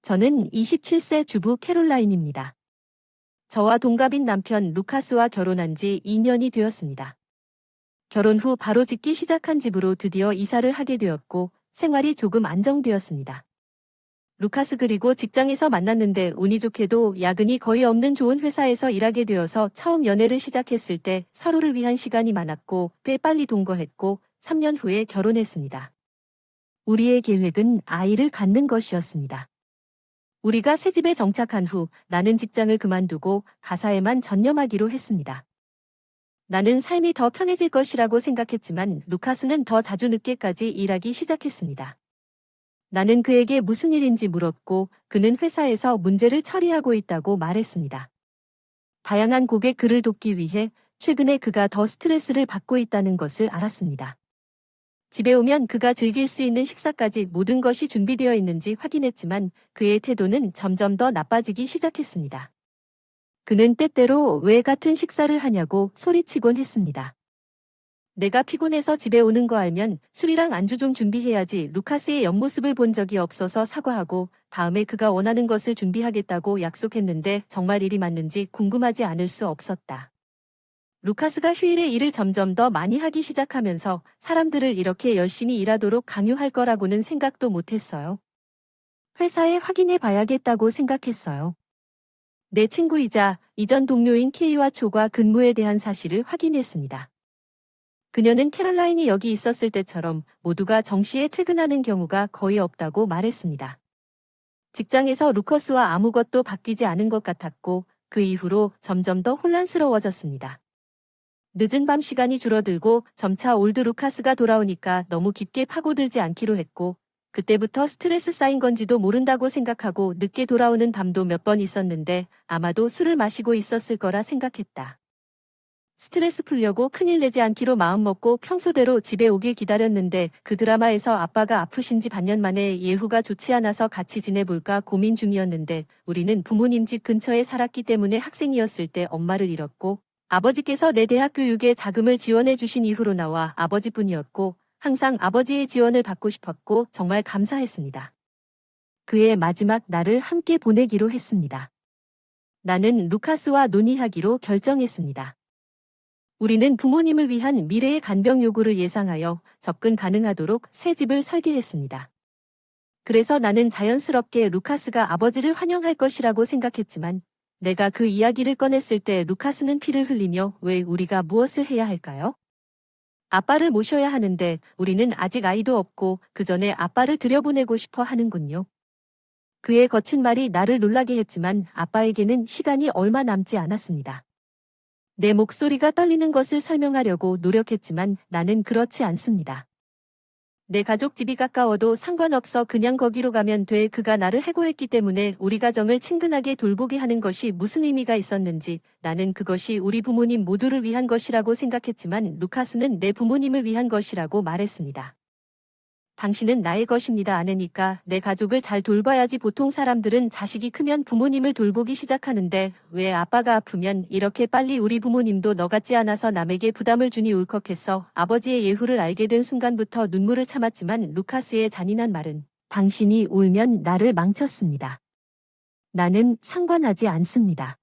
저는 27세 주부 캐롤라인입니다. 저와 동갑인 남편 루카스와 결혼한 지 2년이 되었습니다. 결혼 후 바로 짓기 시작한 집으로 드디어 이사를 하게 되었고 생활이 조금 안정되었습니다. 루카스 그리고 직장에서 만났는데 운이 좋게도 야근이 거의 없는 좋은 회사에서 일하게 되어서 처음 연애를 시작했을 때 서로를 위한 시간이 많았고 꽤 빨리 동거했고 3년 후에 결혼했습니다. 우리의 계획은 아이를 갖는 것이었습니다. 우리가 새 집에 정착한 후 나는 직장을 그만두고 가사에만 전념하기로 했습니다. 나는 삶이 더 편해질 것이라고 생각했지만 루카스는 더 자주 늦게까지 일하기 시작했습니다. 나는 그에게 무슨 일인지 물었고 그는 회사에서 문제를 처리하고 있다고 말했습니다. 다양한 고객 그를 돕기 위해 최근에 그가 더 스트레스를 받고 있다는 것을 알았습니다. 집에 오면 그가 즐길 수 있는 식사까지 모든 것이 준비되어 있는지 확인했지만 그의 태도는 점점 더 나빠지기 시작했습니다. 그는 때때로 왜 같은 식사를 하냐고 소리치곤 했습니다. 내가 피곤해서 집에 오는 거 알면 술이랑 안주 좀 준비해야지. 루카스의 옆모습을 본 적이 없어서 사과하고 다음에 그가 원하는 것을 준비하겠다고 약속했는데 정말 일이 맞는지 궁금하지 않을 수 없었다. 루카스가 휴일에 일을 점점 더 많이 하기 시작하면서 사람들을 이렇게 열심히 일하도록 강요할 거라고는 생각도 못했어요. 회사에 확인해 봐야겠다고 생각했어요. 내 친구이자 이전 동료인 케이와 초가 근무에 대한 사실을 확인했습니다. 그녀는 캐롤라인이 여기 있었을 때처럼 모두가 정시에 퇴근하는 경우가 거의 없다고 말했습니다. 직장에서 루커스와 아무것도 바뀌지 않은 것 같았고 그 이후로 점점 더 혼란스러워졌습니다. 늦은 밤 시간이 줄어들고 점차 올드 루카스가 돌아오니까 너무 깊게 파고들지 않기로 했고 그때부터 스트레스 쌓인 건지도 모른다고 생각하고 늦게 돌아오는 밤도 몇 번 있었는데 아마도 술을 마시고 있었을 거라 생각했다. 스트레스 풀려고 큰일 내지 않기로 마음먹고 평소대로 집에 오길 기다렸는데 그 드라마에서 아빠가 아프신지 반년 만에 예후가 좋지 않아서 같이 지내볼까 고민 중이었는데 우리는 부모님 집 근처에 살았기 때문에 학생이었을 때 엄마를 잃었고 아버지께서 내 대학 교육에 자금을 지원해 주신 이후로 나와 아버지뿐이었고 항상 아버지의 지원을 받고 싶었고 정말 감사했습니다. 그의 마지막 날을 함께 보내기로 했습니다. 나는 루카스와 논의하기로 결정했습니다. 우리는 부모님을 위한 미래의 간병 요구를 예상하여 접근 가능하도록 새 집을 설계했습니다. 그래서 나는 자연스럽게 루카스가 아버지를 환영할 것이라고 생각했지만 내가 그 이야기를 꺼냈을 때 루카스는 피를 흘리며 왜 우리가 무엇을 해야 할까요? 아빠를 모셔야 하는데 우리는 아직 아이도 없고 그 전에 아빠를 들여보내고 싶어 하는군요. 그의 거친 말이 나를 놀라게 했지만 아빠에게는 시간이 얼마 남지 않았습니다. 내 목소리가 떨리는 것을 설명하려고 노력했지만 나는 그렇지 않습니다. 내 가족 집이 가까워도 상관없어 그냥 거기로 가면 돼. 그가 나를 해고했기 때문에 우리 가정을 친근하게 돌보게 하는 것이 무슨 의미가 있었는지 나는 그것이 우리 부모님 모두를 위한 것이라고 생각했지만 루카스는 내 부모님을 위한 것이라고 말했습니다. 당신은 나의 것입니다. 아내니까 내 가족을 잘 돌봐야지. 보통 사람들은 자식이 크면 부모님을 돌보기 시작하는데 왜 아빠가 아프면 이렇게 빨리? 우리 부모님도 너 같지 않아서 남에게 부담을 주니 울컥했어. 아버지의 예후를 알게 된 순간부터 눈물을 참았지만 루카스의 잔인한 말은 당신이 울면 나를 망쳤습니다. 나는 상관하지 않습니다.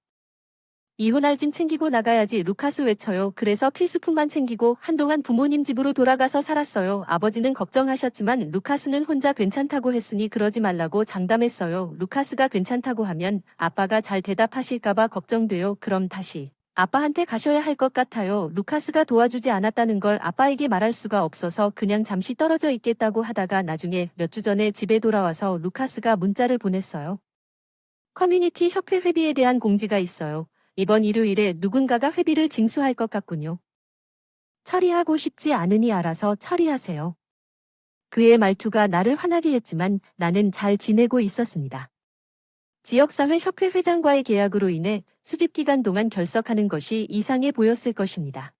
이혼할 짐 챙기고 나가야지. 루카스 외쳐요. 그래서 필수품만 챙기고 한동안 부모님 집으로 돌아가서 살았어요. 아버지는 걱정하셨지만 루카스는 혼자 괜찮다고 했으니 그러지 말라고 장담했어요. 루카스가 괜찮다고 하면 아빠가 잘 대답하실까봐 걱정돼요. 그럼 다시 아빠한테 가셔야 할 것 같아요. 루카스가 도와주지 않았다는 걸 아빠에게 말할 수가 없어서 그냥 잠시 떨어져 있겠다고 하다가 나중에 몇 주 전에 집에 돌아와서 루카스가 문자를 보냈어요. 커뮤니티 협회 회비에 대한 공지가 있어요. 이번 일요일에 누군가가 회비를 징수할 것 같군요. 처리하고 싶지 않으니 알아서 처리하세요. 그의 말투가 나를 화나게 했지만 나는 잘 지내고 있었습니다. 지역사회 협회 회장과의 계약으로 인해 수집 기간 동안 결석하는 것이 이상해 보였을 것입니다.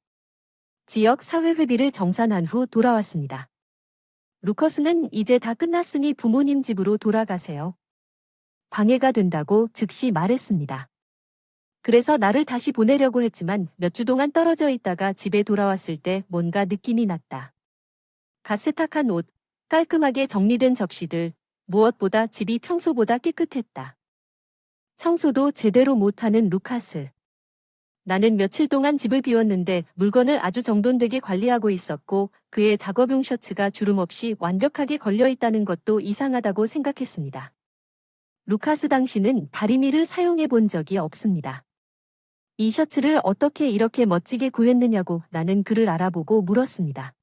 지역 사회 회비를 정산한 후 돌아왔습니다. 루커스는 이제 다 끝났으니 부모님 집으로 돌아가세요. 방해가 된다고 즉시 말했습니다. 그래서 나를 다시 보내려고 했지만 몇 주 동안 떨어져 있다가 집에 돌아왔을 때 뭔가 느낌이 났다. 갓 세탁한 옷, 깔끔하게 정리된 접시들, 무엇보다 집이 평소보다 깨끗했다. 청소도 제대로 못하는 루카스. 나는 며칠 동안 집을 비웠는데 물건을 아주 정돈되게 관리하고 있었고 그의 작업용 셔츠가 주름 없이 완벽하게 걸려 있다는 것도 이상하다고 생각했습니다. 루카스 당신은 다리미를 사용해 본 적이 없습니다. 이 셔츠를 어떻게 이렇게 멋지게 구했느냐고 나는 그를 알아보고 물었습니다.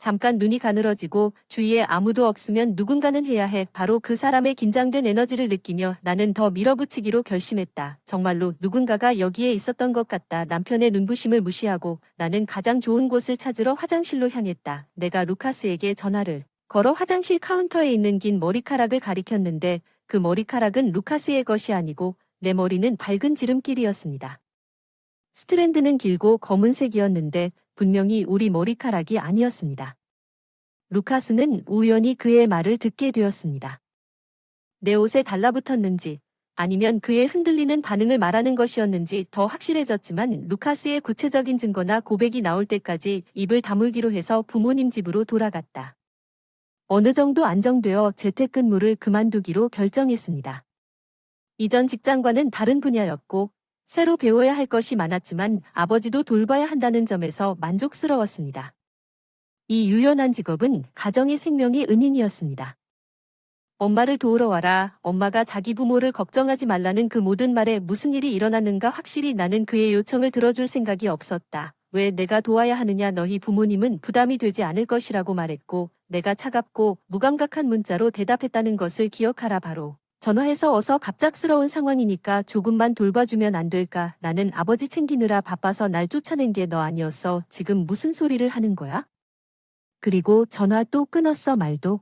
잠깐 눈이 가늘어지고 주위에 아무도 없으면 누군가는 해야 해. 바로 그 사람의 긴장된 에너지를 느끼며 나는 더 밀어붙이기로 결심했다. 정말로 누군가가 여기에 있었던 것 같다. 남편의 눈부심을 무시하고 나는 가장 좋은 곳을 찾으러 화장실로 향했다. 내가 루카스에게 전화를 걸어 화장실 카운터에 있는 긴 머리카락을 가리켰는데 그 머리카락은 루카스의 것이 아니고 내 머리는 밝은 지름길이었습니다. 스트랜드는 길고 검은색이었는데 분명히 우리 머리카락이 아니었습니다. 루카스는 우연히 그의 말을 듣게 되었습니다. 내 옷에 달라붙었는지 아니면 그의 흔들리는 반응을 말하는 것이었는지 더 확실해졌지만 루카스의 구체적인 증거나 고백이 나올 때까지 입을 다물기로 해서 부모님 집으로 돌아갔다. 어느 정도 안정되어 재택근무를 그만두기로 결정했습니다. 이전 직장과는 다른 분야였고 새로 배워야 할 것이 많았지만 아버지도 돌봐야 한다는 점에서 만족스러웠습니다. 이 유연한 직업은 가정의 생명의 은인이었습니다. 엄마를 도우러 와라. 엄마가 자기 부모를 걱정하지 말라는 그 모든 말에 무슨 일이 일어났는가 확실히 나는 그의 요청을 들어줄 생각이 없었다. 왜 내가 도와야 하느냐 너희 부모님은 부담이 되지 않을 것이라고 말했고 내가 차갑고 무감각한 문자로 대답했다는 것을 기억하라 바로. 전화해서 어서 갑작스러운 상황이니까 조금만 돌봐주면 안 될까? 나는 아버지 챙기느라 바빠서 날 쫓아낸 게 너 아니었어. 지금 무슨 소리를 하는 거야? 그리고 전화 또 끊었어 말도.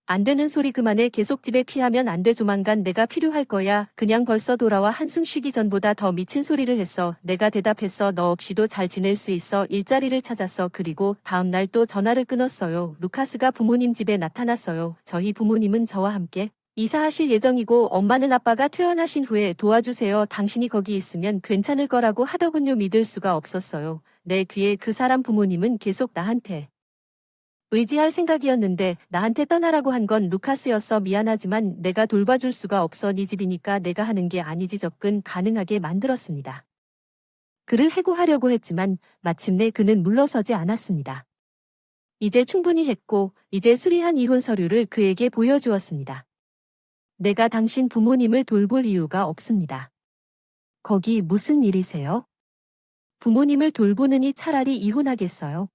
안 되는 소리 그만해. 계속 집에 피하면 안 돼. 조만간 내가 필요할 거야. 그냥 벌써 돌아와. 한숨 쉬기 전보다 더 미친 소리를 했어. 내가 대답했어. 너 없이도 잘 지낼 수 있어. 일자리를 찾았어. 그리고 다음 날 또 전화를 끊었어요. 루카스가 부모님 집에 나타났어요. 저희 부모님은 저와 함께 이사하실 예정이고 엄마는 아빠가 퇴원하신 후에 도와주세요. 당신이 거기 있으면 괜찮을 거라고 하더군요. 믿을 수가 없었어요. 내 귀에 그 사람 부모님은 계속 나한테 의지할 생각이었는데 나한테 떠나라고 한 건 루카스였어. 미안하지만 내가 돌봐줄 수가 없어. 네 집이니까 내가 하는 게 아니지. 접근 가능하게 만들었습니다. 그를 해고하려고 했지만 마침내 그는 물러서지 않았습니다. 이제 충분히 했고 이제 수리한 이혼 서류를 그에게 보여주었습니다. 내가 당신 부모님을 돌볼 이유가 없습니다. 거기 무슨 일이세요? 부모님을 돌보느니 차라리 이혼하겠어요.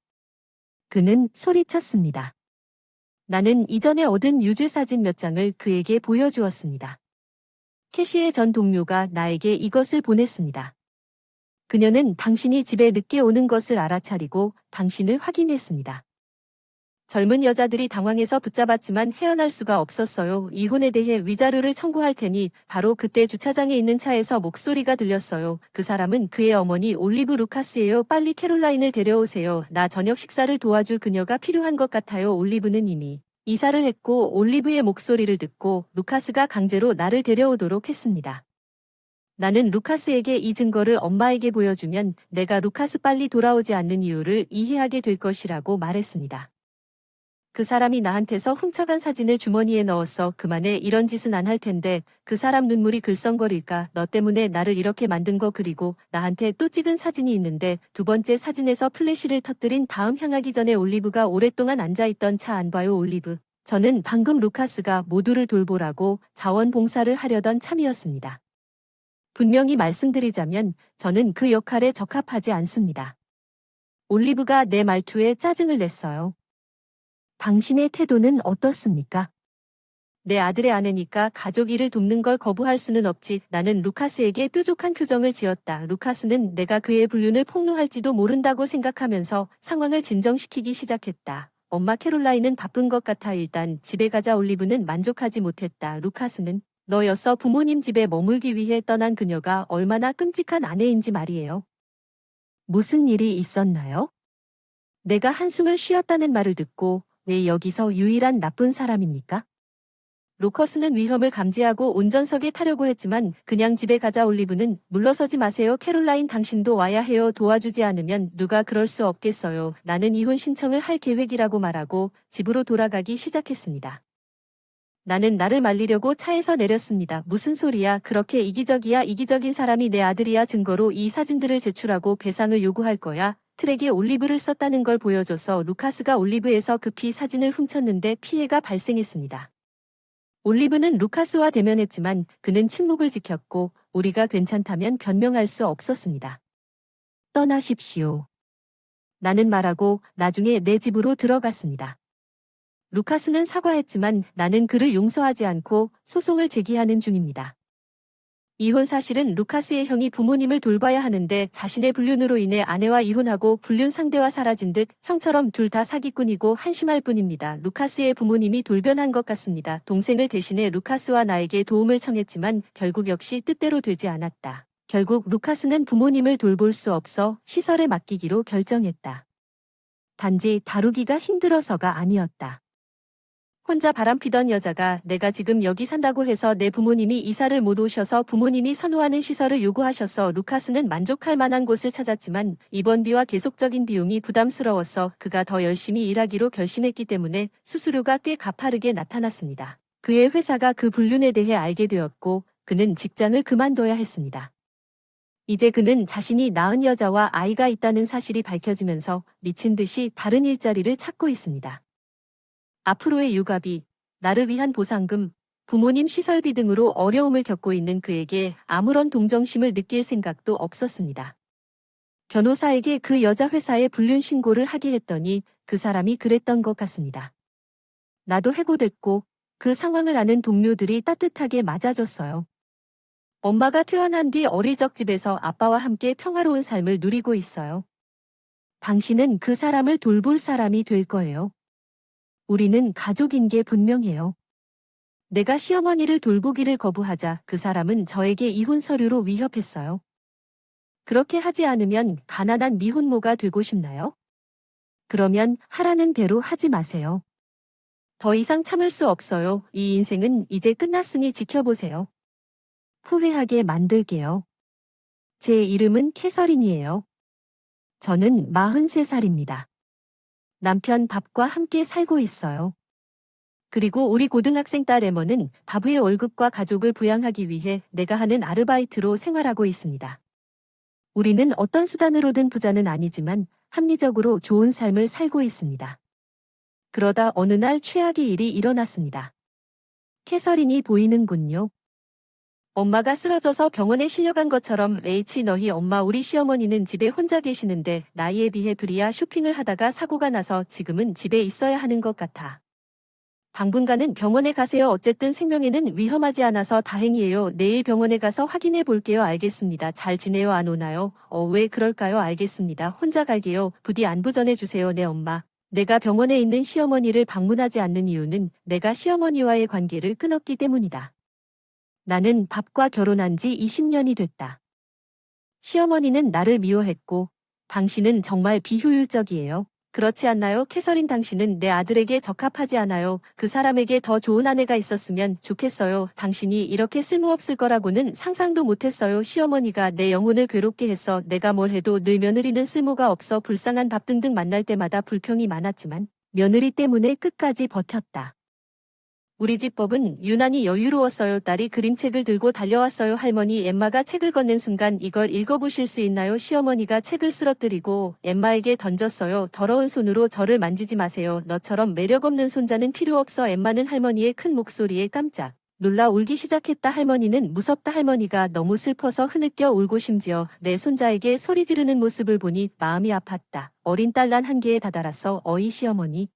그는 소리쳤습니다. 나는 이전에 얻은 유죄 사진 몇 장을 그에게 보여주었습니다. 캐시의 전 동료가 나에게 이것을 보냈습니다. 그녀는 당신이 집에 늦게 오는 것을 알아차리고 당신을 확인했습니다. 젊은 여자들이 당황해서 붙잡았지만 헤어날 수가 없었어요. 이혼에 대해 위자료를 청구할 테니 바로 그때 주차장에 있는 차에서 목소리가 들렸어요. 그 사람은 그의 어머니 올리브 루카스예요. 빨리 캐롤라인을 데려오세요. 나 저녁 식사를 도와줄 그녀가 필요한 것 같아요. 올리브는 이미 이사를 했고 올리브의 목소리를 듣고 루카스가 강제로 나를 데려오도록 했습니다. 나는 루카스에게 이 증거를 엄마에게 보여주면 내가 루카스 빨리 돌아오지 않는 이유를 이해하게 될 것이라고 말했습니다. 그 사람이 나한테서 훔쳐간 사진을 주머니에 넣었어. 그만해. 이런 짓은 안 할 텐데. 그 사람 눈물이 글썽거릴까. 너 때문에 나를 이렇게 만든 거. 그리고 나한테 또 찍은 사진이 있는데 두 번째 사진에서 플래시를 터뜨린 다음 향하기 전에 올리브가 오랫동안 앉아있던 차 안 봐요. 올리브. 저는 방금 루카스가 모두를 돌보라고 자원봉사를 하려던 참이었습니다. 분명히 말씀드리자면 저는 그 역할에 적합하지 않습니다. 올리브가 내 말투에 짜증을 냈어요. 당신의 태도는 어떻습니까? 내 아들의 아내니까 가족 일을 돕는 걸 거부할 수는 없지. 나는 루카스에게 뾰족한 표정을 지었다. 루카스는 내가 그의 불륜을 폭로할지도 모른다고 생각하면서 상황을 진정시키기 시작했다. 엄마 캐롤라인은 바쁜 것 같아. 일단 집에 가자. 올리브는 만족하지 못했다. 루카스는 너였어. 부모님 집에 머물기 위해 떠난 그녀가 얼마나 끔찍한 아내인지 말이에요. 무슨 일이 있었나요? 내가 한숨을 쉬었다는 말을 듣고 왜 여기서 유일한 나쁜 사람입니까? 루커스는 위험을 감지하고 운전석에 타려고 했지만 그냥 집에 가자. 올리브는 물러서지 마세요. 캐롤라인 당신도 와야 해요. 도와주지 않으면 누가 그럴 수 없겠어요. 나는 이혼 신청을 할 계획이라고 말하고 집으로 돌아가기 시작했습니다. 나는 나를 말리려고 차에서 내렸습니다. 무슨 소리야? 그렇게 이기적이야? 이기적인 사람이 내 아들이야. 증거로 이 사진들을 제출하고 배상을 요구할 거야. 트랙에 올리브를 썼다는 걸 보여줘서 루카스가 올리브에서 급히 사진을 훔쳤는데 피해가 발생했습니다. 올리브는 루카스와 대면했지만 그는 침묵을 지켰고 우리가 괜찮다면 변명할 수 없었습니다. 떠나십시오. 나는 말하고 나중에 내 집으로 들어갔습니다. 루카스는 사과했지만 나는 그를 용서하지 않고 소송을 제기하는 중입니다. 이혼 사실은 루카스의 형이 부모님을 돌봐야 하는데 자신의 불륜으로 인해 아내와 이혼하고 불륜 상대와 사라진 듯 형처럼 둘 다 사기꾼이고 한심할 뿐입니다. 루카스의 부모님이 돌변한 것 같습니다. 동생을 대신해 루카스와 나에게 도움을 청했지만 결국 역시 뜻대로 되지 않았다. 결국 루카스는 부모님을 돌볼 수 없어 시설에 맡기기로 결정했다. 단지 다루기가 힘들어서가 아니었다. 혼자 바람피던 여자가 내가 지금 여기 산다고 해서 내 부모님이 이사를 못 오셔서 부모님이 선호하는 시설을 요구하셔서 루카스는 만족할 만한 곳을 찾았지만 입원비와 계속적인 비용이 부담스러워서 그가 더 열심히 일하기로 결심했기 때문에 수수료가 꽤 가파르게 나타났습니다. 그의 회사가 그 불륜에 대해 알게 되었고 그는 직장을 그만둬야 했습니다. 이제 그는 자신이 낳은 여자와 아이가 있다는 사실이 밝혀지면서 미친 듯이 다른 일자리를 찾고 있습니다. 앞으로의 육아비, 나를 위한 보상금, 부모님 시설비 등으로 어려움을 겪고 있는 그에게 아무런 동정심을 느낄 생각도 없었습니다. 변호사에게 그 여자 회사에 불륜 신고를 하게 했더니 그 사람이 그랬던 것 같습니다. 나도 해고됐고 그 상황을 아는 동료들이 따뜻하게 맞아줬어요. 엄마가 퇴원한 뒤 어릴 적 집에서 아빠와 함께 평화로운 삶을 누리고 있어요. 당신은 그 사람을 돌볼 사람이 될 거예요. 우리는 가족인 게 분명해요. 내가 시어머니를 돌보기를 거부하자 그 사람은 저에게 이혼 서류로 위협했어요. 그렇게 하지 않으면 가난한 미혼모가 되고 싶나요? 그러면 하라는 대로 하지 마세요. 더 이상 참을 수 없어요. 이 인생은 이제 끝났으니 지켜보세요. 후회하게 만들게요. 제 이름은 캐서린이에요. 저는 43살입니다. 남편 밥과 함께 살고 있어요. 그리고 우리 고등학생 딸 에머는 바브의 월급과 가족을 부양하기 위해 내가 하는 아르바이트로 생활하고 있습니다. 우리는 어떤 수단으로든 부자는 아니지만 합리적으로 좋은 삶을 살고 있습니다. 그러다 어느 날 최악의 일이 일어났습니다. 캐서린이 보이는군요. 엄마가 쓰러져서 병원에 실려간 것처럼 너희 엄마 우리 시어머니는 집에 혼자 계시는데 나이에 비해 불이야 쇼핑을 하다가 사고가 나서 지금은 집에 있어야 하는 것 같아. 당분간은 병원에 가세요. 어쨌든 생명에는 위험하지 않아서 다행이에요. 내일 병원에 가서 확인해 볼게요. 알겠습니다. 잘 지내요? 안 오나요? 왜 그럴까요? 알겠습니다. 혼자 갈게요. 부디 안부 전해주세요. 네 엄마. 내가 병원에 있는 시어머니를 방문하지 않는 이유는 내가 시어머니와의 관계를 끊었기 때문이다. 나는 밥과 결혼한 지 20년이 됐다. 시어머니는 나를 미워했고 당신은 정말 비효율적이에요. 그렇지 않나요? 캐서린 당신은 내 아들에게 적합하지 않아요. 그 사람에게 더 좋은 아내가 있었으면 좋겠어요. 당신이 이렇게 쓸모없을 거라고는 상상도 못했어요. 시어머니가 내 영혼을 괴롭게 해서 내가 뭘 해도 늘 며느리는 쓸모가 없어 불쌍한 밥 등등 만날 때마다 불평이 많았지만 며느리 때문에 끝까지 버텼다. 우리 집 법은 유난히 여유로웠어요. 딸이 그림책을 들고 달려왔어요. 할머니, 엠마가 책을 건넨 순간 이걸 읽어보실 수 있나요? 시어머니가 책을 쓰러뜨리고 엠마에게 던졌어요. 더러운 손으로 저를 만지지 마세요. 너처럼 매력없는 손자는 필요 없어. 엠마는 할머니의 큰 목소리에 깜짝 놀라 울기 시작했다. 할머니는 무섭다. 할머니가 너무 슬퍼서 흐느껴 울고 심지어 내 손자에게 소리 지르는 모습을 보니 마음이 아팠다. 어린 딸 난 한계에 다다랐어. 어이 시어머니.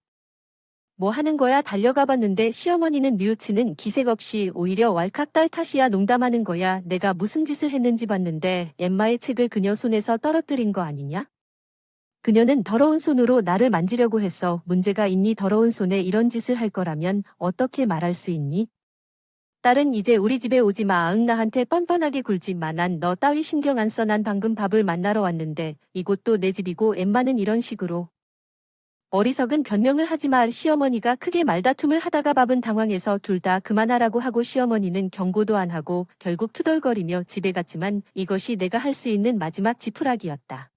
뭐 하는 거야? 달려가 봤는데 시어머니는 뉘우치는 기색 없이 오히려 왈칵 딸 탓이야. 농담하는 거야. 내가 무슨 짓을 했는지 봤는데 엠마의 책을 그녀 손에서 떨어뜨린 거 아니냐? 그녀는 더러운 손으로 나를 만지려고 했어. 문제가 있니? 더러운 손에 이런 짓을 할 거라면 어떻게 말할 수 있니? 딸은 이제 우리 집에 오지 마. 응 나한테 뻔뻔하게 굴지 마. 난 너 따위 신경 안 써. 난 방금 밥을 만나러 왔는데 이곳도 내 집이고 엠마는 이런 식으로. 어리석은 변명을 하지 마. 시어머니가 크게 말다툼을 하다가 밥은 당황해서 둘 다 그만하라고 하고 시어머니는 경고도 안 하고 결국 투덜거리며 집에 갔지만 이것이 내가 할 수 있는 마지막 지푸라기였다.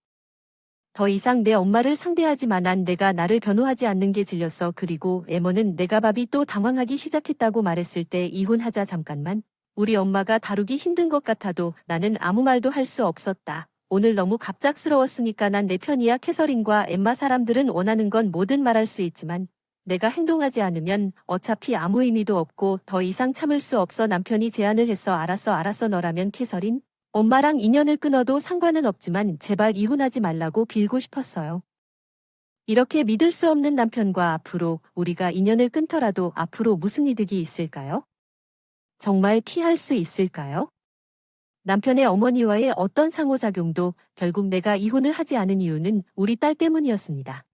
더 이상 내 엄마를 상대하지 마. 난 내가 나를 변호하지 않는 게 질렸어. 그리고 에머는 내가 밥이 또 당황하기 시작했다고 말했을 때 이혼하자. 잠깐만. 우리 엄마가 다루기 힘든 것 같아도 나는 아무 말도 할 수 없었다. 오늘 너무 갑작스러웠으니까 난 내 편이야. 캐서린과 엠마. 사람들은 원하는 건 뭐든 말할 수 있지만 내가 행동하지 않으면 어차피 아무 의미도 없고 더 이상 참을 수 없어. 남편이 제안을 했어. 알았어. 너라면 캐서린. 엄마랑 인연을 끊어도 상관은 없지만 제발 이혼하지 말라고 빌고 싶었어요. 이렇게 믿을 수 없는 남편과 앞으로 우리가 인연을 끊더라도 앞으로 무슨 이득이 있을까요? 정말 피할 수 있을까요? 남편의 어머니와의 어떤 상호작용도 결국 내가 이혼을 하지 않은 이유는 우리 딸 때문이었습니다.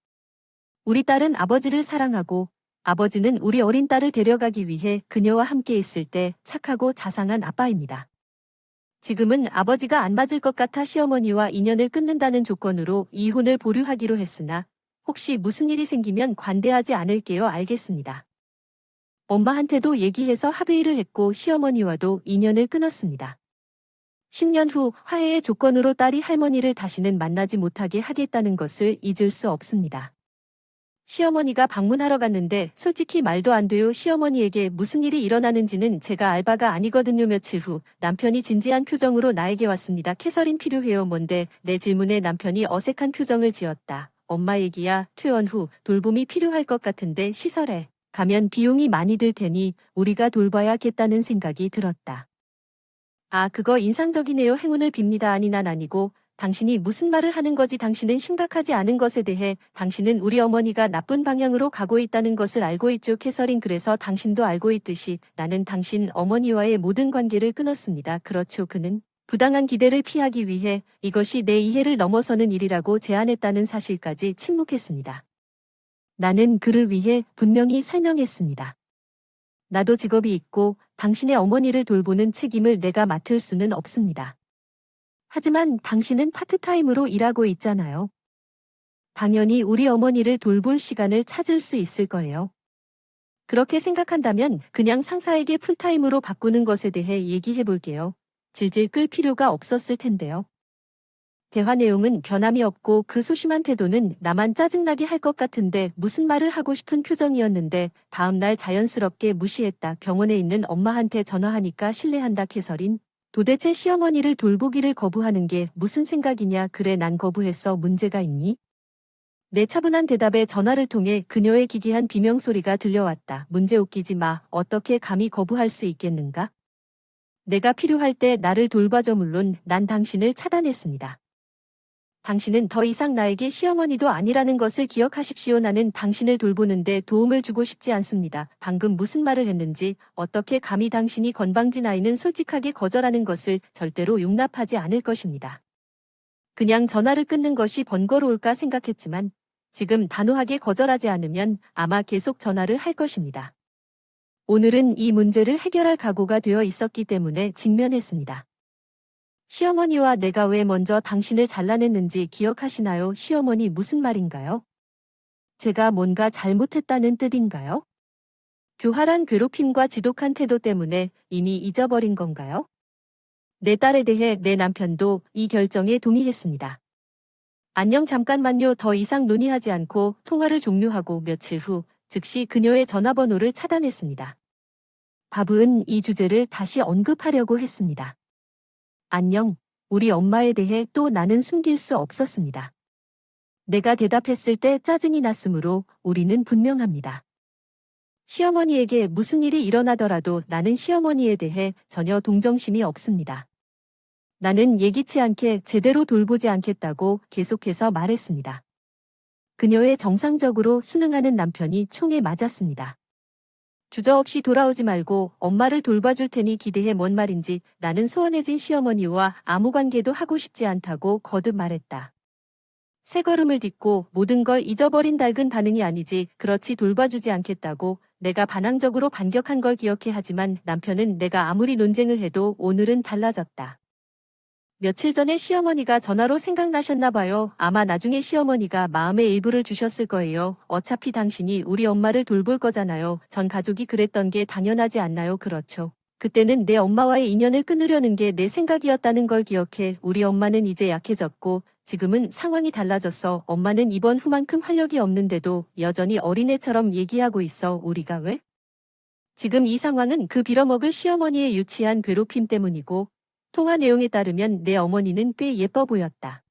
우리 딸은 아버지를 사랑하고 아버지는 우리 어린 딸을 데려가기 위해 그녀와 함께 있을 때 착하고 자상한 아빠입니다. 지금은 아버지가 안 맞을 것 같아 시어머니와 인연을 끊는다는 조건으로 이혼을 보류하기로 했으나 혹시 무슨 일이 생기면 관대하지 않을게요. 알겠습니다. 엄마한테도 얘기해서 합의를 했고 시어머니와도 인연을 끊었습니다. 10년 후 화해의 조건으로 딸이 할머니를 다시는 만나지 못하게 하겠다는 것을 잊을 수 없습니다. 시어머니가 방문하러 갔는데 솔직히 말도 안 돼요. 시어머니에게 무슨 일이 일어나는지는 제가 알바가 아니거든요. 며칠 후 남편이 진지한 표정으로 나에게 왔습니다. 캐서린 필요해요. 뭔데? 내 질문에 남편이 어색한 표정을 지었다. 엄마 얘기야. 퇴원 후 돌봄이 필요할 것 같은데 시설에 가면 비용이 많이 들 테니 우리가 돌봐야겠다는 생각이 들었다. 아, 그거 인상적이네요. 행운을 빕니다. 아니, 난 아니고 당신이 무슨 말을 하는 거지? 당신은 심각하지 않은 것에 대해 당신은 우리 어머니가 나쁜 방향으로 가고 있다는 것을 알고 있죠. 캐서린, 그래서 당신도 알고 있듯이 나는 당신 어머니와의 모든 관계를 끊었습니다. 그렇죠. 그는 부당한 기대를 피하기 위해 이것이 내 이해를 넘어서는 일이라고 제안했다는 사실까지 침묵했습니다. 나는 그를 위해 분명히 설명했습니다. 나도 직업이 있고 당신의 어머니를 돌보는 책임을 내가 맡을 수는 없습니다. 하지만 당신은 파트타임으로 일하고 있잖아요. 당연히 우리 어머니를 돌볼 시간을 찾을 수 있을 거예요. 그렇게 생각한다면 그냥 상사에게 풀타임으로 바꾸는 것에 대해 얘기해 볼게요. 질질 끌 필요가 없었을 텐데요. 대화 내용은 변함이 없고 그 소심한 태도는 나만 짜증나게 할 것 같은데 무슨 말을 하고 싶은 표정이었는데 다음날 자연스럽게 무시했다. 병원에 있는 엄마한테 전화하니까 실례한다. 캐서린. 도대체 시어머니를 돌보기를 거부하는 게 무슨 생각이냐? 그래, 난 거부했어. 문제가 있니? 내 차분한 대답에 전화를 통해 그녀의 기괴한 비명소리가 들려왔다. 문제 웃기지 마. 어떻게 감히 거부할 수 있겠는가? 내가 필요할 때 나를 돌봐줘. 물론 난 당신을 차단했습니다. 당신은 더 이상 나에게 시어머니도 아니라는 것을 기억하십시오. 나는 당신을 돌보는데 도움을 주고 싶지 않습니다. 방금 무슨 말을 했는지, 어떻게 감히 당신이 건방진 아이는 솔직하게 거절하는 것을 절대로 용납하지 않을 것입니다. 그냥 전화를 끊는 것이 번거로울까 생각했지만 지금 단호하게 거절하지 않으면 아마 계속 전화를 할 것입니다. 오늘은 이 문제를 해결할 각오가 되어 있었기 때문에 직면했습니다. 시어머니와 내가 왜 먼저 당신을 잘라냈는지 기억하시나요? 시어머니, 무슨 말인가요? 제가 뭔가 잘못했다는 뜻인가요? 교활한 괴롭힘과 지독한 태도 때문에 이미 잊어버린 건가요? 내 딸에 대해 내 남편도 이 결정에 동의했습니다. 안녕, 잠깐만요. 더 이상 논의하지 않고 통화를 종료하고 며칠 후 즉시 그녀의 전화번호를 차단했습니다. 바브은 이 주제를 다시 언급하려고 했습니다. 안녕, 우리 엄마에 대해 또 나는 숨길 수 없었습니다. 내가 대답했을 때 짜증이 났으므로 우리는 분명합니다. 시어머니에게 무슨 일이 일어나더라도 나는 시어머니에 대해 전혀 동정심이 없습니다. 나는 예기치 않게 제대로 돌보지 않겠다고 계속해서 말했습니다. 그녀의 정상적으로 순응하는 남편이 총에 맞았습니다. 주저없이 돌아오지 말고 엄마를 돌봐줄 테니 기대해. 뭔 말인지. 나는 소원해진 시어머니와 아무 관계도 하고 싶지 않다고 거듭 말했다. 새 걸음을 딛고 모든 걸 잊어버린 닭은 반응이 아니지. 그렇지, 돌봐주지 않겠다고 내가 반항적으로 반격한 걸 기억해. 하지만 남편은 내가 아무리 논쟁을 해도 오늘은 달라졌다. 며칠 전에 시어머니가 전화로 생각나셨나 봐요. 아마 나중에 시어머니가 마음의 일부를 주셨을 거예요. 어차피 당신이 우리 엄마를 돌볼 거잖아요. 전 가족이 그랬던 게 당연하지 않나요? 그렇죠. 그때는 내 엄마와의 인연을 끊으려는 게 내 생각이었다는 걸 기억해. 우리 엄마는 이제 약해졌고 지금은 상황이 달라졌어. 엄마는 이번 후만큼 활력이 없는데도 여전히 어린애처럼 얘기하고 있어. 우리가 왜? 지금 이 상황은 그 빌어먹을 시어머니의 유치한 괴롭힘 때문이고, 통화 내용에 따르면 내 어머니는 꽤 예뻐 보였다.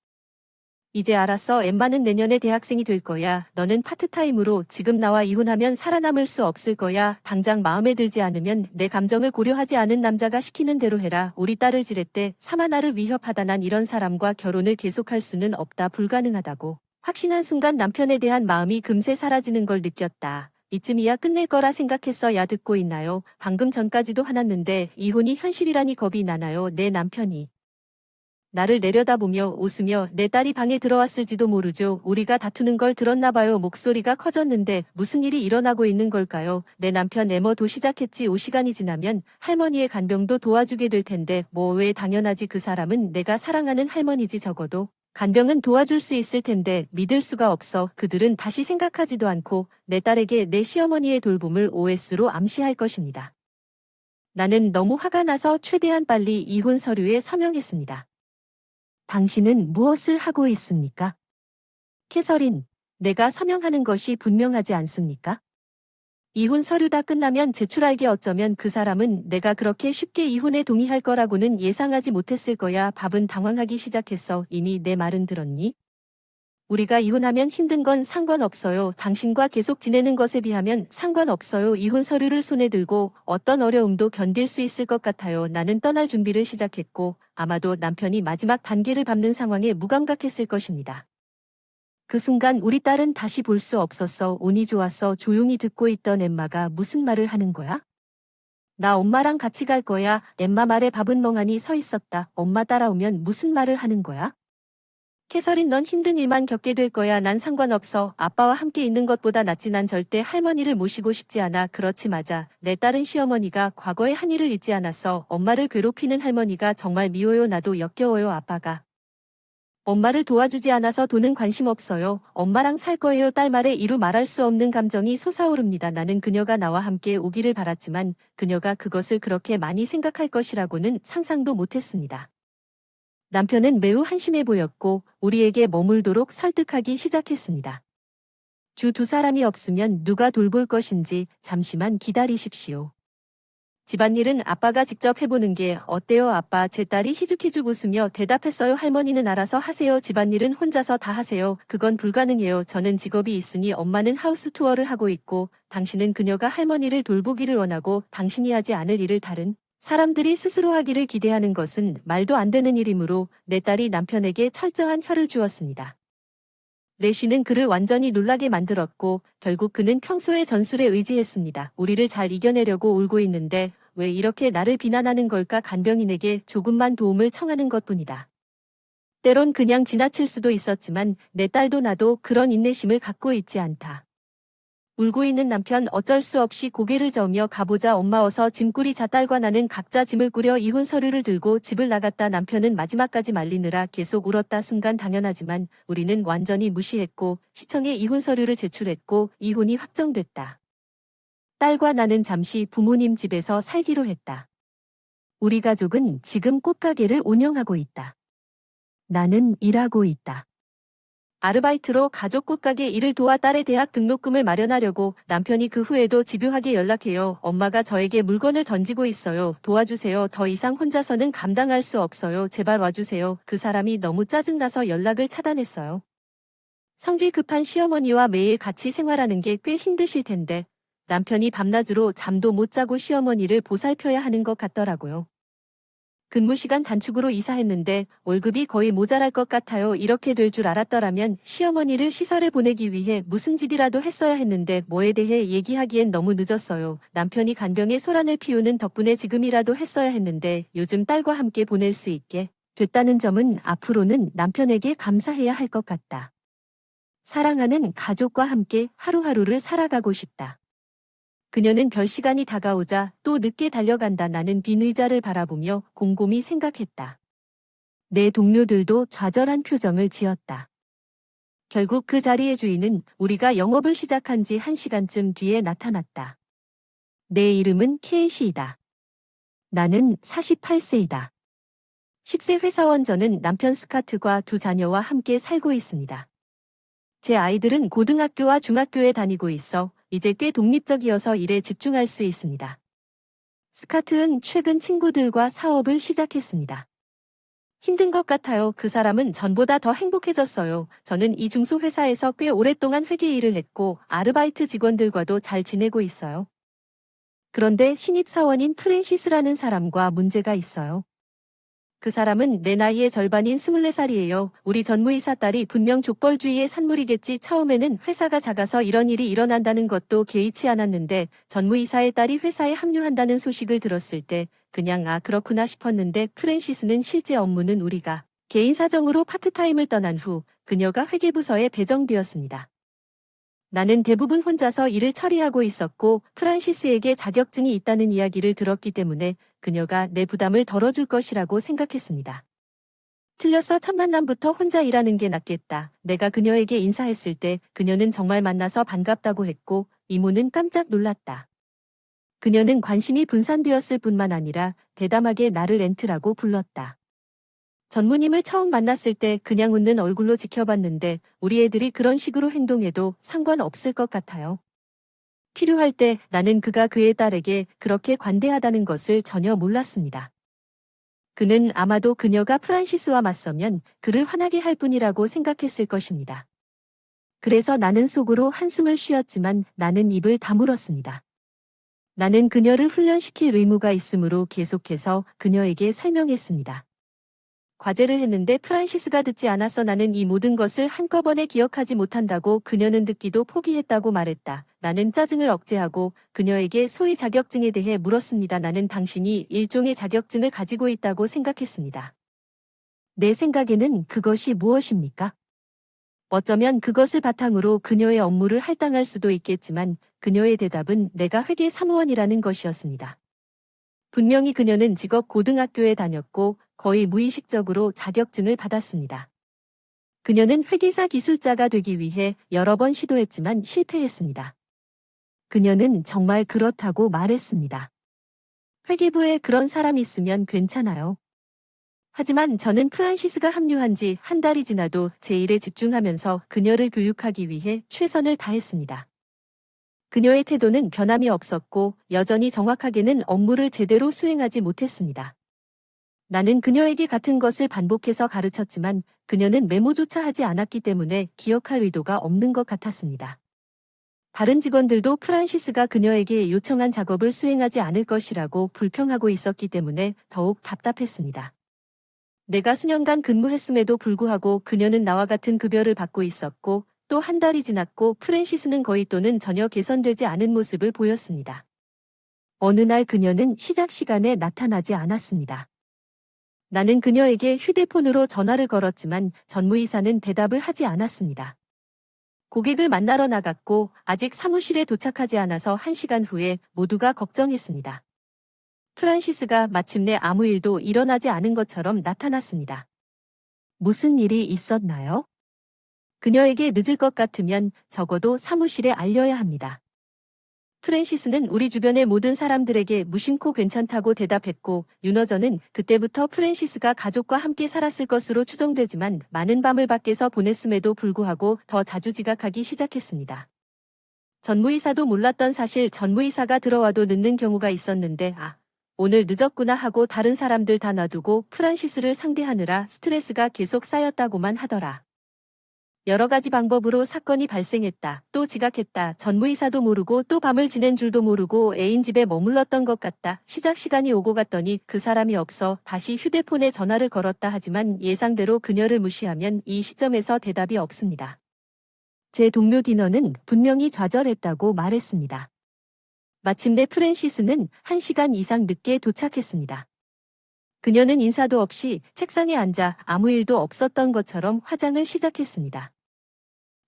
이제 알았어. 엠마는 내년에 대학생이 될 거야. 너는 파트타임으로 지금 나와 이혼하면 살아남을 수 없을 거야. 당장 마음에 들지 않으면 내 감정을 고려하지 않은 남자가 시키는 대로 해라. 우리 딸을 지렛대 차마 나를 위협하다. 난 이런 사람과 결혼을 계속할 수는 없다. 불가능하다고. 확신한 순간 남편에 대한 마음이 금세 사라지는 걸 느꼈다. 이쯤이야 끝낼 거라 생각했어야. 듣고 있나요? 방금 전까지도 화났는데 이혼이 현실이라니 겁이 나나요? 내 남편이 나를 내려다보며 웃으며 내 딸이 방에 들어왔을지도 모르죠. 우리가 다투는 걸 들었나 봐요. 목소리가 커졌는데 무슨 일이 일어나고 있는 걸까요? 내 남편 에머도 시작했지. 5시간이 지나면 할머니의 간병도 도와주게 될 텐데 뭐 왜 당연하지. 그 사람은 내가 사랑하는 할머니지. 적어도 간병은 도와줄 수 있을 텐데 믿을 수가 없어. 그들은 다시 생각하지도 않고 내 딸에게 내 시어머니의 돌봄을 OS로 암시할 것입니다. 나는 너무 화가 나서 최대한 빨리 이혼 서류에 서명했습니다. 당신은 무엇을 하고 있습니까? 캐서린, 내가 서명하는 것이 분명하지 않습니까? 이혼 서류 다 끝나면 제출할게. 어쩌면 그 사람은 내가 그렇게 쉽게 이혼에 동의할 거라고는 예상하지 못했을 거야. 밥은 당황하기 시작했어. 이미 내 말은 들었니? 우리가 이혼하면 힘든 건 상관없어요. 당신과 계속 지내는 것에 비하면 상관없어요. 이혼 서류를 손에 들고 어떤 어려움도 견딜 수 있을 것 같아요. 나는 떠날 준비를 시작했고 아마도 남편이 마지막 단계를 밟는 상황에 무감각했을 것입니다. 그 순간 우리 딸은 다시 볼 수 없었어. 운이 좋았어. 조용히 듣고 있던 엠마가 무슨 말을 하는 거야? 나 엄마랑 같이 갈 거야. 엠마 말에 밥은 멍하니 서 있었다. 엄마 따라오면 무슨 말을 하는 거야? 캐서린, 넌 힘든 일만 겪게 될 거야. 난 상관없어. 아빠와 함께 있는 것보다 낫지. 난 절대 할머니를 모시고 싶지 않아. 그렇지 맞아. 내 딸은 시어머니가 과거에 한 일을 잊지 않았어. 엄마를 괴롭히는 할머니가 정말 미워요. 나도 역겨워요. 아빠가 엄마를 도와주지 않아서 돈은 관심 없어요. 엄마랑 살 거예요. 딸 말에 이루 말할 수 없는 감정이 솟아오릅니다. 나는 그녀가 나와 함께 오기를 바랐지만 그녀가 그것을 그렇게 많이 생각할 것이라고는 상상도 못했습니다. 남편은 매우 한심해 보였고 우리에게 머물도록 설득하기 시작했습니다. 주 두 사람이 없으면 누가 돌볼 것인지 잠시만 기다리십시오. 집안일은 아빠가 직접 해보는 게 어때요? 아빠, 제 딸이 희죽희죽 웃으며 대답했어요. 할머니는 알아서 하세요. 집안일은 혼자서 다 하세요. 그건 불가능해요. 저는 직업이 있으니 엄마는 하우스 투어를 하고 있고 당신은 그녀가 할머니를 돌보기를 원하고 당신이 하지 않을 일을 다른 사람들이 스스로 하기를 기대하는 것은 말도 안 되는 일이므로 내 딸이 남편에게 철저한 혀를 주었습니다. 레시는 그를 완전히 놀라게 만들었고 결국 그는 평소의 전술에 의지했습니다. 우리를 잘 이겨내려고 울고 있는데 왜 이렇게 나를 비난하는 걸까? 간병인에게 조금만 도움을 청하는 것뿐이다. 때론 그냥 지나칠 수도 있었지만 내 딸도 나도 그런 인내심을 갖고 있지 않다. 울고 있는 남편 어쩔 수 없이 고개를 저으며 가보자. 엄마 어서 짐꾸리. 자. 딸과 나는 각자 짐을 꾸려 이혼 서류를 들고 집을 나갔다. 남편은 마지막까지 말리느라 계속 울었다. 순간 당연하지만 우리는 완전히 무시했고 시청에 이혼 서류를 제출했고 이혼이 확정됐다. 딸과 나는 잠시 부모님 집에서 살기로 했다. 우리 가족은 지금 꽃가게를 운영하고 있다. 나는 일하고 있다. 아르바이트로 가족 꽃가게 일을 도와 딸의 대학 등록금을 마련하려고. 남편이 그 후에도 집요하게 연락해요. 엄마가 저에게 물건을 던지고 있어요. 도와주세요. 더 이상 혼자서는 감당할 수 없어요. 제발 와주세요. 그 사람이 너무 짜증나서 연락을 차단했어요. 성질 급한 시어머니와 매일 같이 생활하는 게 꽤 힘드실 텐데 남편이 밤낮으로 잠도 못 자고 시어머니를 보살펴야 하는 것 같더라고요. 근무시간 단축으로 이사했는데 월급이 거의 모자랄 것 같아요. 이렇게 될 줄 알았더라면 시어머니를 시설에 보내기 위해 무슨 짓이라도 했어야 했는데 뭐에 대해 얘기하기엔 너무 늦었어요. 남편이 간병에 소란을 피우는 덕분에 지금이라도 했어야 했는데 요즘 딸과 함께 보낼 수 있게 됐다는 점은 앞으로는 남편에게 감사해야 할 것 같다. 사랑하는 가족과 함께 하루하루를 살아가고 싶다. 그녀는 별 시간이 다가오자 또 늦게 달려간다. 나는 빈 의자를 바라보며 곰곰이 생각했다. 내 동료들도 좌절한 표정을 지었다. 결국 그 자리의 주인은 우리가 영업을 시작한 지 1시간쯤 뒤에 나타났다. 내 이름은 케이시이다. 나는 48세이다. 10세 회사원 저는 남편 스카트과 두 자녀와 함께 살고 있습니다. 제 아이들은 고등학교와 중학교에 다니고 있어 이제 꽤 독립적이어서 일에 집중할 수 있습니다. 스카트는 최근 친구들과 사업을 시작했습니다. 힘든 것 같아요. 그 사람은 전보다 더 행복해졌어요. 저는 이 중소회사에서 꽤 오랫동안 회계 일을 했고 아르바이트 직원들과도 잘 지내고 있어요. 그런데 신입사원인 프랜시스라는 사람과 문제가 있어요. 그 사람은 내 나이의 절반인 24살이에요. 우리 전무이사 딸이 분명 족벌주의의 산물이겠지. 처음에는 회사가 작아서 이런 일이 일어난다는 것도 개의치 않았는데 전무이사의 딸이 회사에 합류한다는 소식을 들었을 때 그냥 그렇구나 싶었는데 프랜시스는 실제 업무는 우리가 개인 사정으로 파트타임을 떠난 후 그녀가 회계부서에 배정되었습니다. 나는 대부분 혼자서 일을 처리하고 있었고 프란시스에게 자격증이 있다는 이야기를 들었기 때문에 그녀가 내 부담을 덜어줄 것이라고 생각했습니다. 틀렸어. 첫 만남부터 혼자 일하는 게 낫겠다. 내가 그녀에게 인사했을 때 그녀는 정말 만나서 반갑다고 했고 이모는 깜짝 놀랐다. 그녀는 관심이 분산되었을 뿐만 아니라 대담하게 나를 렌트라고 불렀다. 전무님을 처음 만났을 때 그냥 웃는 얼굴로 지켜봤는데 우리 애들이 그런 식으로 행동해도 상관없을 것 같아요. 필요할 때 나는 그가 그의 딸에게 그렇게 관대하다는 것을 전혀 몰랐습니다. 그는 아마도 그녀가 프란시스와 맞서면 그를 화나게 할 뿐이라고 생각했을 것입니다. 그래서 나는 속으로 한숨을 쉬었지만 나는 입을 다물었습니다. 나는 그녀를 훈련시킬 의무가 있으므로 계속해서 그녀에게 설명했습니다. 과제를 했는데 프란시스가 듣지 않았어. 나는 이 모든 것을 한꺼번에 기억하지 못한다고. 그녀는 듣기도 포기했다고 말했다. 나는 짜증을 억제하고 그녀에게 소위 자격증에 대해 물었습니다. 나는 당신이 일종의 자격증을 가지고 있다고 생각했습니다. 내 생각에는 그것이 무엇입니까? 어쩌면 그것을 바탕으로 그녀의 업무를 할당할 수도 있겠지만 그녀의 대답은 내가 회계 사무원이라는 것이었습니다. 분명히 그녀는 직업 고등학교에 다녔고 거의 무의식적으로 자격증을 받았습니다. 그녀는 회계사 기술자가 되기 위해 여러 번 시도했지만 실패했습니다. 그녀는 정말 그렇다고 말했습니다. 회계부에 그런 사람이 있으면 괜찮아요. 하지만 저는 프란시스가 합류한 지 한 달이 지나도 제 일에 집중하면서 그녀를 교육하기 위해 최선을 다했습니다. 그녀의 태도는 변함이 없었고 여전히 정확하게는 업무를 제대로 수행하지 못했습니다. 나는 그녀에게 같은 것을 반복해서 가르쳤지만 그녀는 메모조차 하지 않았기 때문에 기억할 의도가 없는 것 같았습니다. 다른 직원들도 프란시스가 그녀에게 요청한 작업을 수행하지 않을 것이라고 불평하고 있었기 때문에 더욱 답답했습니다. 내가 수년간 근무했음에도 불구하고 그녀는 나와 같은 급여를 받고 있었고 또 한 달이 지났고 프랜시스는 거의 또는 전혀 개선되지 않은 모습을 보였습니다. 어느 날 그녀는 시작 시간에 나타나지 않았습니다. 나는 그녀에게 휴대폰으로 전화를 걸었지만 전무이사는 대답을 하지 않았습니다. 고객을 만나러 나갔고 아직 사무실에 도착하지 않아서 1시간 후에 모두가 걱정했습니다. 프란시스가 마침내 아무 일도 일어나지 않은 것처럼 나타났습니다. 무슨 일이 있었나요? 그녀에게 늦을 것 같으면 적어도 사무실에 알려야 합니다. 프랜시스는 우리 주변의 모든 사람들에게 무심코 괜찮다고 대답했고 윤어전은 그때부터 프랜시스가 가족과 함께 살았을 것으로 추정되지만 많은 밤을 밖에서 보냈음에도 불구하고 더 자주 지각하기 시작했습니다. 전무이사도 몰랐던 사실. 전무이사가 들어와도 늦는 경우가 있었는데 오늘 늦었구나 하고 다른 사람들 다 놔두고 프란시스를 상대하느라 스트레스가 계속 쌓였다고만 하더라. 여러 가지 방법으로 사건이 발생했다. 또 지각했다. 전무이사도 모르고 또 밤을 지낸 줄도 모르고 애인 집에 머물렀던 것 같다. 시작 시간이 오고 갔더니 그 사람이 없어 다시 휴대폰에 전화를 걸었다. 하지만 예상대로 그녀를 무시하면 이 시점에서 대답이 없습니다. 제 동료 디너는 분명히 좌절했다고 말했습니다. 마침내 프랜시스는 1시간 이상 늦게 도착했습니다. 그녀는 인사도 없이 책상에 앉아 아무 일도 없었던 것처럼 화장을 시작했습니다.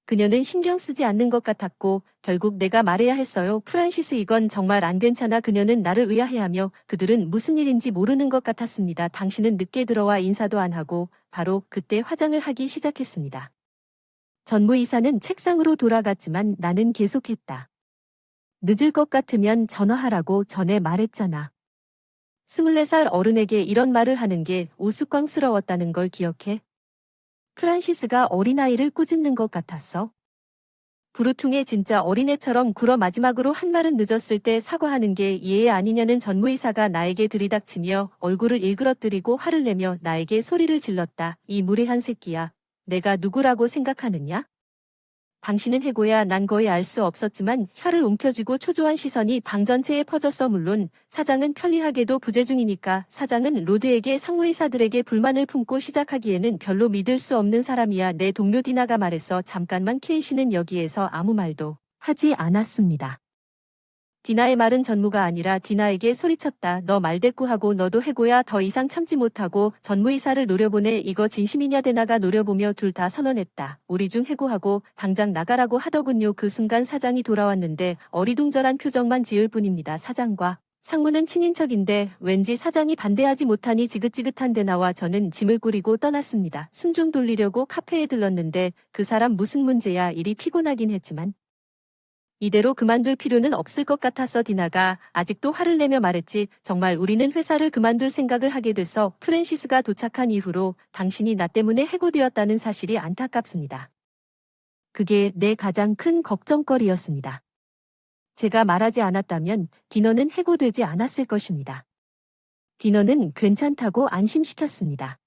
그녀는 신경 쓰지 않는 것 같았고 결국 내가 말해야 했어요. 프란시스, 이건 정말 안 괜찮아. 그녀는 나를 의아해하며 그들은 무슨 일인지 모르는 것 같았습니다. 당신은 늦게 들어와 인사도 안 하고 바로 그때 화장을 하기 시작했습니다. 전무이사는 책상으로 돌아갔지만 나는 계속했다. 늦을 것 같으면 전화하라고 전에 말했잖아. 24살 어른에게 이런 말을 하는 게 우스꽝스러웠다는 걸 기억해? 프란시스가 어린아이를 꾸짖는 것 같았어. 부르퉁에 진짜 어린애처럼 굴어 마지막으로 한 말은 늦었을 때 사과하는 게 예의 아니냐는 전무이사가 나에게 들이닥치며 얼굴을 일그러뜨리고 화를 내며 나에게 소리를 질렀다. 이 무례한 새끼야. 내가 누구라고 생각하느냐? 당신은 해고야. 난 거의 알 수 없었지만 혀를 움켜쥐고 초조한 시선이 방 전체에 퍼졌어. 물론 사장은 편리하게도 부재 중이니까. 사장은 로드에게 상무이사들에게 불만을 품고 시작하기에는 별로 믿을 수 없는 사람이야. 내 동료 디나가 말했어. 잠깐만. 케이시는 여기에서 아무 말도 하지 않았습니다. 디나의 말은 전무가 아니라 디나에게 소리쳤다. 너 말대꾸하고 너도 해고야. 더 이상 참지 못하고 전무이사를 노려보내. 이거 진심이냐? 데나가 노려보며 둘 다 선언했다. 우리 중 해고하고 당장 나가라고 하더군요. 그 순간 사장이 돌아왔는데 어리둥절한 표정만 지을 뿐입니다. 사장과 상무는 친인척인데 왠지 사장이 반대하지 못하니 지긋지긋한 데나와 저는 짐을 꾸리고 떠났습니다. 숨 좀 돌리려고 카페에 들렀는데 그 사람 무슨 문제야. 일이 피곤하긴 했지만 이대로 그만둘 필요는 없을 것 같아서 디나가 아직도 화를 내며 말했지. 정말 우리는 회사를 그만둘 생각을 하게 돼서 프랜시스가 도착한 이후로 당신이 나 때문에 해고되었다는 사실이 안타깝습니다. 그게 내 가장 큰 걱정거리였습니다. 제가 말하지 않았다면 디너는 해고되지 않았을 것입니다. 디너는 괜찮다고 안심시켰습니다.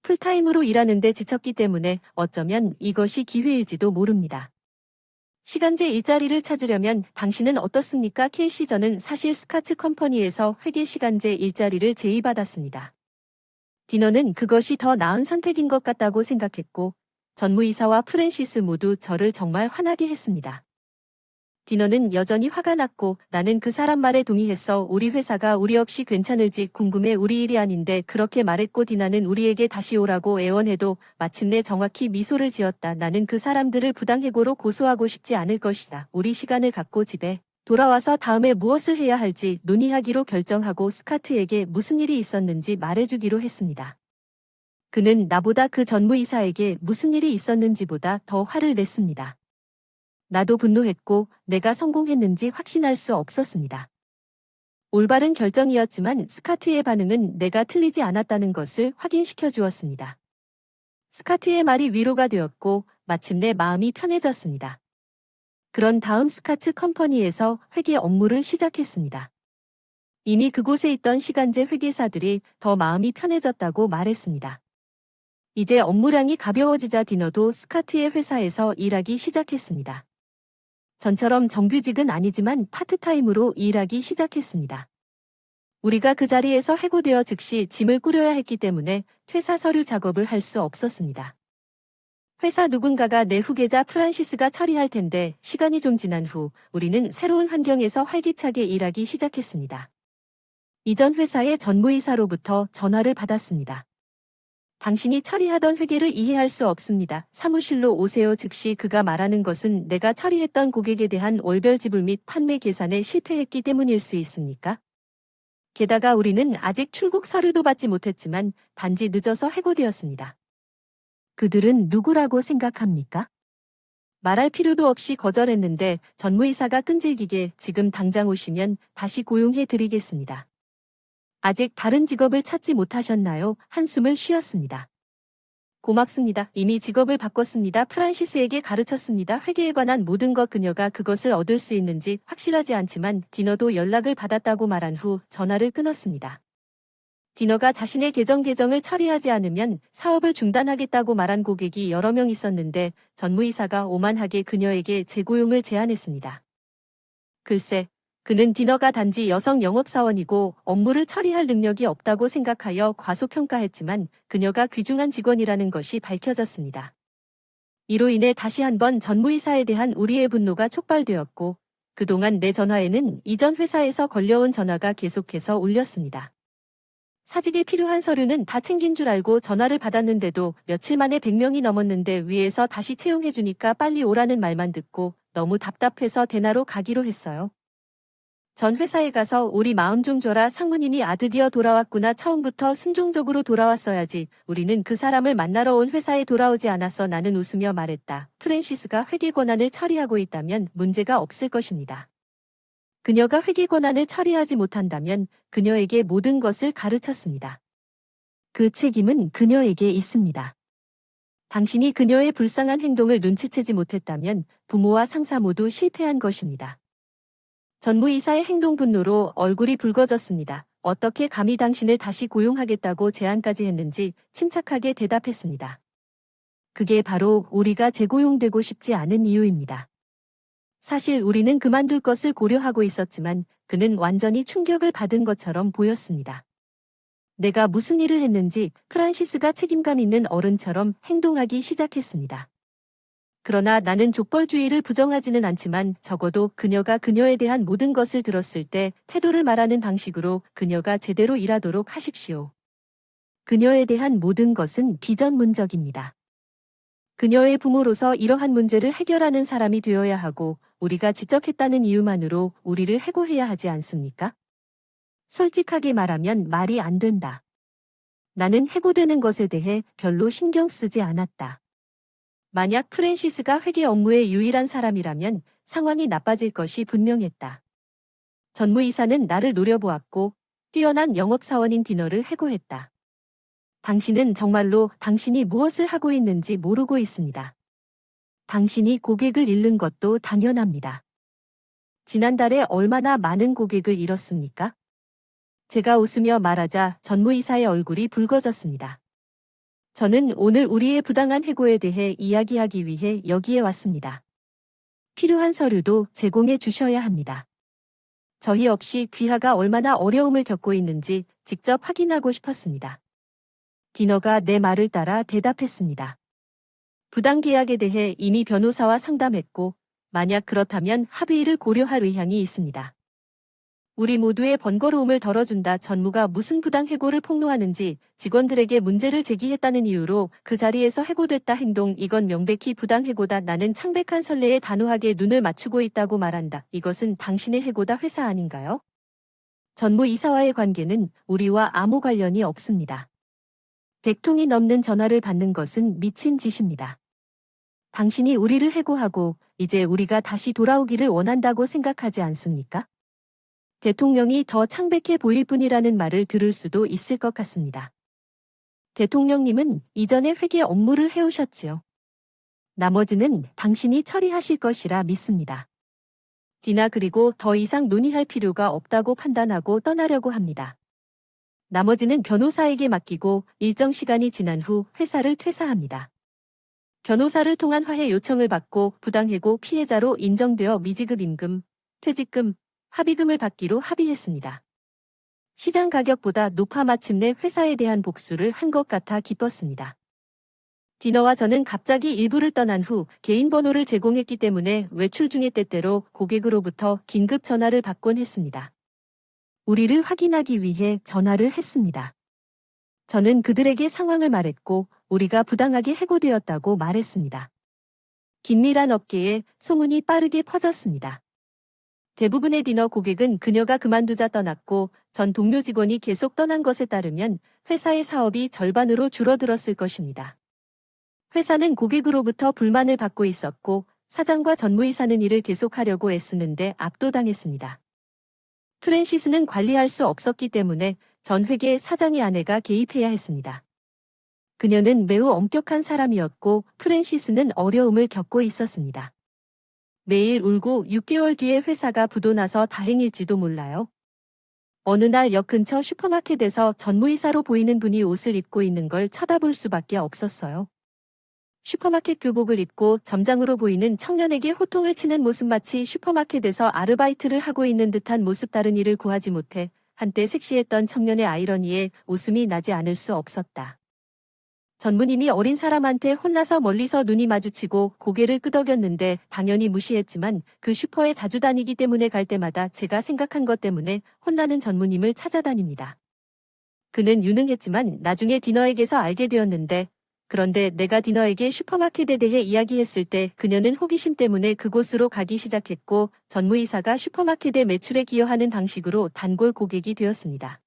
풀타임으로 일하는데 지쳤기 때문에 어쩌면 이것이 기회일지도 모릅니다. 시간제 일자리를 찾으려면 당신은 어떻습니까? 케이시. 저는 사실 스카츠 컴퍼니에서 회계 시간제 일자리를 제의받았습니다. 디너는 그것이 더 나은 선택인 것 같다고 생각했고 전무이사와 프랜시스 모두 저를 정말 화나게 했습니다. 디너는 여전히 화가 났고 나는 그 사람 말에 동의했어. 우리 회사가 우리 없이 괜찮을지 궁금해. 우리 일이 아닌데. 그렇게 말했고 디나는 우리에게 다시 오라고 애원해도 마침내 정확히 미소를 지었다. 나는 그 사람들을 부당해고로 고소하고 싶지 않을 것이다. 우리 시간을 갖고 집에 돌아와서 다음에 무엇을 해야 할지 논의하기로 결정하고 스카트에게 무슨 일이 있었는지 말해주기로 했습니다. 그는 나보다 그 전무이사에게 무슨 일이 있었는지보다 더 화를 냈습니다. 나도 분노했고 내가 성공했는지 확신할 수 없었습니다. 올바른 결정이었지만 스카트의 반응은 내가 틀리지 않았다는 것을 확인시켜 주었습니다. 스카트의 말이 위로가 되었고 마침내 마음이 편해졌습니다. 그런 다음 스카츠 컴퍼니에서 회계 업무를 시작했습니다. 이미 그곳에 있던 시간제 회계사들이 더 마음이 편해졌다고 말했습니다. 이제 업무량이 가벼워지자 디너도 스카트의 회사에서 일하기 시작했습니다. 전처럼 정규직은 아니지만 파트타임으로 일하기 시작했습니다. 우리가 그 자리에서 해고되어 즉시 짐을 꾸려야 했기 때문에 퇴사 서류 작업을 할 수 없었습니다. 회사 누군가가 내 후계자 프란시스가 처리할 텐데 시간이 좀 지난 후 우리는 새로운 환경에서 활기차게 일하기 시작했습니다. 이전 회사의 전무이사로부터 전화를 받았습니다. 당신이 처리하던 회계를 이해할 수 없습니다. 사무실로 오세요. 즉시 그가 말하는 것은 내가 처리했던 고객에 대한 월별 지불 및 판매 계산에 실패했기 때문일 수 있습니까? 게다가 우리는 아직 출국 서류도 받지 못했지만 단지 늦어서 해고되었습니다. 그들은 누구라고 생각합니까? 말할 필요도 없이 거절했는데 전무이사가 끈질기게 지금 당장 오시면 다시 고용해 드리겠습니다. 아직 다른 직업을 찾지 못하셨나요? 한숨을 쉬었습니다. 고맙습니다. 이미 직업을 바꿨습니다. 프란시스에게 가르쳤습니다. 회계에 관한 모든 것. 그녀가 그것을 얻을 수 있는지 확실하지 않지만 디너도 연락을 받았다고 말한 후 전화를 끊었습니다. 디너가 자신의 계정을 처리하지 않으면 사업을 중단하겠다고 말한 고객이 여러 명 있었는데 전무이사가 오만하게 그녀에게 재고용을 제안했습니다. 글쎄, 그는 디너가 단지 여성 영업사원이고 업무를 처리할 능력이 없다고 생각하여 과소평가했지만 그녀가 귀중한 직원이라는 것이 밝혀졌습니다. 이로 인해 다시 한번 전무이사에 대한 우리의 분노가 촉발되었고 그동안 내 전화에는 이전 회사에서 걸려온 전화가 계속해서 울렸습니다. 사직에 필요한 서류는 다 챙긴 줄 알고 전화를 받았는데도 며칠 만에 100명이 넘었는데 위에서 다시 채용해주니까 빨리 오라는 말만 듣고 너무 답답해서 대나로 가기로 했어요. 전 회사에 가서 우리 마음 좀 줘라. 상무님이 드디어 돌아왔구나. 처음부터 순종적으로 돌아왔어야지. 우리는 그 사람을 만나러 온 회사에 돌아오지 않았어. 나는 웃으며 말했다. 프랜시스가 회계 권한을 처리하고 있다면 문제가 없을 것입니다. 그녀가 회계 권한을 처리하지 못한다면 그녀에게 모든 것을 가르쳤습니다. 그 책임은 그녀에게 있습니다. 당신이 그녀의 불쌍한 행동을 눈치채지 못했다면 부모와 상사 모두 실패한 것입니다. 전무이사의 행동 분노로 얼굴이 붉어졌습니다. 어떻게 감히 당신을 다시 고용하겠다고 제안까지 했는지 침착하게 대답했습니다. 그게 바로 우리가 재고용되고 싶지 않은 이유입니다. 사실 우리는 그만둘 것을 고려하고 있었지만 그는 완전히 충격을 받은 것처럼 보였습니다. 내가 무슨 일을 했는지 프란시스가 책임감 있는 어른처럼 행동하기 시작했습니다. 그러나 나는 족벌주의를 부정하지는 않지만 적어도 그녀가 그녀에 대한 모든 것을 들었을 때 태도를 말하는 방식으로 그녀가 제대로 일하도록 하십시오. 그녀에 대한 모든 것은 비전문적입니다. 그녀의 부모로서 이러한 문제를 해결하는 사람이 되어야 하고 우리가 지적했다는 이유만으로 우리를 해고해야 하지 않습니까? 솔직하게 말하면 말이 안 된다. 나는 해고되는 것에 대해 별로 신경 쓰지 않았다. 만약 프랜시스가 회계 업무의 유일한 사람이라면 상황이 나빠질 것이 분명했다. 전무이사는 나를 노려보았고 뛰어난 영업사원인 디너를 해고했다. 당신은 정말로 당신이 무엇을 하고 있는지 모르고 있습니다. 당신이 고객을 잃는 것도 당연합니다. 지난달에 얼마나 많은 고객을 잃었습니까? 제가 웃으며 말하자 전무이사의 얼굴이 붉어졌습니다. 저는 오늘 우리의 부당한 해고에 대해 이야기하기 위해 여기에 왔습니다. 필요한 서류도 제공해 주셔야 합니다. 저희 없이 귀하가 얼마나 어려움을 겪고 있는지 직접 확인하고 싶었습니다. 디너가 내 말을 따라 대답했습니다. 부당계약에 대해 이미 변호사와 상담했고 만약 그렇다면 합의를 고려할 의향이 있습니다. 우리 모두의 번거로움을 덜어준다. 전무가 무슨 부당해고를 폭로하는지 직원들에게 문제를 제기했다는 이유로 그 자리에서 해고됐다. 행동 이건 명백히 부당해고다. 나는 창백한 선례에 단호하게 눈을 맞추고 있다고 말한다. 이것은 당신의 해고다. 회사 아닌가요? 전무이사와의 관계는 우리와 아무 관련이 없습니다. 100통이 넘는 전화를 받는 것은 미친 짓입니다. 당신이 우리를 해고하고 이제 우리가 다시 돌아오기를 원한다고 생각하지 않습니까? 대통령이 더 창백해 보일 뿐이라는 말을 들을 수도 있을 것 같습니다. 대통령님은 이전에 회계 업무를 해오셨지요. 나머지는 당신이 처리하실 것이라 믿습니다. 디나 그리고 더 이상 논의할 필요가 없다고 판단하고 떠나려고 합니다. 나머지는 변호사에게 맡기고 일정 시간이 지난 후 회사를 퇴사합니다. 변호사를 통한 화해 요청을 받고 부당해고 피해자로 인정되어 미지급 임금, 퇴직금, 합의금을 받기로 합의했습니다. 시장 가격보다 높아 마침내 회사에 대한 복수를 한 것 같아 기뻤습니다. 디너와 저는 갑자기 일부를 떠난 후 개인 번호를 제공했기 때문에 외출 중에 때때로 고객으로부터 긴급 전화를 받곤 했습니다. 우리를 확인하기 위해 전화를 했습니다. 저는 그들에게 상황을 말했고 우리가 부당하게 해고되었다고 말했습니다. 긴밀한 업계에 소문이 빠르게 퍼졌습니다. 대부분의 디너 고객은 그녀가 그만두자 떠났고 전 동료 직원이 계속 떠난 것에 따르면 회사의 사업이 절반으로 줄어들었을 것입니다. 회사는 고객으로부터 불만을 받고 있었고 사장과 전무이사는 이를 계속하려고 애쓰는데 압도당했습니다. 프랜시스는 관리할 수 없었기 때문에 전 회계 사장의 아내가 개입해야 했습니다. 그녀는 매우 엄격한 사람이었고 프랜시스는 어려움을 겪고 있었습니다. 매일 울고 6개월 뒤에 회사가 부도나서 다행일지도 몰라요. 어느 날 역 근처 슈퍼마켓에서 전무이사로 보이는 분이 옷을 입고 있는 걸 쳐다볼 수밖에 없었어요. 슈퍼마켓 교복을 입고 점장으로 보이는 청년에게 호통을 치는 모습 마치 슈퍼마켓에서 아르바이트를 하고 있는 듯한 모습 다른 일을 구하지 못해 한때 섹시했던 청년의 아이러니에 웃음이 나지 않을 수 없었다. 전무님이 어린 사람한테 혼나서 멀리서 눈이 마주치고 고개를 끄덕였는데 당연히 무시했지만 그 슈퍼에 자주 다니기 때문에 갈 때마다 제가 생각한 것 때문에 혼나는 전무님을 찾아다닙니다. 그는 유능했지만 나중에 디너에게서 알게 되었는데 그런데 내가 디너에게 슈퍼마켓에 대해 이야기했을 때 그녀는 호기심 때문에 그곳으로 가기 시작했고 전무이사가 슈퍼마켓의 매출에 기여하는 방식으로 단골 고객이 되었습니다.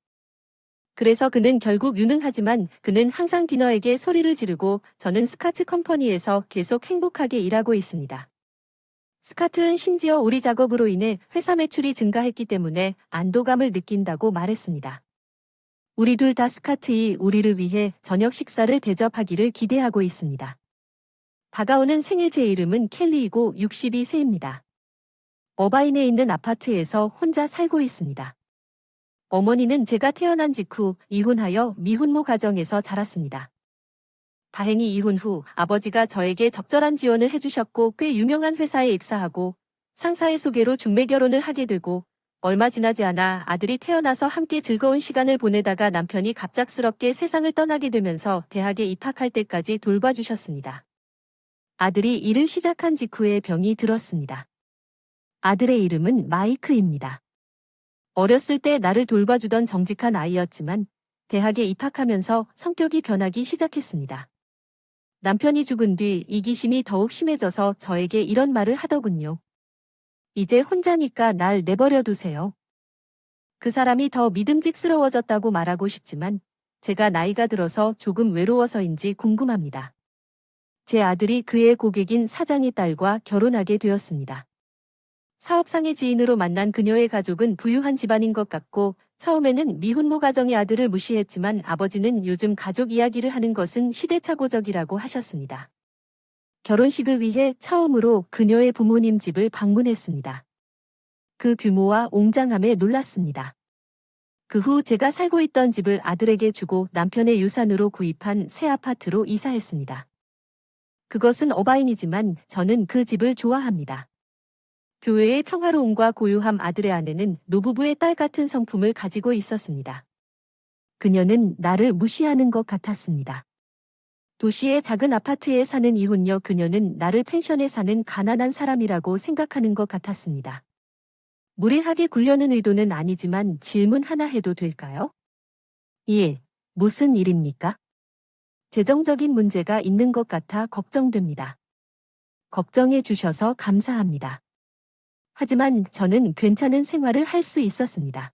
그래서 그는 결국 유능하지만 그는 항상 디너에게 소리를 지르고 저는 스카치 컴퍼니에서 계속 행복하게 일하고 있습니다. 스카트는 심지어 우리 작업으로 인해 회사 매출이 증가했기 때문에 안도감을 느낀다고 말했습니다. 우리 둘 다 스카트이 우리를 위해 저녁 식사를 대접하기를 기대하고 있습니다. 다가오는 생일 제 이름은 켈리이고 62세입니다. 어바인에 있는 아파트에서 혼자 살고 있습니다. 어머니는 제가 태어난 직후 이혼하여 미혼모 가정에서 자랐습니다. 다행히 이혼 후 아버지가 저에게 적절한 지원을 해주셨고 꽤 유명한 회사에 입사하고 상사의 소개로 중매 결혼을 하게 되고 얼마 지나지 않아 아들이 태어나서 함께 즐거운 시간을 보내다가 남편이 갑작스럽게 세상을 떠나게 되면서 대학에 입학할 때까지 돌봐주셨습니다. 아들이 일을 시작한 직후에 병이 들었습니다. 아들의 이름은 마이크입니다. 어렸을 때 나를 돌봐주던 정직한 아이였지만 대학에 입학하면서 성격이 변하기 시작했습니다. 남편이 죽은 뒤 이기심이 더욱 심해져서 저에게 이런 말을 하더군요. 이제 혼자니까 날 내버려 두세요. 그 사람이 더 믿음직스러워졌다고 말하고 싶지만 제가 나이가 들어서 조금 외로워서인지 궁금합니다. 제 아들이 그의 고객인 사장의 딸과 결혼하게 되었습니다. 사업상의 지인으로 만난 그녀의 가족은 부유한 집안인 것 같고 처음에는 미혼모 가정의 아들을 무시했지만 아버지는 요즘 가족 이야기를 하는 것은 시대착오적이라고 하셨습니다. 결혼식을 위해 처음으로 그녀의 부모님 집을 방문했습니다. 그 규모와 웅장함에 놀랐습니다. 그 후 제가 살고 있던 집을 아들에게 주고 남편의 유산으로 구입한 새 아파트로 이사했습니다. 그것은 어바인이지만 저는 그 집을 좋아합니다. 교회의 평화로움과 고요함 아들의 아내는 노부부의 딸 같은 성품을 가지고 있었습니다. 그녀는 나를 무시하는 것 같았습니다. 도시의 작은 아파트에 사는 이혼녀 그녀는 나를 펜션에 사는 가난한 사람이라고 생각하는 것 같았습니다. 무례하게 굴려는 의도는 아니지만 질문 하나 해도 될까요? 예, 무슨 일입니까? 재정적인 문제가 있는 것 같아 걱정됩니다. 걱정해 주셔서 감사합니다. 하지만 저는 괜찮은 생활을 할 수 있었습니다.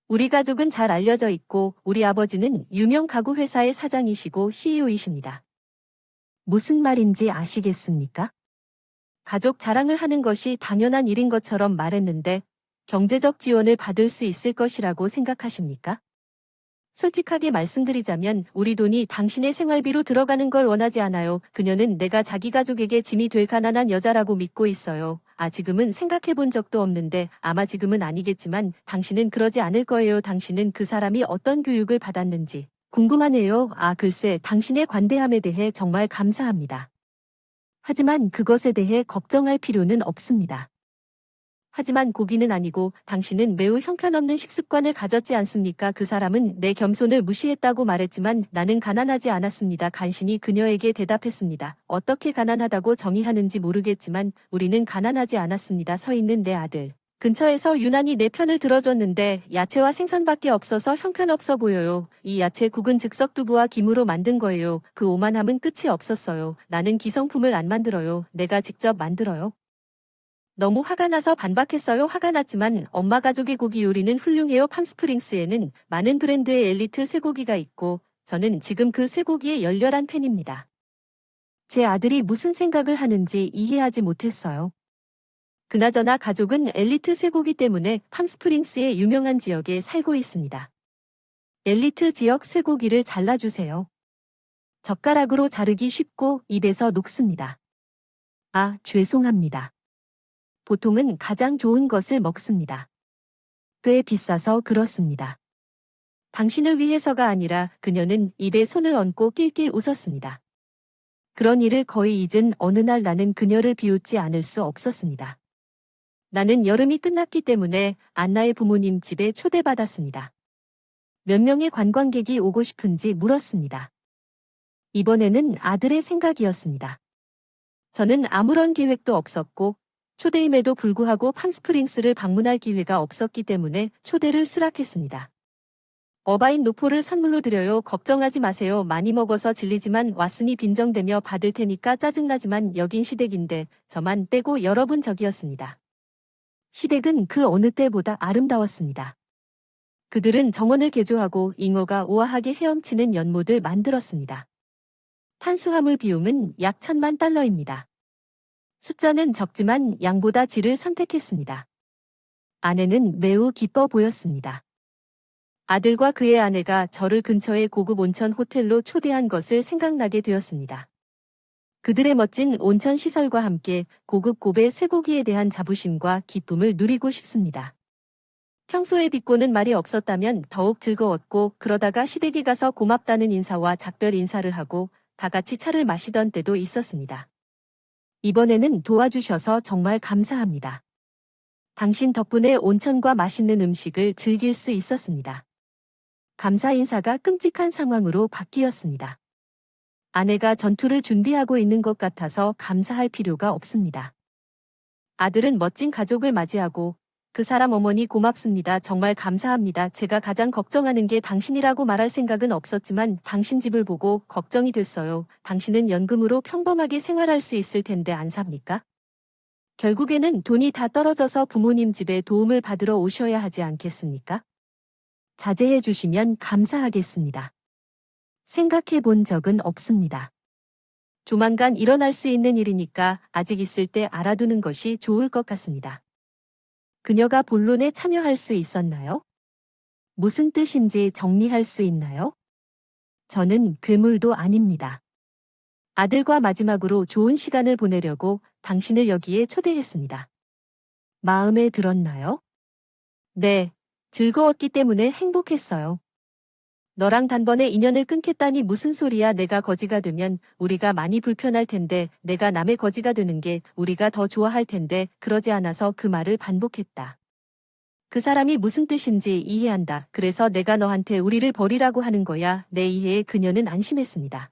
우리 가족은 잘 알려져 있고 우리 아버지는 유명 가구 회사의 사장이시고 CEO이십니다. 무슨 말인지 아시겠습니까? 가족 자랑을 하는 것이 당연한 일인 것처럼 말했는데 경제적 지원을 받을 수 있을 것이라고 생각하십니까? 솔직하게 말씀드리자면 우리 돈이 당신의 생활비로 들어가는 걸 원하지 않아요. 그녀는 내가 자기 가족에게 짐이 될 가난한 여자라고 믿고 있어요. 지금은 생각해 본 적도 없는데 아마 지금은 아니겠지만 당신은 그러지 않을 거예요. 당신은 그 사람이 어떤 교육을 받았는지 궁금하네요. 글쎄 당신의 관대함에 대해 정말 감사합니다. 하지만 그것에 대해 걱정할 필요는 없습니다. 하지만 고기는 아니고 당신은 매우 형편없는 식습관을 가졌지 않습니까? 그 사람은 내 겸손을 무시했다고 말했지만 나는 가난하지 않았습니다. 간신히 그녀에게 대답했습니다. 어떻게 가난하다고 정의하는지 모르겠지만 우리는 가난하지 않았습니다. 서 있는 내 아들. 근처에서 유난히 내 편을 들어줬는데 야채와 생선밖에 없어서 형편없어 보여요. 이 야채 국은 즉석 두부와 김으로 만든 거예요. 그 오만함은 끝이 없었어요. 나는 기성품을 안 만들어요. 내가 직접 만들어요. 너무 화가 나서 반박했어요. 화가 났지만 엄마 가족의 고기 요리는 훌륭해요. 팜스프링스에는 많은 브랜드의 엘리트 쇠고기가 있고 저는 지금 그 쇠고기의 열렬한 팬입니다. 제 아들이 무슨 생각을 하는지 이해하지 못했어요. 그나저나 가족은 엘리트 쇠고기 때문에 팜스프링스의 유명한 지역에 살고 있습니다. 엘리트 지역 쇠고기를 잘라주세요. 젓가락으로 자르기 쉽고 입에서 녹습니다. 죄송합니다. 보통은 가장 좋은 것을 먹습니다. 꽤 비싸서 그렇습니다. 당신을 위해서가 아니라 그녀는 입에 손을 얹고 낄낄 웃었습니다. 그런 일을 거의 잊은 어느 날 나는 그녀를 비웃지 않을 수 없었습니다. 나는 여름이 끝났기 때문에 안나의 부모님 집에 초대받았습니다. 몇 명의 관광객이 오고 싶은지 물었습니다. 이번에는 아들의 생각이었습니다. 저는 아무런 계획도 없었고 초대임에도 불구하고 팜스프링스를 방문할 기회가 없었기 때문에 초대를 수락했습니다. 어바인 노포를 선물로 드려요. 걱정하지 마세요. 많이 먹어서 질리지만 왔으니 빈정대며 받을 테니까 짜증나지만 여긴 시댁인데 저만 빼고 여러분 적이었습니다. 시댁은 그 어느 때보다 아름다웠습니다. 그들은 정원을 개조하고 잉어가 우아하게 헤엄치는 연못을 만들었습니다. 탄수화물 비용은 약 $10,000만. 숫자는 적지만 양보다 질을 선택했습니다. 아내는 매우 기뻐 보였습니다. 아들과 그의 아내가 저를 근처의 고급 온천 호텔로 초대한 것을 생각나게 되었습니다. 그들의 멋진 온천 시설과 함께 고급 고배 쇠고기에 대한 자부심과 기쁨을 누리고 싶습니다. 평소에 비꼬는 말이 없었다면 더욱 즐거웠고 그러다가 시댁에 가서 고맙다는 인사와 작별 인사를 하고 다 같이 차를 마시던 때도 있었습니다. 이번에는 도와주셔서 정말 감사합니다. 당신 덕분에 온천과 맛있는 음식을 즐길 수 있었습니다. 감사 인사가 끔찍한 상황으로 바뀌었습니다. 아내가 전투를 준비하고 있는 것 같아서 감사할 필요가 없습니다. 아들은 멋진 가족을 맞이하고 그 사람 어머니 고맙습니다. 정말 감사합니다. 제가 가장 걱정하는 게 당신이라고 말할 생각은 없었지만 당신 집을 보고 걱정이 됐어요. 당신은 연금으로 평범하게 생활할 수 있을 텐데 안 삽니까? 결국에는 돈이 다 떨어져서 부모님 집에 도움을 받으러 오셔야 하지 않겠습니까? 자제해 주시면 감사하겠습니다. 생각해 본 적은 없습니다. 조만간 일어날 수 있는 일이니까 아직 있을 때 알아두는 것이 좋을 것 같습니다. 그녀가 본론에 참여할 수 있었나요? 무슨 뜻인지 정리할 수 있나요? 저는 괴물도 아닙니다. 아들과 마지막으로 좋은 시간을 보내려고 당신을 여기에 초대했습니다. 마음에 들었나요? 네, 즐거웠기 때문에 행복했어요. 너랑 단번에 인연을 끊겠다니 무슨 소리야. 내가 거지가 되면 우리가 많이 불편할 텐데 내가 남의 거지가 되는 게 우리가 더 좋아할 텐데 그러지 않아서 그 말을 반복했다. 그 사람이 무슨 뜻인지 이해한다. 그래서 내가 너한테 우리를 버리라고 하는 거야. 내 이해에 그녀는 안심했습니다.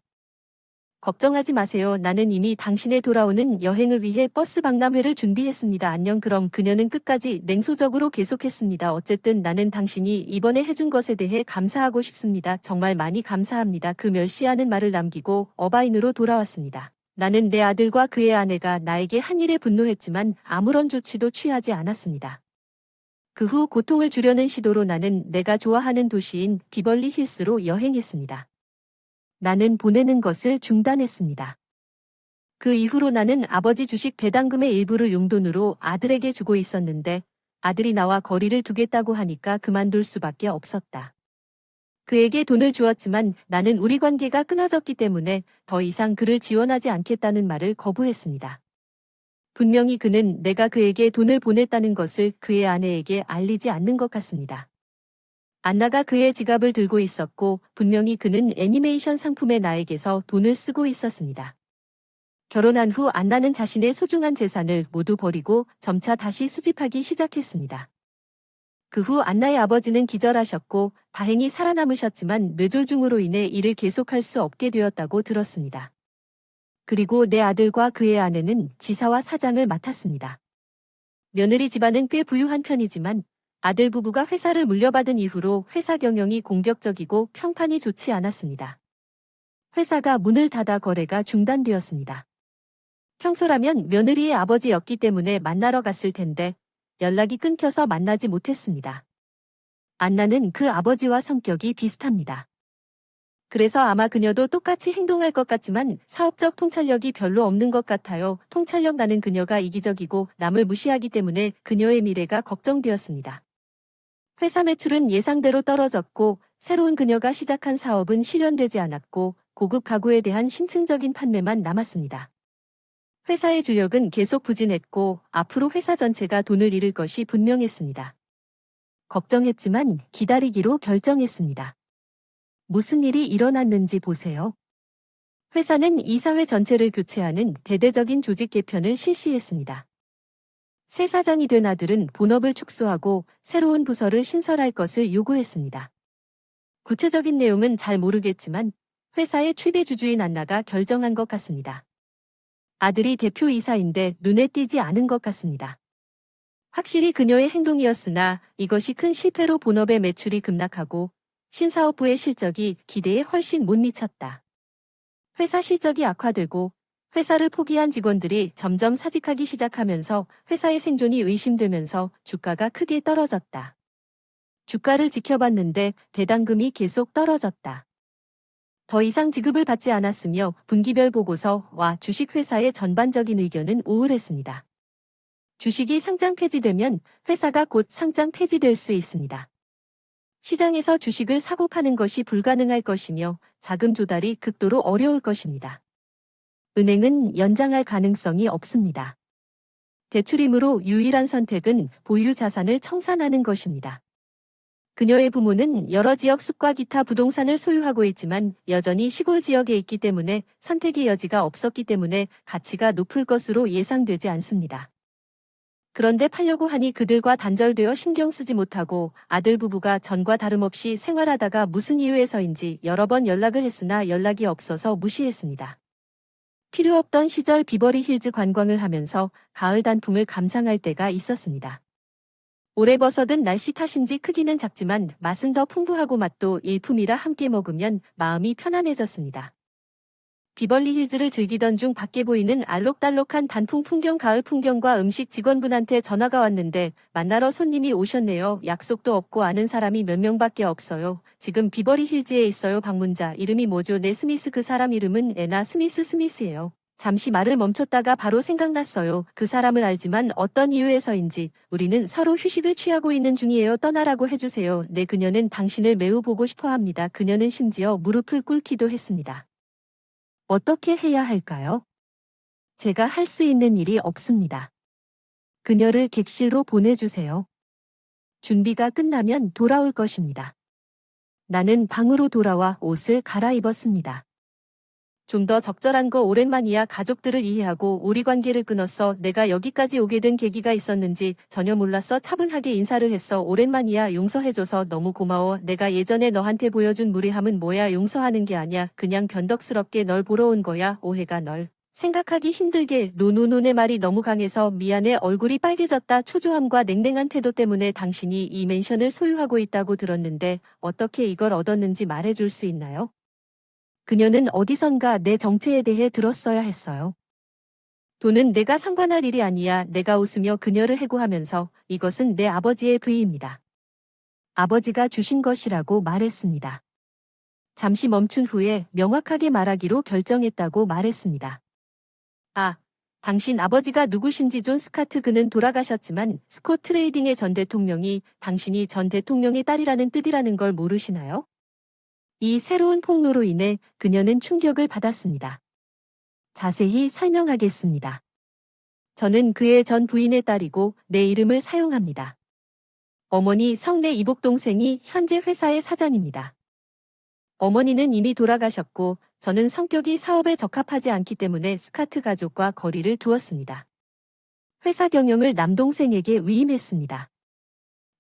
걱정하지 마세요. 나는 이미 당신의 돌아오는 여행을 위해 버스 박람회를 준비했습니다. 안녕. 그럼 그녀는 끝까지 냉소적으로 계속했습니다. 어쨌든 나는 당신이 이번에 해준 것에 대해 감사하고 싶습니다. 정말 많이 감사합니다. 그 멸시하는 말을 남기고 어바인으로 돌아왔습니다. 나는 내 아들과 그의 아내가 나에게 한 일에 분노했지만 아무런 조치도 취하지 않았습니다. 그 후 고통을 주려는 시도로 나는 내가 좋아하는 도시인 비벌리 힐스로 여행했습니다. 나는 보내는 것을 중단했습니다. 그 이후로 나는 아버지 주식 배당금의 일부를 용돈으로 아들에게 주고 있었는데 아들이 나와 거리를 두겠다고 하니까 그만둘 수밖에 없었다. 그에게 돈을 주었지만 나는 우리 관계가 끊어졌기 때문에 더 이상 그를 지원하지 않겠다는 말을 거부했습니다. 분명히 그는 내가 그에게 돈을 보냈다는 것을 그의 아내에게 알리지 않는 것 같습니다. 안나가 그의 지갑을 들고 있었고 분명히 그는 애니메이션 상품에 나에게서 돈을 쓰고 있었습니다. 결혼한 후 안나는 자신의 소중한 재산을 모두 버리고 점차 다시 수집하기 시작했습니다. 그 후 안나의 아버지는 기절하셨고 다행히 살아남으셨지만 뇌졸중으로 인해 일을 계속할 수 없게 되었다고 들었습니다. 그리고 내 아들과 그의 아내는 지사와 사장을 맡았습니다. 며느리 집안은 꽤 부유한 편이지만 아들 부부가 회사를 물려받은 이후로 회사 경영이 공격적이고 평판이 좋지 않았습니다. 회사가 문을 닫아 거래가 중단되었습니다. 평소라면 며느리의 아버지였기 때문에 만나러 갔을 텐데 연락이 끊겨서 만나지 못했습니다. 안나는 그 아버지와 성격이 비슷합니다. 그래서 아마 그녀도 똑같이 행동할 것 같지만 사업적 통찰력이 별로 없는 것 같아요. 통찰력 나는 그녀가 이기적이고 남을 무시하기 때문에 그녀의 미래가 걱정되었습니다. 회사 매출은 예상대로 떨어졌고 새로운 그녀가 시작한 사업은 실현되지 않았고 고급 가구에 대한 심층적인 판매만 남았습니다. 회사의 주력은 계속 부진했고 앞으로 회사 전체가 돈을 잃을 것이 분명했습니다. 걱정했지만 기다리기로 결정했습니다. 무슨 일이 일어났는지 보세요. 회사는 이사회 전체를 교체하는 대대적인 조직 개편을 실시했습니다. 새 사장이 된 아들은 본업을 축소하고 새로운 부서를 신설할 것을 요구했습니다. 구체적인 내용은 잘 모르겠지만 회사의 최대 주주인 안나가 결정한 것 같습니다. 아들이 대표이사인데 눈에 띄지 않은 것 같습니다. 확실히 그녀의 행동이었으나 이것이 큰 실패로 본업의 매출이 급락하고 신사업부의 실적이 기대에 훨씬 못 미쳤다. 회사 실적이 악화되고 회사를 포기한 직원들이 점점 사직하기 시작하면서 회사의 생존이 의심되면서 주가가 크게 떨어졌다. 주가를 지켜봤는데 배당금이 계속 떨어졌다. 더 이상 지급을 받지 않았으며 분기별 보고서와 주식회사의 전반적인 의견은 우울했습니다. 주식이 상장 폐지되면 회사가 곧 상장 폐지될 수 있습니다. 시장에서 주식을 사고 파는 것이 불가능할 것이며 자금 조달이 극도로 어려울 것입니다. 은행은 연장할 가능성이 없습니다. 대출이므로 유일한 선택은 보유 자산을 청산하는 것입니다. 그녀의 부모는 여러 지역 숲과 기타 부동산을 소유하고 있지만 여전히 시골 지역에 있기 때문에 선택의 여지가 없었기 때문에 가치가 높을 것으로 예상되지 않습니다. 그런데 팔려고 하니 그들과 단절되어 신경 쓰지 못하고 아들 부부가 전과 다름없이 생활하다가 무슨 이유에서인지 여러 번 연락을 했으나 연락이 없어서 무시했습니다. 필요 없던 시절 비버리 힐즈 관광을 하면서 가을 단풍을 감상할 때가 있었습니다. 올해 버섯은 날씨 탓인지 크기는 작지만 맛은 더 풍부하고 맛도 일품이라 함께 먹으면 마음이 편안해졌습니다. 비벌리 힐즈를 즐기던 중 밖에 보이는 알록달록한 단풍 풍경, 가을 풍경과 음식 직원분한테 전화가 왔는데 만나러 손님이 오셨네요. 약속도 없고 아는 사람이 몇 명밖에 없어요. 지금 비버리 힐즈에 있어요. 방문자 이름이 뭐죠? 네, 스미스. 그 사람 이름은 애나 스미스예요. 잠시 말을 멈췄다가 바로 생각났어요. 그 사람을 알지만 어떤 이유에서인지 우리는 서로 휴식을 취하고 있는 중이에요. 떠나라고 해주세요. 네, 그녀는 당신을 매우 보고 싶어 합니다. 그녀는 심지어 무릎을 꿇기도 했습니다. 어떻게 해야 할까요? 제가 할 수 있는 일이 없습니다. 그녀를 객실로 보내주세요. 준비가 끝나면 돌아올 것입니다. 나는 방으로 돌아와 옷을 갈아입었습니다. 좀 더 적절한 거 오랜만이야. 가족들을 이해하고 우리 관계를 끊었어. 내가 여기까지 오게 된 계기가 있었는지 전혀 몰랐어. 차분하게 인사를 했어. 오랜만이야. 용서해줘서 너무 고마워. 내가 예전에 너한테 보여준 무례함은 뭐야. 용서하는 게 아니야. 그냥 변덕스럽게 널 보러 온 거야. 오해가 널 생각하기 힘들게. 노노노의 말이 너무 강해서 미안해. 얼굴이 빨개졌다. 초조함과 냉랭한 태도 때문에 당신이 이 맨션을 소유하고 있다고 들었는데 어떻게 이걸 얻었는지 말해줄 수 있나요? 그녀는 어디선가 내 정체에 대해 들었어야 했어요. 돈은 내가 상관할 일이 아니야. 내가 웃으며 그녀를 해고하면서 이것은 내 아버지의 부의입니다. 아버지가 주신 것이라고 말했습니다. 잠시 멈춘 후에 명확하게 말하기로 결정했다고 말했습니다. 아, 당신 아버지가 누구신지 존 스카트. 그는 돌아가셨지만 스콧 트레이딩의 전 대통령이 당신이 전 대통령의 딸이라는 뜻이라는 걸 모르시나요? 이 새로운 폭로로 인해 그녀는 충격을 받았습니다. 자세히 설명하겠습니다. 저는 그의 전 부인의 딸이고 내 이름을 사용합니다. 어머니 성내 이복 동생이 현재 회사의 사장입니다. 어머니는 이미 돌아가셨고 저는 성격이 사업에 적합하지 않기 때문에 스카트 가족과 거리를 두었습니다. 회사 경영을 남동생에게 위임했습니다.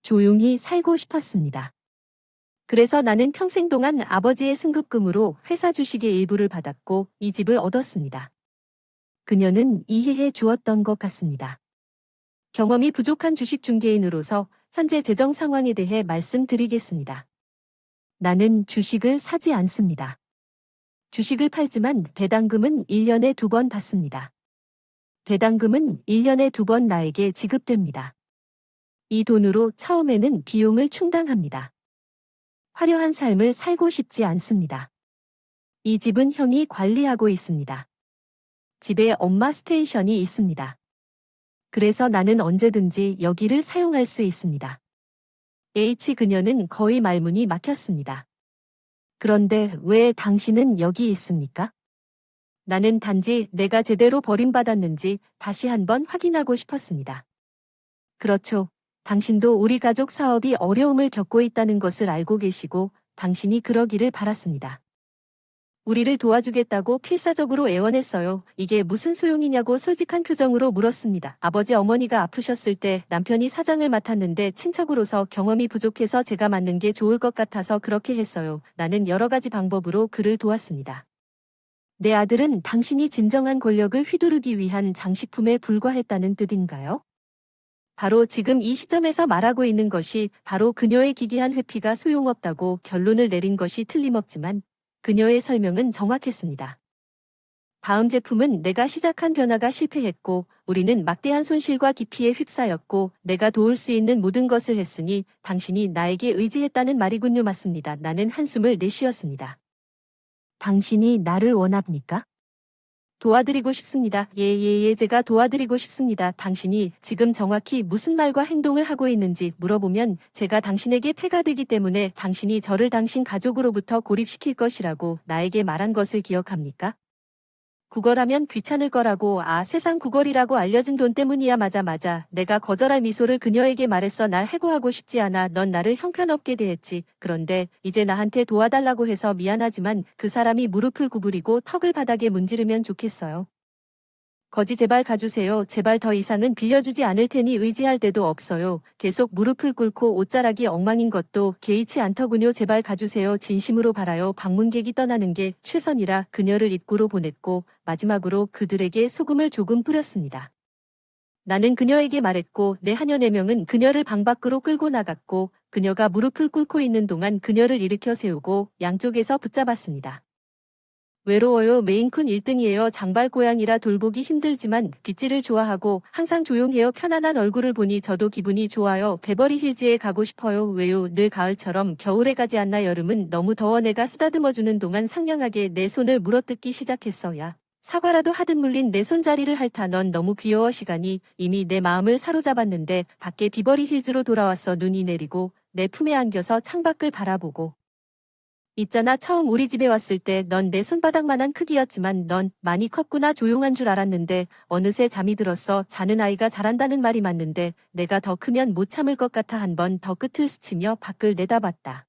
조용히 살고 싶었습니다. 그래서 나는 평생 동안 아버지의 승급금으로 회사 주식의 일부를 받았고 이 집을 얻었습니다. 그녀는 이해해 주었던 것 같습니다. 경험이 부족한 주식 중개인으로서 현재 재정 상황에 대해 말씀드리겠습니다. 나는 주식을 사지 않습니다. 주식을 팔지만 배당금은 1년에 2번 받습니다. 배당금은 1년에 2번 나에게 지급됩니다. 이 돈으로 처음에는 비용을 충당합니다. 화려한 삶을 살고 싶지 않습니다. 이 집은 형이 관리하고 있습니다. 집에 엄마 스테이션이 있습니다. 그래서 나는 언제든지 여기를 사용할 수 있습니다. 그녀는 거의 말문이 막혔습니다. 그런데 왜 당신은 여기 있습니까? 나는 단지 내가 제대로 버림받았는지 다시 한번 확인하고 싶었습니다. 그렇죠. 당신도 우리 가족 사업이 어려움을 겪고 있다는 것을 알고 계시고 당신이 그러기를 바랐습니다. 우리를 도와주겠다고 필사적으로 애원했어요. 이게 무슨 소용이냐고 솔직한 표정으로 물었습니다. 아버지 어머니가 아프셨을 때 남편이 사장을 맡았는데 친척으로서 경험이 부족해서 제가 맡는 게 좋을 것 같아서 그렇게 했어요. 나는 여러 가지 방법으로 그를 도왔습니다. 내 아들은 당신이 진정한 권력을 휘두르기 위한 장식품에 불과했다는 뜻인가요? 바로 지금 이 시점에서 말하고 있는 것이 바로 그녀의 기괴한 회피가 소용없다고 결론을 내린 것이 틀림없지만 그녀의 설명은 정확했습니다. 다음 제품은 내가 시작한 변화가 실패했고 우리는 막대한 손실과 기피에 휩싸였고 내가 도울 수 있는 모든 것을 했으니 당신이 나에게 의지했다는 말이군요. 맞습니다. 나는 한숨을 내쉬었습니다. 당신이 나를 원합니까? 도와드리고 싶습니다. 제가 도와드리고 싶습니다. 당신이 지금 정확히 무슨 말과 행동을 하고 있는지 물어보면 제가 당신에게 폐가 되기 때문에 당신이 저를 당신 가족으로부터 고립시킬 것이라고 나에게 말한 것을 기억합니까? 구걸하면 귀찮을 거라고. 세상 구걸이라고 알려진 돈 때문이야. 맞아. 내가 거절할 미소를 그녀에게 말했어. 날 해고하고 싶지 않아. 넌 나를 형편없게 대했지. 그런데 이제 나한테 도와달라고 해서 미안하지만 그 사람이 무릎을 구부리고 턱을 바닥에 문지르면 좋겠어요. 거지 제발 가주세요. 제발 더 이상은 빌려주지 않을 테니 의지할 데도 없어요. 계속 무릎을 꿇고 옷자락이 엉망인 것도 개의치 않더군요. 제발 가주세요. 진심으로 바라요. 방문객이 떠나는 게 최선이라 그녀를 입구로 보냈고 마지막으로 그들에게 소금을 조금 뿌렸습니다. 나는 그녀에게 말했고 내 하녀 4명은 그녀를 방 밖으로 끌고 나갔고 그녀가 무릎을 꿇고 있는 동안 그녀를 일으켜 세우고 양쪽에서 붙잡았습니다. 외로워요. 메인쿤 1등이에요. 장발 고양이라 돌보기 힘들지만 빗질을 좋아하고 항상 조용해요. 편안한 얼굴을 보니 저도 기분이 좋아요. 베버리 힐즈에 가고 싶어요. 왜요? 늘 가을처럼 겨울에 가지 않나. 여름은 너무 더워. 내가 쓰다듬어주는 동안 상냥하게 내 손을 물어뜯기 시작했어야. 사과라도 하듯 물린 내 손자리를 핥아. 넌 너무 귀여워. 시간이 이미 내 마음을 사로잡았는데 밖에 비버리 힐즈로 돌아왔어. 눈이 내리고 내 품에 안겨서 창밖을 바라보고 있잖아. 처음 우리 집에 왔을 때 넌 내 손바닥만한 크기였지만 넌 많이 컸구나. 조용한 줄 알았는데 어느새 잠이 들었어. 자는 아이가 잘한다는 말이 맞는데 내가 더 크면 못 참을 것 같아. 한 번 더 끝을 스치며 밖을 내다봤다.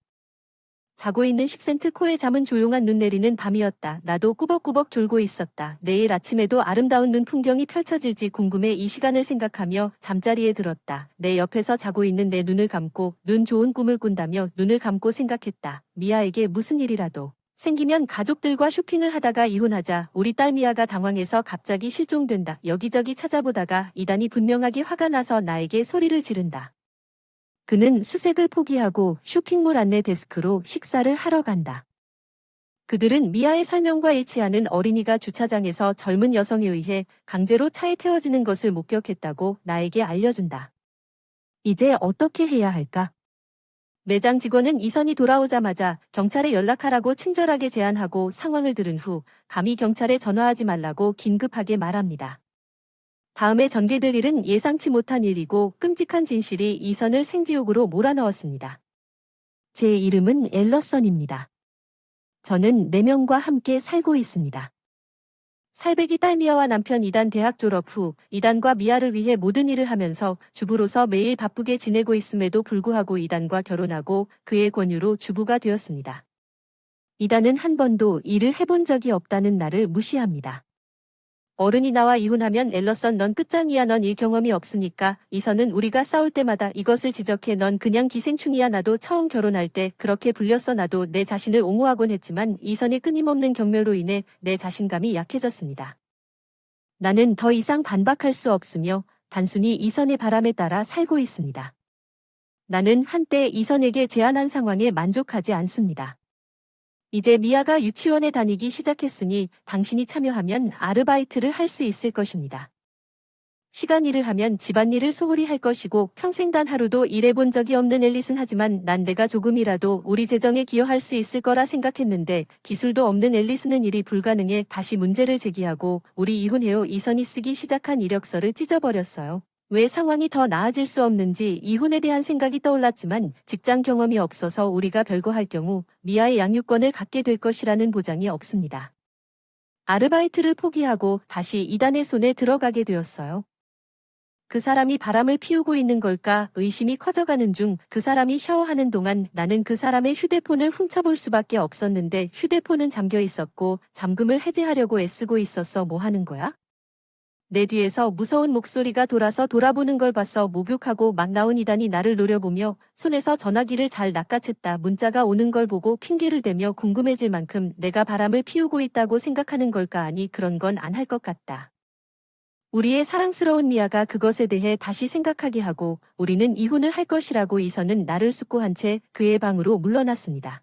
자고 있는 식센트 코의 잠은 조용한 눈 내리는 밤이었다. 나도 꾸벅꾸벅 졸고 있었다. 내일 아침에도 아름다운 눈 풍경이 펼쳐질지 궁금해 이 시간을 생각하며 잠자리에 들었다. 내 옆에서 자고 있는 내 눈을 감고 눈 좋은 꿈을 꾼다며 눈을 감고 생각했다. 미아에게 무슨 일이라도 생기면 가족들과 쇼핑을 하다가 이혼하자. 우리 딸 미아가 당황해서 갑자기 실종된다. 여기저기 찾아보다가 이단이 분명하게 화가 나서 나에게 소리를 지른다. 그는 수색을 포기하고 쇼핑몰 안내 데스크로 식사를 하러 간다. 그들은 미아의 설명과 일치하는 어린이가 주차장에서 젊은 여성에 의해 강제로 차에 태워지는 것을 목격했다고 나에게 알려준다. 이제 어떻게 해야 할까? 매장 직원은 이선이 돌아오자마자 경찰에 연락하라고 친절하게 제안하고 상황을 들은 후 감히 경찰에 전화하지 말라고 긴급하게 말합니다. 다음에 전개될 일은 예상치 못한 일이고 끔찍한 진실이 이선을 생지옥으로 몰아넣었습니다. 제 이름은 앨러선입니다. 저는 4명과 함께 살고 있습니다. 살배기 딸 미아와 남편 이단 대학 졸업 후 이단과 미아를 위해 모든 일을 하면서 주부로서 매일 바쁘게 지내고 있음에도 불구하고 이단과 결혼하고 그의 권유로 주부가 되었습니다. 이단은 한 번도 일을 해본 적이 없다는 나를 무시합니다. 어른이 나와 이혼하면 앨러선 넌 끝장이야. 넌 일 경험이 없으니까. 이선은 우리가 싸울 때마다 이것을 지적해. 넌 그냥 기생충이야. 나도 처음 결혼할 때 그렇게 불렸어. 나도 내 자신을 옹호하곤 했지만 이선의 끊임없는 경멸로 인해 내 자신감이 약해졌습니다. 나는 더 이상 반박할 수 없으며 단순히 이선의 바람에 따라 살고 있습니다. 나는 한때 이선에게 제안한 상황에 만족하지 않습니다. 이제 미아가 유치원에 다니기 시작했으니 당신이 참여하면 아르바이트를 할 수 있을 것입니다. 시간 일을 하면 집안일을 소홀히 할 것이고 평생 단 하루도 일해본 적이 없는 앨리슨 하지만 난 내가 조금이라도 우리 재정에 기여할 수 있을 거라 생각했는데 기술도 없는 앨리슨은 일이 불가능해 다시 문제를 제기하고 우리 이혼해요. 이선이 쓰기 시작한 이력서를 찢어버렸어요. 왜 상황이 더 나아질 수 없는지 이혼에 대한 생각이 떠올랐지만 직장 경험이 없어서 우리가 별거 할 경우 미아의 양육권을 갖게 될 것이라는 보장이 없습니다. 아르바이트를 포기하고 다시 이단의 손에 들어가게 되었어요. 그 사람이 바람을 피우고 있는 걸까 의심이 커져가는 중 그 사람이 샤워하는 동안 나는 그 사람의 휴대폰을 훔쳐볼 수밖에 없었는데 휴대폰은 잠겨 있었고 잠금을 해제하려고 애쓰고 있었어. 뭐 하는 거야? 내 뒤에서 무서운 목소리가 돌아서 돌아보는 걸 봤어. 목욕하고 막 나온 이단이 나를 노려보며 손에서 전화기를 잘 낚아챘다. 문자가 오는 걸 보고 핑계를 대며 궁금해질 만큼 내가 바람을 피우고 있다고 생각하는 걸까. 아니 그런 건 안 할 것 같다. 우리의 사랑스러운 미아가 그것에 대해 다시 생각하게 하고 우리는 이혼을 할 것이라고 이선은 나를 숙고한 채 그의 방으로 물러났습니다.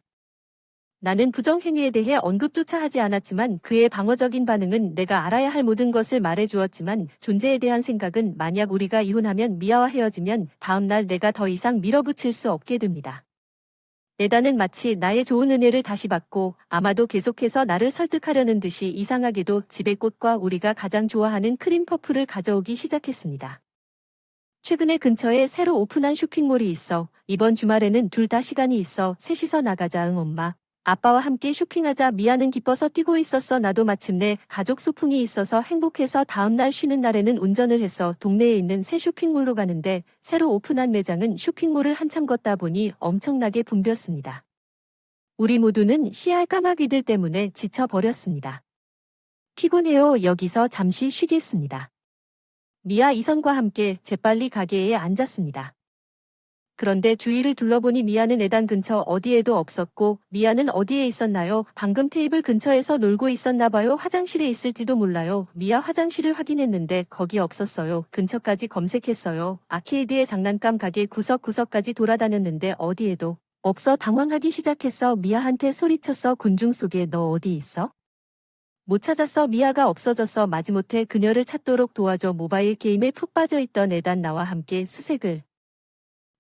나는 부정행위에 대해 언급조차 하지 않았지만 그의 방어적인 반응은 내가 알아야 할 모든 것을 말해주었지만 존재에 대한 생각은 만약 우리가 이혼하면 미아와 헤어지면 다음날 내가 더 이상 밀어붙일 수 없게 됩니다. 에단은 마치 나의 좋은 은혜를 다시 받고 아마도 계속해서 나를 설득하려는 듯이 이상하게도 집의 꽃과 우리가 가장 좋아하는 크림 퍼플을 가져오기 시작했습니다. 최근에 근처에 새로 오픈한 쇼핑몰이 있어 이번 주말에는 둘 다 시간이 있어 셋이서 나가자. 응 엄마. 아빠와 함께 쇼핑하자. 미아는 기뻐서 뛰고 있었어. 나도 마침내 가족 소풍이 있어서 행복해서 다음날 쉬는 날에는 운전을 해서 동네에 있는 새 쇼핑몰로 가는데 새로 오픈한 매장은 쇼핑몰을 한참 걷다 보니 엄청나게 붐볐습니다. 우리 모두는 씨알 까마귀들 때문에 지쳐버렸습니다. 피곤해요. 여기서 잠시 쉬겠습니다. 미아 이선과 함께 재빨리 가게에 앉았습니다. 그런데 주위를 둘러보니 미아는 에단 근처 어디에도 없었고 미아는 어디에 있었나요? 방금 테이블 근처에서 놀고 있었나 봐요. 화장실에 있을지도 몰라요. 미아 화장실을 확인했는데 거기 없었어요. 근처까지 검색했어요. 아케이드의 장난감 가게 구석구석까지 돌아다녔는데 어디에도 없어. 당황하기 시작했어. 미아한테 소리쳤어. 군중 속에 너 어디 있어? 못 찾았어. 미아가 없어졌어. 마지못해 그녀를 찾도록 도와줘. 모바일 게임에 푹 빠져있던 에단 나와 함께 수색을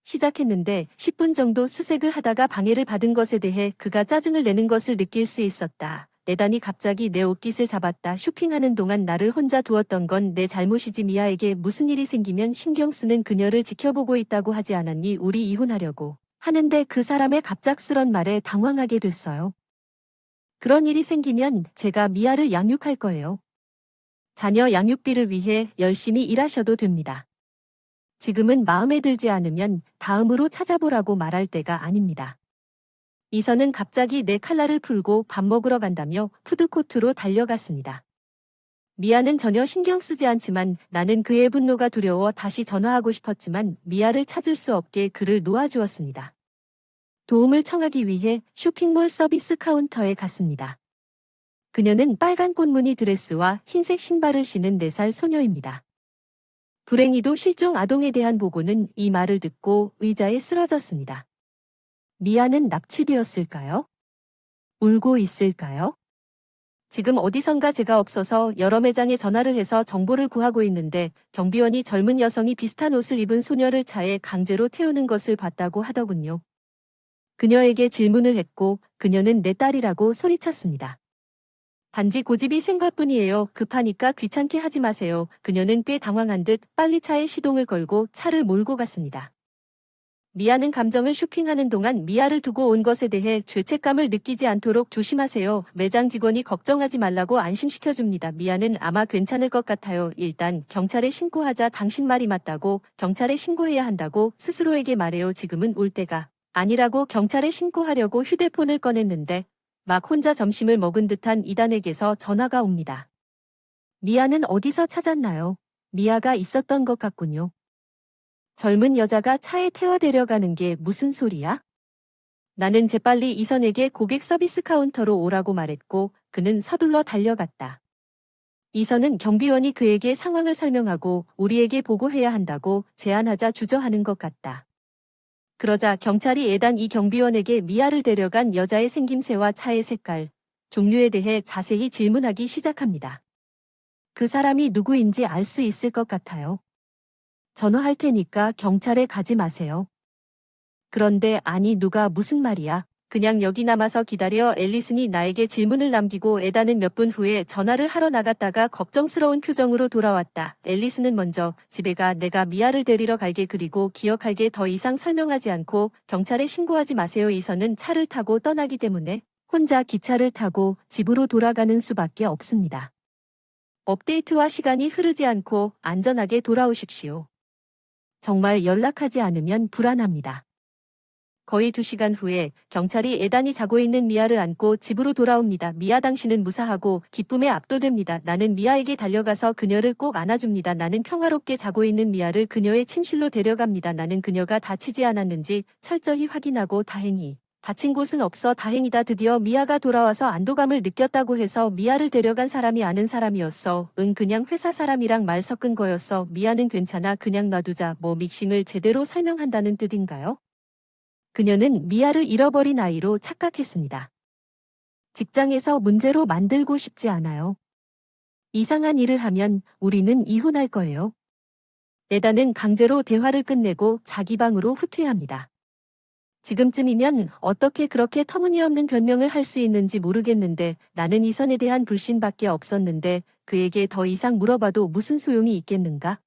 시작했는데 10분 정도 수색을 하다가 방해를 받은 것에 대해 그가 짜증을 내는 것을 느낄 수 있었다. 에단이 갑자기 내 옷깃을 잡았다. 쇼핑하는 동안 나를 혼자 두었던 건 내 잘못이지. 미아에게 무슨 일이 생기면 신경 쓰는 그녀를 지켜보고 있다고 하지 않았니? 우리 이혼하려고 하는데 그 사람의 갑작스런 말에 당황하게 됐어요. 그런 일이 생기면 제가 미아를 양육할 거예요. 자녀 양육비를 위해 열심히 일하셔도 됩니다. 지금은 마음에 들지 않으면 다음으로 찾아보라고 말할 때가 아닙니다. 이선은 갑자기 내 칼날을 풀고 밥 먹으러 간다며 푸드코트로 달려갔습니다. 미아는 전혀 신경 쓰지 않지만 나는 그의 분노가 두려워 다시 전화하고 싶었지만 미아를 찾을 수 없게 그를 놓아주었습니다. 도움을 청하기 위해 쇼핑몰 서비스 카운터에 갔습니다. 그녀는 빨간 꽃무늬 드레스와 흰색 신발을 신은 4살 소녀입니다. 불행히도 실종 아동에 대한 보고는 이 말을 듣고 의자에 쓰러졌습니다. 미아는 납치되었을까요? 울고 있을까요? 지금 어디선가 제가 없어서 여러 매장에 전화를 해서 정보를 구하고 있는데 경비원이 젊은 여성이 비슷한 옷을 입은 소녀를 차에 강제로 태우는 것을 봤다고 하더군요. 그녀에게 질문을 했고 그녀는 내 딸이라고 소리쳤습니다. 단지 고집이 센 것뿐이에요. 급하니까 귀찮게 하지 마세요. 그녀는 꽤 당황한 듯 빨리 차에 시동을 걸고 차를 몰고 갔습니다. 미아는 감정을 쇼핑하는 동안 미아를 두고 온 것에 대해 죄책감을 느끼지 않도록 조심하세요. 매장 직원이 걱정하지 말라고 안심시켜줍니다. 미아는 아마 괜찮을 것 같아요. 일단 경찰에 신고하자. 당신 말이 맞다고 경찰에 신고해야 한다고 스스로에게 말해요. 지금은 올 때가 아니라고 경찰에 신고하려고 휴대폰을 꺼냈는데 막 혼자 점심을 먹은 듯한 이단에게서 전화가 옵니다. 미아는 어디서 찾았나요? 미아가 있었던 것 같군요. 젊은 여자가 차에 태워 데려가는 게 무슨 소리야? 나는 재빨리 이선에게 고객 서비스 카운터로 오라고 말했고 그는 서둘러 달려갔다. 이선은 경비원이 그에게 상황을 설명하고 우리에게 보고해야 한다고 제안하자 주저하는 것 같다. 그러자 경찰이 예단 이 경비원에게 미아를 데려간 여자의 생김새와 차의 색깔, 종류에 대해 자세히 질문하기 시작합니다. 그 사람이 누구인지 알 수 있을 것 같아요. 전화할 테니까 경찰에 가지 마세요. 그런데 아니 누가 무슨 말이야. 그냥 여기 남아서 기다려. 앨리슨이 나에게 질문을 남기고 에다는 몇 분 후에 전화를 하러 나갔다가 걱정스러운 표정으로 돌아왔다. 앨리슨은 먼저 집에 가. 내가 미아를 데리러 갈게. 그리고 기억할게. 더 이상 설명하지 않고 경찰에 신고하지 마세요. 이선은 차를 타고 떠나기 때문에 혼자 기차를 타고 집으로 돌아가는 수밖에 없습니다. 업데이트와 시간이 흐르지 않고 안전하게 돌아오십시오. 정말 연락하지 않으면 불안합니다. 거의 2시간 후에 경찰이 에단이 자고 있는 미아를 안고 집으로 돌아옵니다. 미아 당신은 무사하고 기쁨에 압도됩니다. 나는 미아에게 달려가서 그녀를 꼭 안아줍니다. 나는 평화롭게 자고 있는 미아를 그녀의 침실로 데려갑니다. 나는 그녀가 다치지 않았는지 철저히 확인하고 다행히 다친 곳은 없어 다행이다. 드디어 미아가 돌아와서 안도감을 느꼈다고 해서 미아를 데려간 사람이 아는 사람이었어. 응 그냥 회사 사람이랑 말 섞은 거였어. 미아는 괜찮아. 그냥 놔두자. 뭐 믹싱을 제대로 설명한다는 뜻인가요? 그녀는 미아를 잃어버린 아이로 착각했습니다. 직장에서 문제로 만들고 싶지 않아요. 이상한 일을 하면 우리는 이혼할 거예요. 에다는 강제로 대화를 끝내고 자기 방으로 후퇴합니다. 지금쯤이면 어떻게 그렇게 터무니없는 변명을 할 수 있는지 모르겠는데 나는 이선에 대한 불신밖에 없었는데 그에게 더 이상 물어봐도 무슨 소용이 있겠는가?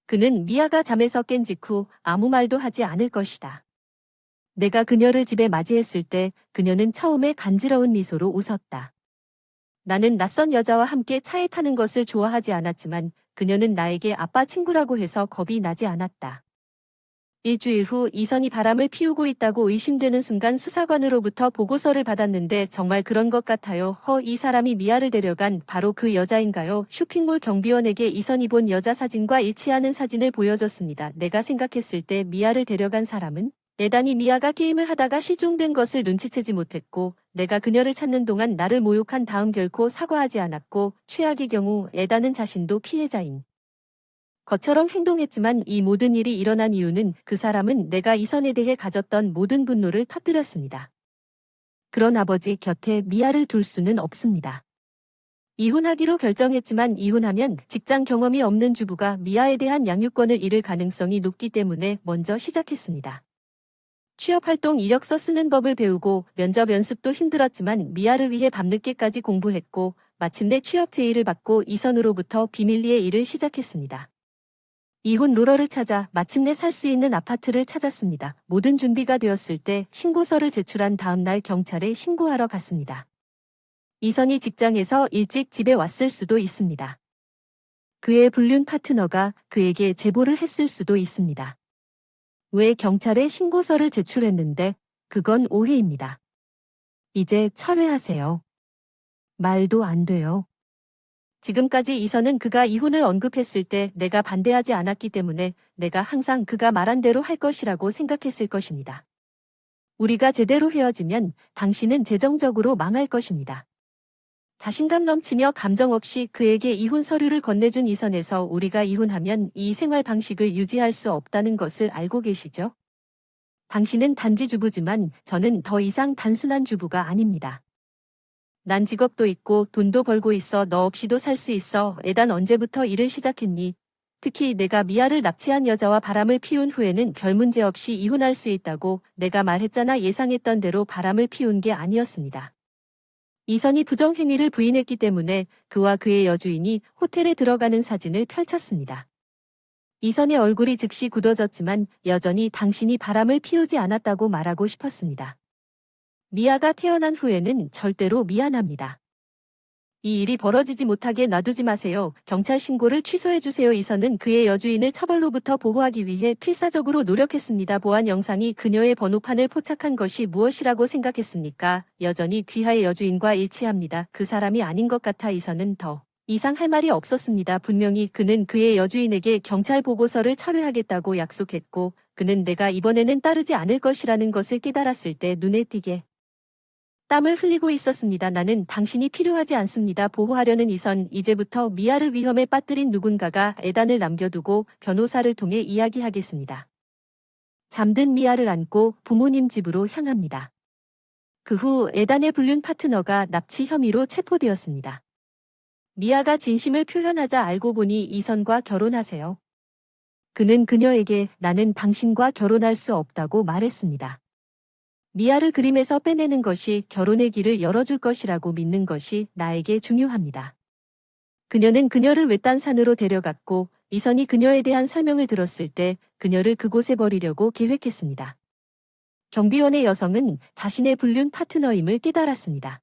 그는 미아가 잠에서 깬 직후 아무 말도 하지 않을 것이다. 내가 그녀를 집에 맞이했을 때 그녀는 처음에 간지러운 미소로 웃었다. 나는 낯선 여자와 함께 차에 타는 것을 좋아하지 않았지만 그녀는 나에게 아빠 친구라고 해서 겁이 나지 않았다. 일주일 후 이선이 바람을 피우고 있다고 의심되는 순간 수사관으로부터 보고서를 받았는데 정말 그런 것 같아요. 이 사람이 미아를 데려간 바로 그 여자인가요? 쇼핑몰 경비원에게 이선이 본 여자 사진과 일치하는 사진을 보여줬습니다. 내가 생각했을 때 미아를 데려간 사람은 에단이 미아가 게임을 하다가 실종된 것을 눈치채지 못했고 내가 그녀를 찾는 동안 나를 모욕한 다음 결코 사과하지 않았고 최악의 경우 에단은 자신도 피해자인 것처럼 행동했지만 이 모든 일이 일어난 이유는 그 사람은 내가 이선에 대해 가졌던 모든 분노를 터뜨렸습니다. 그런 아버지 곁에 미아를 둘 수는 없습니다. 이혼하기로 결정했지만 이혼하면 직장 경험이 없는 주부가 미아에 대한 양육권을 잃을 가능성이 높기 때문에 먼저 시작했습니다. 취업활동 이력서 쓰는 법을 배우고 면접 연습도 힘들었지만 미아를 위해 밤늦게까지 공부했고 마침내 취업 제의를 받고 이선으로부터 비밀리에 일을 시작했습니다. 이혼 롤러를 찾아 마침내 살 수 있는 아파트를 찾았습니다. 모든 준비가 되었을 때 신고서를 제출한 다음 날 경찰에 신고하러 갔습니다. 이선이 직장에서 일찍 집에 왔을 수도 있습니다. 그의 불륜 파트너가 그에게 제보를 했을 수도 있습니다. 왜 경찰에 신고서를 제출했는데 그건 오해입니다. 이제 철회하세요. 말도 안 돼요. 지금까지 이선은 그가 이혼을 언급했을 때 내가 반대하지 않았기 때문에 내가 항상 그가 말한 대로 할 것이라고 생각했을 것입니다. 우리가 제대로 헤어지면 당신은 재정적으로 망할 것입니다. 자신감 넘치며 감정 없이 그에게 이혼 서류를 건네준 이선에서 우리가 이혼하면 이 생활 방식을 유지할 수 없다는 것을 알고 계시죠? 당신은 단지 주부지만 저는 더 이상 단순한 주부가 아닙니다. 난 직업도 있고 돈도 벌고 있어 너 없이도 살 수 있어. 에단 언제부터 일을 시작했니? 특히 내가 미아를 납치한 여자와 바람을 피운 후에는 별 문제 없이 이혼할 수 있다고 내가 말했잖아. 예상했던 대로 바람을 피운 게 아니었습니다. 이선이 부정행위를 부인했기 때문에 그와 그의 여주인이 호텔에 들어가는 사진을 펼쳤습니다. 이선의 얼굴이 즉시 굳어졌지만 여전히 당신이 바람을 피우지 않았다고 말하고 싶었습니다. 미아가 태어난 후에는 절대로 미안합니다. 이 일이 벌어지지 못하게 놔두지 마세요. 경찰 신고를 취소해주세요. 이선은 그의 여주인을 처벌로부터 보호하기 위해 필사적으로 노력했습니다. 보안 영상이 그녀의 번호판을 포착한 것이 무엇이라고 생각했습니까? 여전히 귀하의 여주인과 일치합니다. 그 사람이 아닌 것 같아. 이선은 더 이상 할 말이 없었습니다. 분명히 그는 그의 여주인에게 경찰 보고서를 철회하겠다고 약속했고 그는 내가 이번에는 따르지 않을 것이라는 것을 깨달았을 때 눈에 띄게 땀을 흘리고 있었습니다. 나는 당신이 필요하지 않습니다. 보호하려는 이선, 이제부터 미아를 위험에 빠뜨린 누군가가 에단을 남겨두고 변호사를 통해 이야기하겠습니다. 잠든 미아를 안고 부모님 집으로 향합니다. 그 후 에단의 불륜 파트너가 납치 혐의로 체포되었습니다. 미아가 진심을 표현하자 알고 보니 이선과 결혼하세요. 그는 그녀에게 나는 당신과 결혼할 수 없다고 말했습니다. 미아를 그림에서 빼내는 것이 결혼의 길을 열어줄 것이라고 믿는 것이 나에게 중요합니다. 그녀는 그녀를 외딴 산으로 데려갔고 이선이 그녀에 대한 설명을 들었을 때 그녀를 그곳에 버리려고 계획했습니다. 경비원의 여성은 자신의 불륜 파트너임을 깨달았습니다.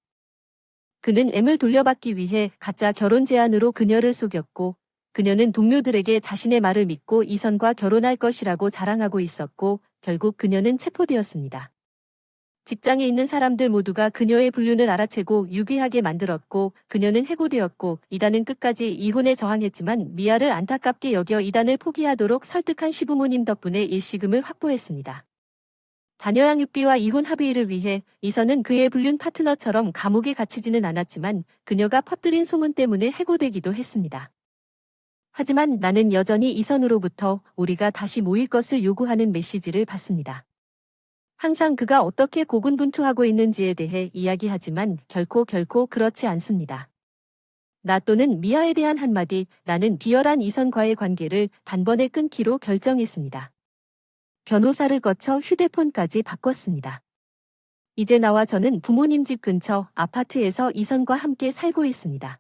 그는 M을 돌려받기 위해 가짜 결혼 제안으로 그녀를 속였고 그녀는 동료들에게 자신의 말을 믿고 이선과 결혼할 것이라고 자랑하고 있었고 결국 그녀는 체포되었습니다. 직장에 있는 사람들 모두가 그녀의 불륜을 알아채고 유기하게 만들었고 그녀는 해고되었고 이단은 끝까지 이혼에 저항했지만 미아를 안타깝게 여겨 이단을 포기하도록 설득한 시부모님 덕분에 일시금을 확보했습니다. 자녀 양육비와 이혼 합의를 위해 이선은 그의 불륜 파트너처럼 감옥에 갇히지는 않았지만 그녀가 퍼뜨린 소문 때문에 해고되기도 했습니다. 하지만 나는 여전히 이선으로부터 우리가 다시 모일 것을 요구하는 메시지를 받습니다. 항상 그가 어떻게 고군분투하고 있는지에 대해 이야기하지만 결코 그렇지 않습니다. 나 또는 미아에 대한 한마디, 나는 비열한 이선과의 관계를 단번에 끊기로 결정했습니다. 변호사를 거쳐 휴대폰까지 바꿨습니다. 이제 나와 저는 부모님 집 근처 아파트에서 이선과 함께 살고 있습니다.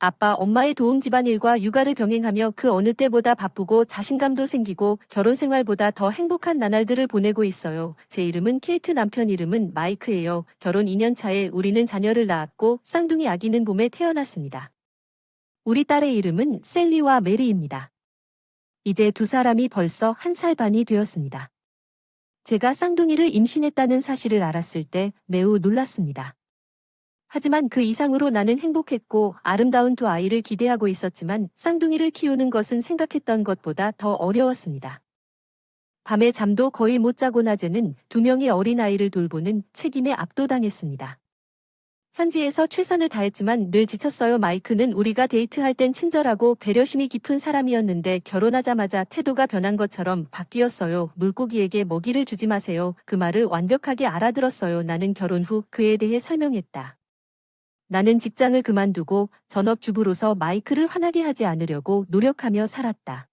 아빠, 엄마의 도움 집안일과 육아를 병행하며 그 어느 때보다 바쁘고 자신감도 생기고 결혼 생활보다 더 행복한 나날들을 보내고 있어요. 제 이름은 케이트, 남편 이름은 마이크예요. 결혼 2년 차에 우리는 자녀를 낳았고 쌍둥이 아기는 봄에 태어났습니다. 우리 딸의 이름은 셀리와 메리입니다. 이제 두 사람이 벌써 1살 반이 되었습니다. 제가 쌍둥이를 임신했다는 사실을 알았을 때 매우 놀랐습니다. 하지만 그 이상으로 나는 행복했고 아름다운 두 아이를 기대하고 있었지만 쌍둥이를 키우는 것은 생각했던 것보다 더 어려웠습니다. 밤에 잠도 거의 못 자고 낮에는 2명의 어린아이를 돌보는 책임에 압도당했습니다. 현지에서 최선을 다했지만 늘 지쳤어요. 마이크는 우리가 데이트할 땐 친절하고 배려심이 깊은 사람이었는데 결혼하자마자 태도가 변한 것처럼 바뀌었어요. 물고기에게 먹이를 주지 마세요. 그 말을 완벽하게 알아들었어요. 나는 결혼 후 그에 대해 설명했다. 나는 직장을 그만두고 전업주부로서 마이크를 화나게 하지 않으려고 노력하며 살았다.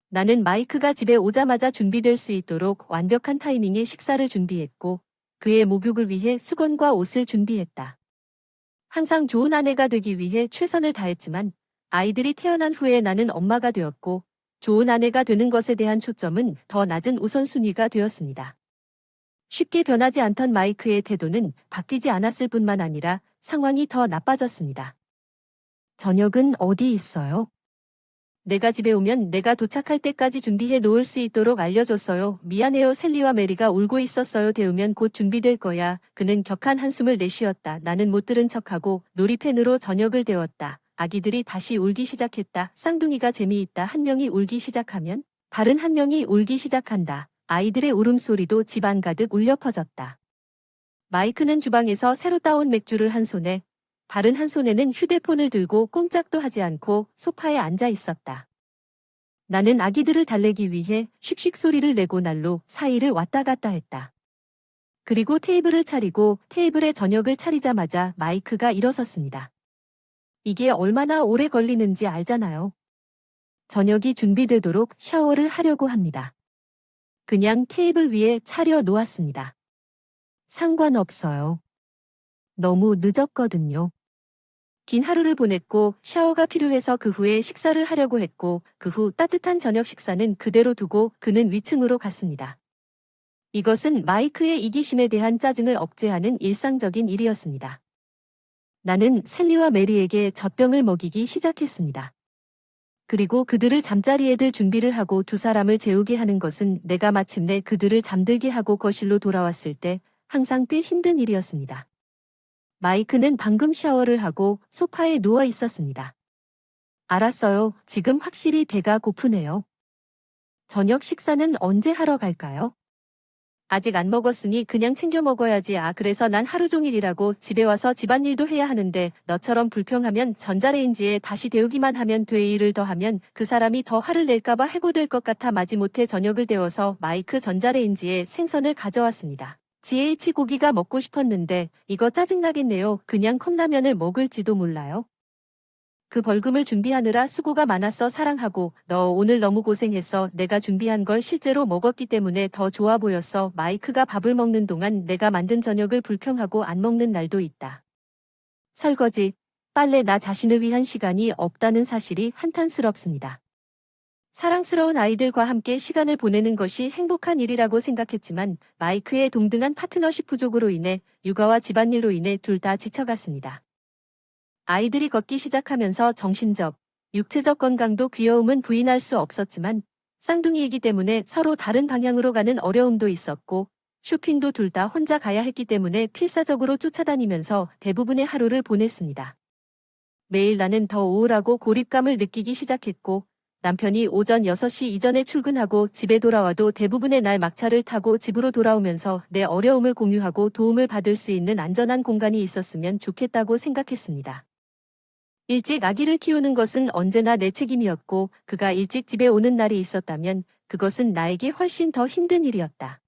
나는 마이크가 집에 오자마자 준비될 수 있도록 완벽한 타이밍에 식사를 준비했고 그의 목욕을 위해 수건과 옷을 준비했다. 항상 좋은 아내가 되기 위해 최선을 다했지만 아이들이 태어난 후에 나는 엄마가 되었고 좋은 아내가 되는 것에 대한 초점은 더 낮은 우선순위가 되었습니다. 쉽게 변하지 않던 마이크의 태도는 바뀌지 않았을 뿐만 아니라 상황이 더 나빠졌습니다. 저녁은 어디 있어요? 내가 집에 오면 내가 도착할 때까지 준비해 놓을 수 있도록 알려줬어요. 미안해요. 셀리와 메리가 울고 있었어요. 데우면 곧 준비될 거야. 그는 격한 한숨을 내쉬었다. 나는 못 들은 척하고 놀이펜으로 저녁을 데웠다. 아기들이 다시 울기 시작했다. 쌍둥이가 재미있다. 한 명이 울기 시작하면 다른 한 명이 울기 시작한다. 아이들의 울음소리도 집안 가득 울려 퍼졌다. 마이크는 주방에서 새로 따온 맥주를 한 손에, 다른 한 손에는 휴대폰을 들고 꼼짝도 하지 않고 소파에 앉아 있었다. 나는 아기들을 달래기 위해 씩씩 소리를 내고 난로 사이를 왔다 갔다 했다. 그리고 테이블을 차리고 테이블에 저녁을 차리자마자 마이크가 일어섰습니다. 이게 얼마나 오래 걸리는지 알잖아요. 저녁이 준비되도록 샤워를 하려고 합니다. 그냥 테이블 위에 차려 놓았습니다. 상관없어요. 너무 늦었거든요. 긴 하루를 보냈고 샤워가 필요해서 그 후에 식사를 하려고 했고 그 후 따뜻한 저녁 식사는 그대로 두고 그는 위층으로 갔습니다. 이것은 마이크의 이기심에 대한 짜증을 억제하는 일상적인 일이었습니다. 나는 셀리와 메리에게 젖병을 먹이기 시작했습니다. 그리고 그들을 잠자리에 들 준비를 하고 두 사람을 재우게 하는 것은 내가 마침내 그들을 잠들게 하고 거실로 돌아왔을 때 항상 꽤 힘든 일이었습니다. 마이크는 방금 샤워를 하고 소파에 누워 있었습니다. 알았어요. 지금 확실히 배가 고프네요. 저녁 식사는 언제 하러 갈까요? 아직 안 먹었으니 그냥 챙겨 먹어야지. 그래서 난 하루 종일 일하고 집에 와서 집안일도 해야 하는데 너처럼 불평하면 전자레인지에 다시 데우기만 하면 돼. 일을 더 하면 그 사람이 더 화를 낼까봐 해고될 것 같아 마지못해 저녁을 데워서 마이크 전자레인지에 생선을 가져왔습니다. GH 고기가 먹고 싶었는데 이거 짜증나겠네요. 그냥 컵라면을 먹을지도 몰라요. 그 벌금을 준비하느라 수고가 많았어. 사랑하고 너 오늘 너무 고생했어. 내가 준비한 걸 실제로 먹었기 때문에 더 좋아 보였어. 마이크가 밥을 먹는 동안 내가 만든 저녁을 불평하고 안 먹는 날도 있다. 설거지, 빨래 나 자신을 위한 시간이 없다는 사실이 한탄스럽습니다. 사랑스러운 아이들과 함께 시간을 보내는 것이 행복한 일이라고 생각했지만 마이크의 동등한 파트너십 부족으로 인해 육아와 집안일로 인해 둘 다 지쳐갔습니다. 아이들이 걷기 시작하면서 정신적, 육체적 건강도 귀여움은 부인할 수 없었지만 쌍둥이이기 때문에 서로 다른 방향으로 가는 어려움도 있었고 쇼핑도 둘 다 혼자 가야 했기 때문에 필사적으로 쫓아다니면서 대부분의 하루를 보냈습니다. 매일 나는 더 우울하고 고립감을 느끼기 시작했고 남편이 오전 6시 이전에 출근하고 집에 돌아와도 대부분의 날 막차를 타고 집으로 돌아오면서 내 어려움을 공유하고 도움을 받을 수 있는 안전한 공간이 있었으면 좋겠다고 생각했습니다. 일찍 아기를 키우는 것은 언제나 내 책임이었고 그가 일찍 집에 오는 날이 있었다면 그것은 나에게 훨씬 더 힘든 일이었다.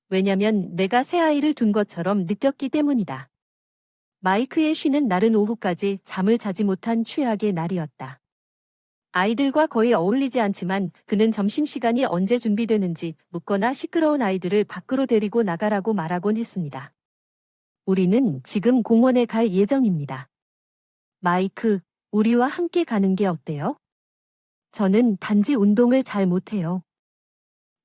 왜냐면 내가 새 아이를 둔 것처럼 느꼈기 때문이다. 마이크의 쉬는 날은 오후까지 잠을 자지 못한 최악의 날이었다. 아이들과 거의 어울리지 않지만 그는 점심시간이 언제 준비되는지 묻거나 시끄러운 아이들을 밖으로 데리고 나가라고 말하곤 했습니다. 우리는 지금 공원에 갈 예정입니다. 마이크, 우리와 함께 가는 게 어때요? 저는 단지 운동을 잘 못해요.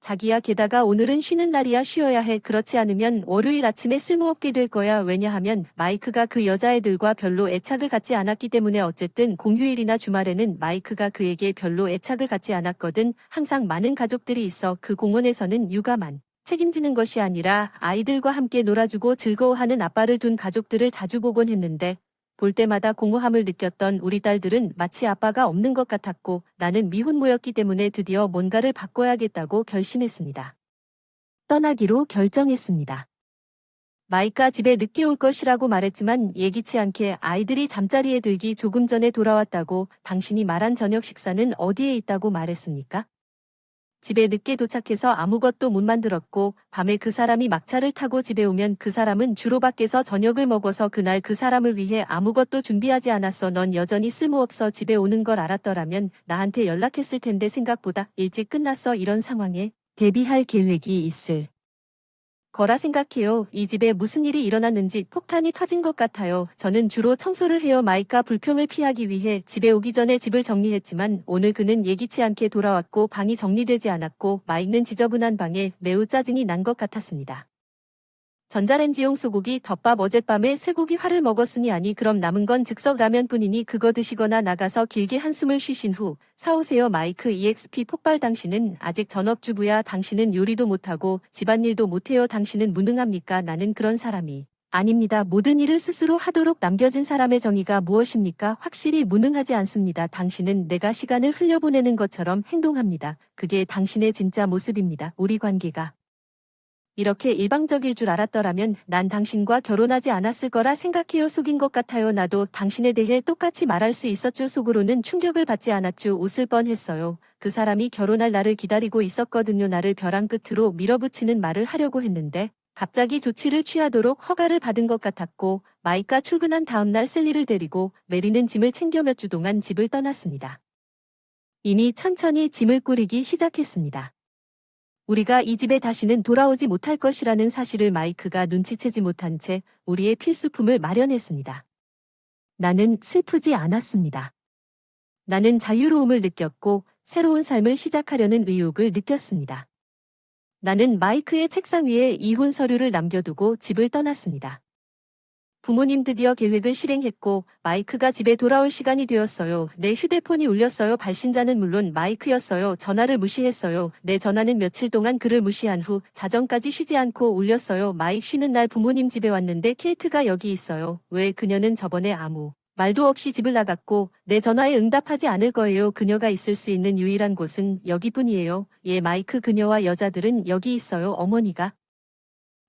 자기야, 게다가 오늘은 쉬는 날이야. 쉬어야 해. 그렇지 않으면 월요일 아침에 쓸모없게 될 거야. 왜냐하면 마이크가 그 여자애들과 별로 애착을 갖지 않았기 때문에. 어쨌든 공휴일이나 주말에는 마이크가 그에게 별로 애착을 갖지 않았거든. 항상 많은 가족들이 있어. 그 공원에서는 육아만 책임지는 것이 아니라 아이들과 함께 놀아주고 즐거워하는 아빠를 둔 가족들을 자주 보곤 했는데, 볼 때마다 공허함을 느꼈던 우리 딸들은 마치 아빠가 없는 것 같았고, 나는 미혼모였기 때문에 드디어 뭔가를 바꿔야겠다고 결심했습니다. 떠나기로 결정했습니다. 마이카 집에 늦게 올 것이라고 말했지만 예기치 않게 아이들이 잠자리에 들기 조금 전에 돌아왔다고. 당신이 말한 저녁 식사는 어디에 있다고 말했습니까? 집에 늦게 도착해서 아무것도 못 만들었고, 밤에 그 사람이 막차를 타고 집에 오면 그 사람은 주로 밖에서 저녁을 먹어서 그날 그 사람을 위해 아무것도 준비하지 않았어. 넌 여전히 쓸모없어. 집에 오는 걸 알았더라면 나한테 연락했을 텐데 생각보다 일찍 끝났어. 이런 상황에 대비할 계획이 있을 거라 생각해요. 이 집에 무슨 일이 일어났는지 폭탄이 터진 것 같아요. 저는 주로 청소를 해요. 마이카 불평을 피하기 위해 집에 오기 전에 집을 정리했지만 오늘 그는 예기치 않게 돌아왔고 방이 정리되지 않았고 마이크는 지저분한 방에 매우 짜증이 난 것 같았습니다. 전자레인지용 소고기 덮밥, 어젯밤에 쇠고기 화를 먹었으니. 아니, 그럼 남은 건 즉석 라면뿐이니 그거 드시거나 나가서 길게 한숨을 쉬신 후 사오세요. 마이크 EXP 폭발. 당신은 아직 전업주부야. 당신은 요리도 못하고 집안일도 못해요. 당신은 무능합니까? 나는 그런 사람이 아닙니다. 모든 일을 스스로 하도록 남겨진 사람의 정의가 무엇입니까? 확실히 무능하지 않습니다. 당신은 내가 시간을 흘려보내는 것처럼 행동합니다. 그게 당신의 진짜 모습입니다. 우리 관계가 이렇게 일방적일 줄 알았더라면 난 당신과 결혼하지 않았을 거라 생각해요. 속인 것 같아요. 나도 당신에 대해 똑같이 말할 수 있었죠. 속으로는 충격을 받지 않았죠. 웃을 뻔했어요. 그 사람이 결혼할 날을 기다리고 있었거든요. 나를 벼랑 끝으로 밀어붙이는 말을 하려고 했는데 갑자기 조치를 취하도록 허가를 받은 것 같았고, 마이카 출근한 다음 날 셀리를 데리고 메리는 짐을 챙겨 몇 주 동안 집을 떠났습니다. 이미 천천히 짐을 꾸리기 시작했습니다. 우리가 이 집에 다시는 돌아오지 못할 것이라는 사실을 마이크가 눈치채지 못한 채 우리의 필수품을 마련했습니다. 나는 슬프지 않았습니다. 나는 자유로움을 느꼈고 새로운 삶을 시작하려는 의욕을 느꼈습니다. 나는 마이크의 책상 위에 이혼 서류를 남겨두고 집을 떠났습니다. 부모님 드디어 계획을 실행했고 마이크가 집에 돌아올 시간이 되었어요. 내 휴대폰이 울렸어요. 발신자는 물론 마이크였어요. 전화를 무시했어요. 내 전화는 며칠 동안 그를 무시한 후 자정까지 쉬지 않고 울렸어요. 마이크 쉬는 날 부모님 집에 왔는데 케이트가 여기 있어요. 왜? 그녀는 저번에 아무 말도 없이 집을 나갔고 내 전화에 응답하지 않을 거예요. 그녀가 있을 수 있는 유일한 곳은 여기뿐이에요. 예, 마이크, 그녀와 여자들은 여기 있어요. 어머니가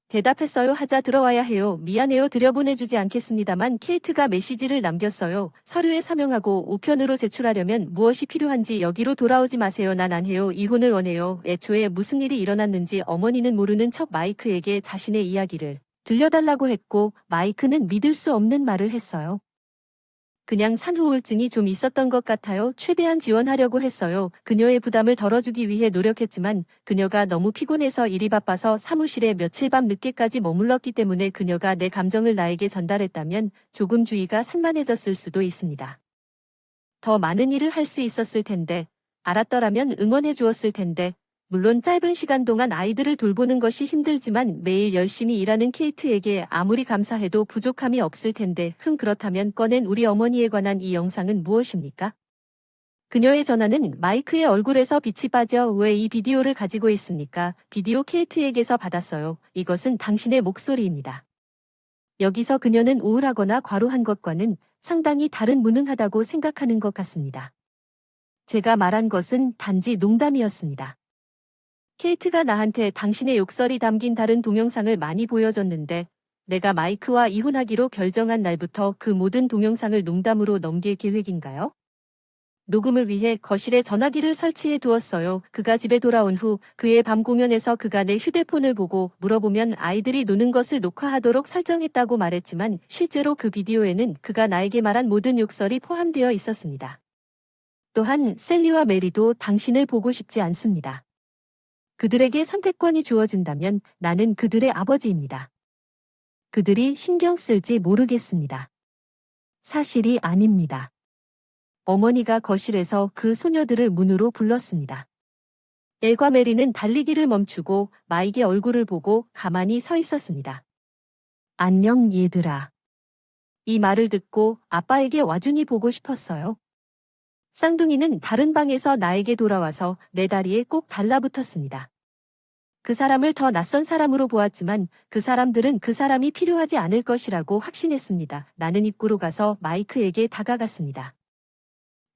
대답했어요. 하자 들어와야 해요. 미안해요. 들여보내주지 않겠습니다만. 케이트가 메시지를 남겼어요. 서류에 서명하고 우편으로 제출하려면 무엇이 필요한지 여기로 돌아오지 마세요. 난 안 해요. 이혼을 원해요. 애초에 무슨 일이 일어났는지 어머니는 모르는 척 마이크에게 자신의 이야기를 들려달라고 했고 마이크는 믿을 수 없는 말을 했어요. 그냥 산후우울증이 좀 있었던 것 같아요. 최대한 지원하려고 했어요. 그녀의 부담을 덜어주기 위해 노력했지만 그녀가 너무 피곤해서 일이 바빠서 사무실에 며칠 밤 늦게까지 머물렀기 때문에 그녀가 내 감정을 나에게 전달했다면 조금 주의가 산만해졌을 수도 있습니다. 더 많은 일을 할 수 있었을 텐데, 알았더라면 응원해 주었을 텐데, 물론 짧은 시간 동안 아이들을 돌보는 것이 힘들지만 매일 열심히 일하는 케이트에게 아무리 감사해도 부족함이 없을 텐데. 그렇다면 꺼낸 우리 어머니에 관한 이 영상은 무엇입니까? 그녀의 전화는 마이크의 얼굴에서 빛이 빠져. 왜 이 비디오를 가지고 있습니까? 비디오 케이트에게서 받았어요. 이것은 당신의 목소리입니다. 여기서 그녀는 우울하거나 과로한 것과는 상당히 다른, 무능하다고 생각하는 것 같습니다. 제가 말한 것은 단지 농담이었습니다. 케이트가 나한테 당신의 욕설이 담긴 다른 동영상을 많이 보여줬는데 내가 마이크와 이혼하기로 결정한 날부터 그 모든 동영상을 농담으로 넘길 계획인가요? 녹음을 위해 거실에 전화기를 설치해 두었어요. 그가 집에 돌아온 후 그의 밤 공연에서 그가 내 휴대폰을 보고 물어보면 아이들이 노는 것을 녹화하도록 설정했다고 말했지만 실제로 그 비디오에는 그가 나에게 말한 모든 욕설이 포함되어 있었습니다. 또한 셀리와 메리도 당신을 보고 싶지 않습니다. 그들에게 선택권이 주어진다면 나는 그들의 아버지입니다. 그들이 신경 쓸지 모르겠습니다. 사실이 아닙니다. 어머니가 거실에서 그 소녀들을 문으로 불렀습니다. 엘과 메리는 달리기를 멈추고 마익의 얼굴을 보고 가만히 서 있었습니다. 안녕 얘들아. 이 말을 듣고 아빠에게 와준이 보고 싶었어요. 쌍둥이는 다른 방에서 나에게 돌아와서 내 다리에 꼭 달라붙었습니다. 그 사람을 더 낯선 사람으로 보았지만 그 사람들은 그 사람이 필요하지 않을 것이라고 확신했습니다. 나는 입구로 가서 마이크에게 다가갔습니다.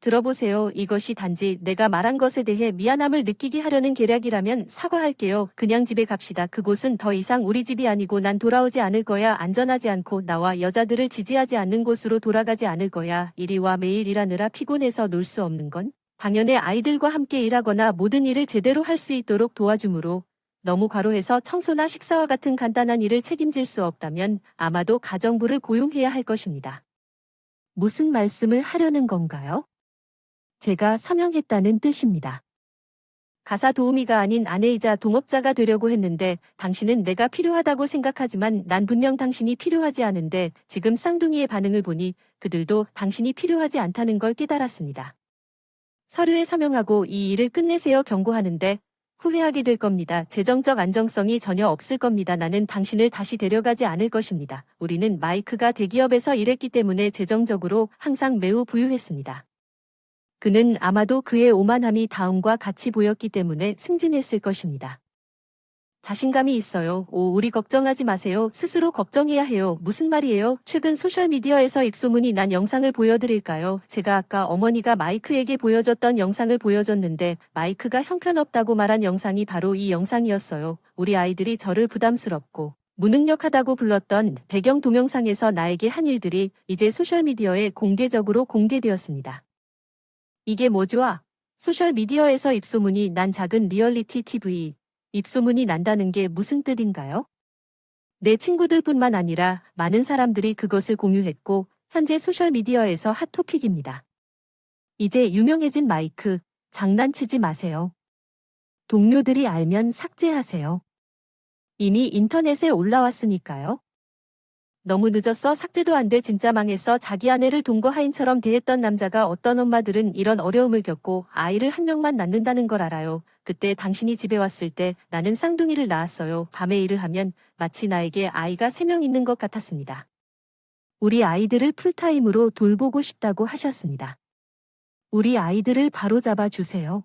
들어보세요. 이것이 단지 내가 말한 것에 대해 미안함을 느끼게 하려는 계략이라면 사과할게요. 그냥 집에 갑시다. 그곳은 더 이상 우리 집이 아니고 난 돌아오지 않을 거야. 안전하지 않고 나와 여자들을 지지하지 않는 곳으로 돌아가지 않을 거야. 이리 와. 매일 일하느라 피곤해서 놀 수 없는 건 당연히 아이들과 함께 일하거나 모든 일을 제대로 할 수 있도록 도와주므로 너무 과로해서 청소나 식사와 같은 간단한 일을 책임질 수 없다면 아마도 가정부를 고용해야 할 것입니다. 무슨 말씀을 하려는 건가요? 제가 서명했다는 뜻입니다. 가사 도우미가 아닌 아내이자 동업자가 되려고 했는데 당신은 내가 필요하다고 생각하지만 난 분명 당신이 필요하지 않은데 지금 쌍둥이의 반응을 보니 그들도 당신이 필요하지 않다는 걸 깨달았습니다. 서류에 서명하고 이 일을 끝내세요. 경고하는데 후회하게 될 겁니다. 재정적 안정성이 전혀 없을 겁니다. 나는 당신을 다시 데려가지 않을 것입니다. 우리는 마이크가 대기업에서 일했기 때문에 재정적으로 항상 매우 부유했습니다. 그는 아마도 그의 오만함이 다음과 같이 보였기 때문에 승진했을 것입니다. 자신감이 있어요. 우리 걱정하지 마세요. 스스로 걱정해야 해요. 무슨 말이에요? 최근 소셜미디어에서 입소문이 난 영상을 보여드릴까요? 제가 아까 어머니가 마이크에게 보여줬던 영상을 보여줬는데 마이크가 형편없다고 말한 영상이 바로 이 영상이었어요. 우리 아이들이 저를 부담스럽고 무능력하다고 불렀던 배경 동영상에서 나에게 한 일들이 이제 소셜미디어에 공개적으로 공개되었습니다. 이게 뭐죠? 소셜미디어에서 입소문이 난 작은 리얼리티 TV. 입소문이 난다는 게 무슨 뜻인가요? 내 친구들뿐만 아니라 많은 사람들이 그것을 공유했고 현재 소셜미디어에서 핫토픽입니다. 이제 유명해진 마이크, 장난치지 마세요. 동료들이 알면 삭제하세요. 이미 인터넷에 올라왔으니까요. 너무 늦었어. 삭제도 안 돼. 진짜 망했어. 자기 아내를 동거 하인처럼 대했던 남자가 어떤 엄마들은 이런 어려움을 겪고 아이를 한 명만 낳는다는 걸 알아요. 그때 당신이 집에 왔을 때 나는 쌍둥이를 낳았어요. 밤에 일을 하면 마치 나에게 아이가 3명 있는 것 같았습니다. 우리 아이들을 풀타임으로 돌보고 싶다고 하셨습니다. 우리 아이들을 바로잡아 주세요.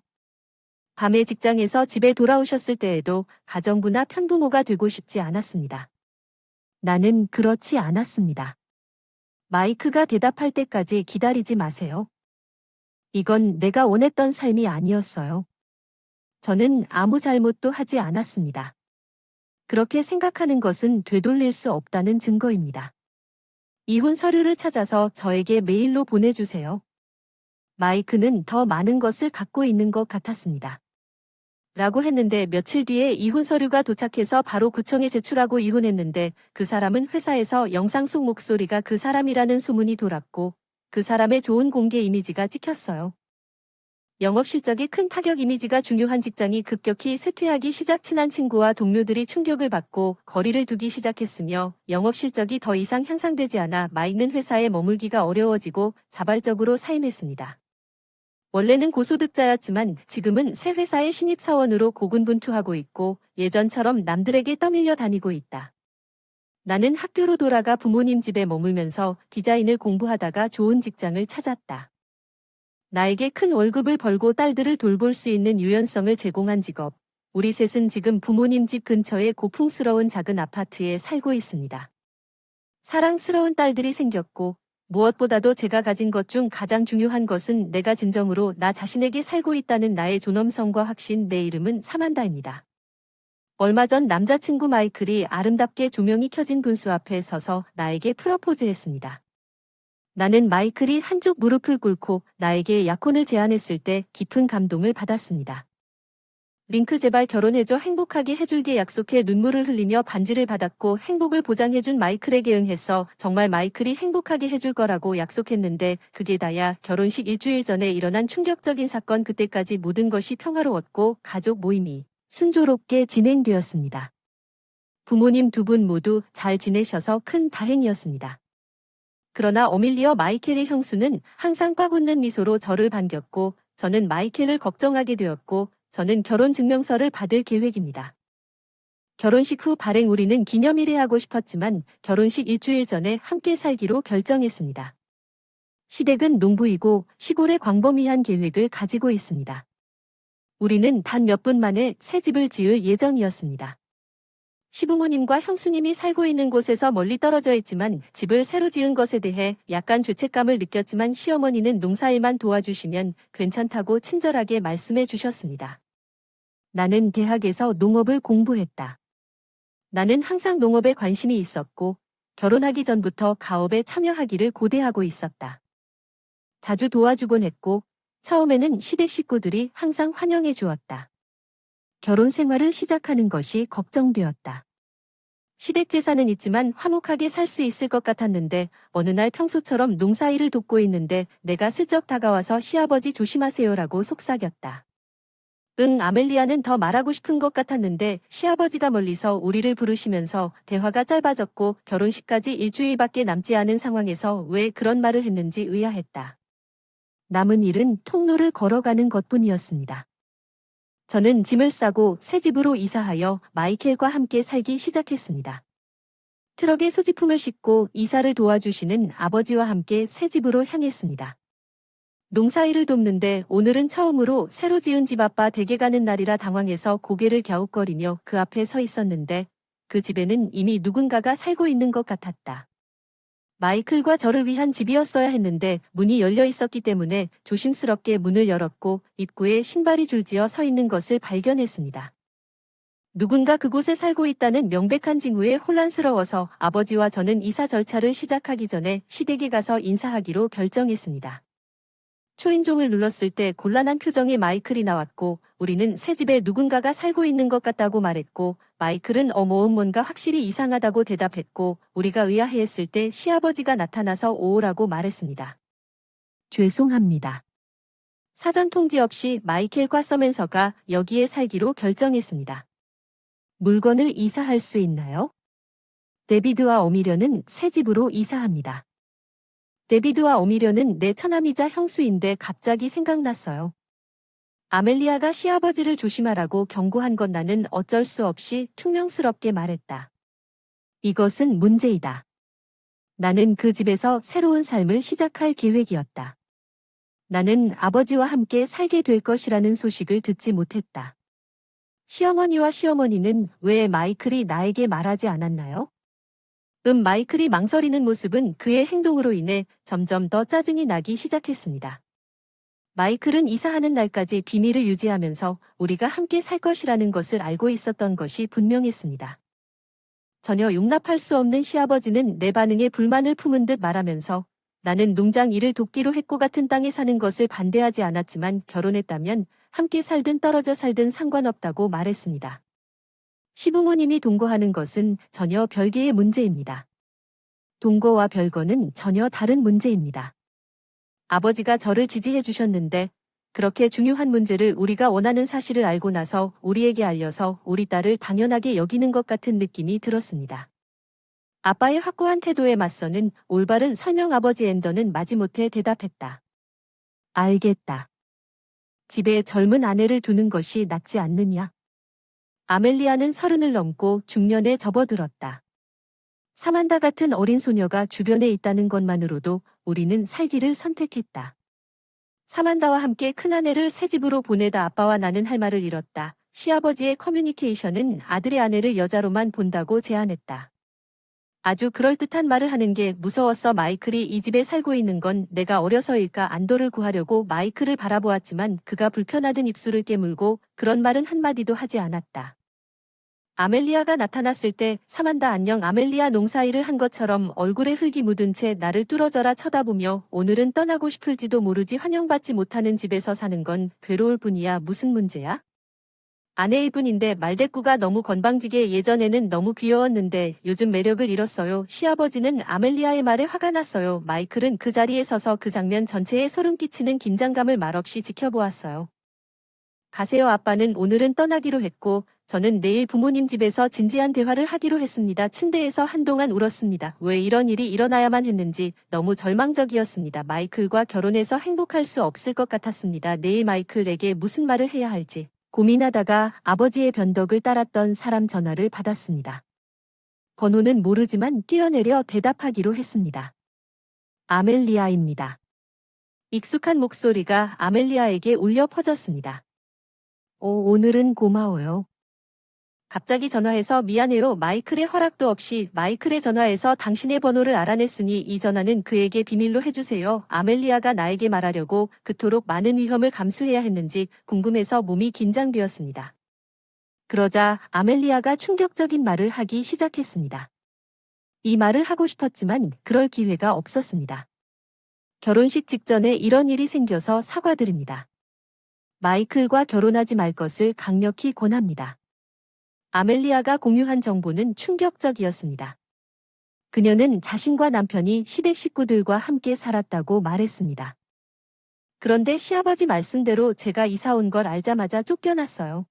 밤에 직장에서 집에 돌아오셨을 때에도 가정부나 편부모가 되고 싶지 않았습니다. 나는 그렇지 않았습니다. 마이크가 대답할 때까지 기다리지 마세요. 이건 내가 원했던 삶이 아니었어요. 저는 아무 잘못도 하지 않았습니다. 그렇게 생각하는 것은 되돌릴 수 없다는 증거입니다. 이혼 서류를 찾아서 저에게 메일로 보내주세요. 마이크는 더 많은 것을 갖고 있는 것 같았습니다. 라고 했는데 며칠 뒤에 이혼 서류가 도착해서 바로 구청에 제출하고 이혼했는데 그 사람은 회사에서 영상 속 목소리가 그 사람이라는 소문이 돌았고 그 사람의 좋은 공개 이미지가 찍혔어요. 영업 실적이 큰 타격 이미지가 중요한 직장이 급격히 쇠퇴하기 시작 친한 친구와 동료들이 충격을 받고 거리를 두기 시작했으며 영업 실적이 더 이상 향상되지 않아 마이크는 회사에 머물기가 어려워지고 자발적으로 사임했습니다. 원래는 고소득자였지만 지금은 새 회사의 신입사원으로 고군분투하고 있고 예전처럼 남들에게 떠밀려 다니고 있다. 나는 학교로 돌아가 부모님 집에 머물면서 디자인을 공부하다가 좋은 직장을 찾았다. 나에게 큰 월급을 벌고 딸들을 돌볼 수 있는 유연성을 제공한 직업. 우리 셋은 지금 부모님 집 근처의 고풍스러운 작은 아파트에 살고 있습니다. 사랑스러운 딸들이 생겼고 무엇보다도 제가 가진 것 중 가장 중요한 것은 내가 진정으로 나 자신에게 살고 있다는 나의 존엄성과 확신. 내 이름은 사만다입니다. 얼마 전 남자친구 마이클이 아름답게 조명이 켜진 분수 앞에 서서 나에게 프러포즈했습니다. 나는 마이클이 한쪽 무릎을 꿇고 나에게 약혼을 제안했을 때 깊은 감동을 받았습니다. 링크 제발 결혼해줘 행복하게 해줄게 약속해 눈물을 흘리며 반지를 받았고 행복을 보장해준 마이클에게 응했어. 정말 마이클이 행복하게 해줄 거라고 약속했는데 그게 다야. 결혼식 일주일 전에 일어난 충격적인 사건 그때까지 모든 것이 평화로웠고 가족 모임이 순조롭게 진행되었습니다. 부모님 두 분 모두 잘 지내셔서 큰 다행이었습니다. 그러나 어밀리어 마이켈의 형수는 항상 꽉 웃는 미소로 저를 반겼고 저는 마이켈을 걱정하게 되었고 저는 결혼증명서를 받을 계획입니다. 결혼식 후 발행 우리는 기념일에 하고 싶었지만 결혼식 일주일 전에 함께 살기로 결정했습니다. 시댁은 농부이고 시골에 광범위한 계획을 가지고 있습니다. 우리는 단 몇 분 만에 새 집을 지을 예정이었습니다. 시부모님과 형수님이 살고 있는 곳에서 멀리 떨어져 있지만 집을 새로 지은 것에 대해 약간 죄책감을 느꼈지만 시어머니는 농사일만 도와주시면 괜찮다고 친절하게 말씀해 주셨습니다. 나는 대학에서 농업을 공부했다. 나는 항상 농업에 관심이 있었고 결혼하기 전부터 가업에 참여하기를 고대하고 있었다. 자주 도와주곤 했고 처음에는 시댁 식구들이 항상 환영해 주었다. 결혼 생활을 시작하는 것이 걱정되었다. 시댁 재산은 있지만 화목하게 살 수 있을 것 같았는데 어느 날 평소처럼 농사일을 돕고 있는데 내가 슬쩍 다가와서 시아버지 조심하세요라고 속삭였다. 아멜리아는 더 말하고 싶은 것 같았는데 시아버지가 멀리서 우리를 부르시면서 대화가 짧아졌고 결혼식까지 일주일밖에 남지 않은 상황에서 왜 그런 말을 했는지 의아했다. 남은 일은 통로를 걸어가는 것뿐이었습니다. 저는 짐을 싸고 새 집으로 이사하여 마이켈과 함께 살기 시작했습니다. 트럭에 소지품을 싣고 이사를 도와주시는 아버지와 함께 새 집으로 향했습니다. 농사일을 돕는데 오늘은 처음으로 새로 지은 집 앞바 댁에 가는 날이라 당황해서 고개를 갸웃거리며 그 앞에 서 있었는데 그 집에는 이미 누군가가 살고 있는 것 같았다. 마이클과 저를 위한 집이었어야 했는데 문이 열려 있었기 때문에 조심스럽게 문을 열었고 입구에 신발이 줄지어 서 있는 것을 발견했습니다. 누군가 그곳에 살고 있다는 명백한 징후에 혼란스러워서 아버지와 저는 이사 절차를 시작하기 전에 시댁에 가서 인사하기로 결정했습니다. 초인종을 눌렀을 때 곤란한 표정의 마이클이 나왔고 우리는 새 집에 누군가가 살고 있는 것 같다고 말했고 마이클은 뭔가 확실히 이상하다고 대답했고 우리가 의아해했을 때 시아버지가 나타나서 오라고 말했습니다. 죄송합니다. 사전 통지 없이 마이켈과 서맨서가 여기에 살기로 결정했습니다. 물건을 이사할 수 있나요? 데비드와 어미려는 새 집으로 이사합니다. 데비드와 어미려는 내 처남이자 형수인데 갑자기 생각났어요. 아멜리아가 시아버지를 조심하라고 경고한 건 나는 어쩔 수 없이 퉁명스럽게 말했다. 이것은 문제이다. 나는 그 집에서 새로운 삶을 시작할 계획이었다. 나는 아버지와 함께 살게 될 것이라는 소식을 듣지 못했다. 시어머니와 시어머니는 왜 마이클이 나에게 말하지 않았나요? 마이클이 망설이는 모습은 그의 행동으로 인해 점점 더 짜증이 나기 시작했습니다. 마이클은 이사하는 날까지 비밀을 유지하면서 우리가 함께 살 것이라는 것을 알고 있었던 것이 분명했습니다. 전혀 용납할 수 없는 시아버지는 내 반응에 불만을 품은 듯 말하면서 나는 농장 일을 돕기로 했고 같은 땅에 사는 것을 반대하지 않았지만 결혼했다면 함께 살든 떨어져 살든 상관없다고 말했습니다. 시부모님이 동거하는 것은 전혀 별개의 문제입니다. 동거와 별거는 전혀 다른 문제입니다. 아버지가 저를 지지해 주셨는데 그렇게 중요한 문제를 우리가 원하는 사실을 알고 나서 우리에게 알려서 우리 딸을 당연하게 여기는 것 같은 느낌이 들었습니다. 아빠의 확고한 태도에 맞서는 올바른 설명 아버지 앤더는 마지못해 대답했다. 알겠다. 집에 젊은 아내를 두는 것이 낫지 않느냐? 아멜리아는 30을 넘고 중년에 접어들었다. 사만다 같은 어린 소녀가 주변에 있다는 것만으로도 우리는 살기를 선택했다. 사만다와 함께 큰아내를 새 집으로 보내다 아빠와 나는 할 말을 잃었다. 시아버지의 커뮤니케이션은 아들의 아내를 여자로만 본다고 제안했다. 아주 그럴듯한 말을 하는 게 무서웠어. 마이클이 이 집에 살고 있는 건 내가 어려서일까. 안도를 구하려고 마이클을 바라보았지만 그가 불편하던 입술을 깨물고 그런 말은 한마디도 하지 않았다. 아멜리아가 나타났을 때 사만다 안녕. 아멜리아 농사일을 한 것처럼 얼굴에 흙이 묻은 채 나를 뚫어져라 쳐다보며 오늘은 떠나고 싶을지도 모르지. 환영받지 못하는 집에서 사는 건 괴로울 뿐이야. 무슨 문제야? 아내일 뿐인데 말대꾸가 너무 건방지게 예전에는 너무 귀여웠는데 요즘 매력을 잃었어요. 시아버지는 아멜리아의 말에 화가 났어요. 마이클은 그 자리에 서서 그 장면 전체에 소름 끼치는 긴장감을 말없이 지켜보았어요. 가세요. 아빠는 오늘은 떠나기로 했고 저는 내일 부모님 집에서 진지한 대화를 하기로 했습니다. 침대에서 한동안 울었습니다. 왜 이런 일이 일어나야만 했는지 너무 절망적이었습니다. 마이클과 결혼해서 행복할 수 없을 것 같았습니다. 내일 마이클에게 무슨 말을 해야 할지 고민하다가 아버지의 변덕을 따랐던 사람 전화를 받았습니다. 번호는 모르지만 뛰어내려 대답하기로 했습니다. 아멜리아입니다. 익숙한 목소리가 아멜리아에게 울려 퍼졌습니다. 오늘은 고마워요. 갑자기 전화해서 미안해요. 마이클의 허락도 없이 마이클의 전화에서 당신의 번호를 알아냈으니 이 전화는 그에게 비밀로 해주세요. 아멜리아가 나에게 말하려고 그토록 많은 위험을 감수해야 했는지 궁금해서 몸이 긴장되었습니다. 그러자 아멜리아가 충격적인 말을 하기 시작했습니다. 이 말을 하고 싶었지만 그럴 기회가 없었습니다. 결혼식 직전에 이런 일이 생겨서 사과드립니다. 마이클과 결혼하지 말 것을 강력히 권합니다. 아멜리아가 공유한 정보는 충격적이었습니다. 그녀는 자신과 남편이 시댁 식구들과 함께 살았다고 말했습니다. 그런데 시아버지 말씀대로 제가 이사 온 걸 알자마자 쫓겨났어요.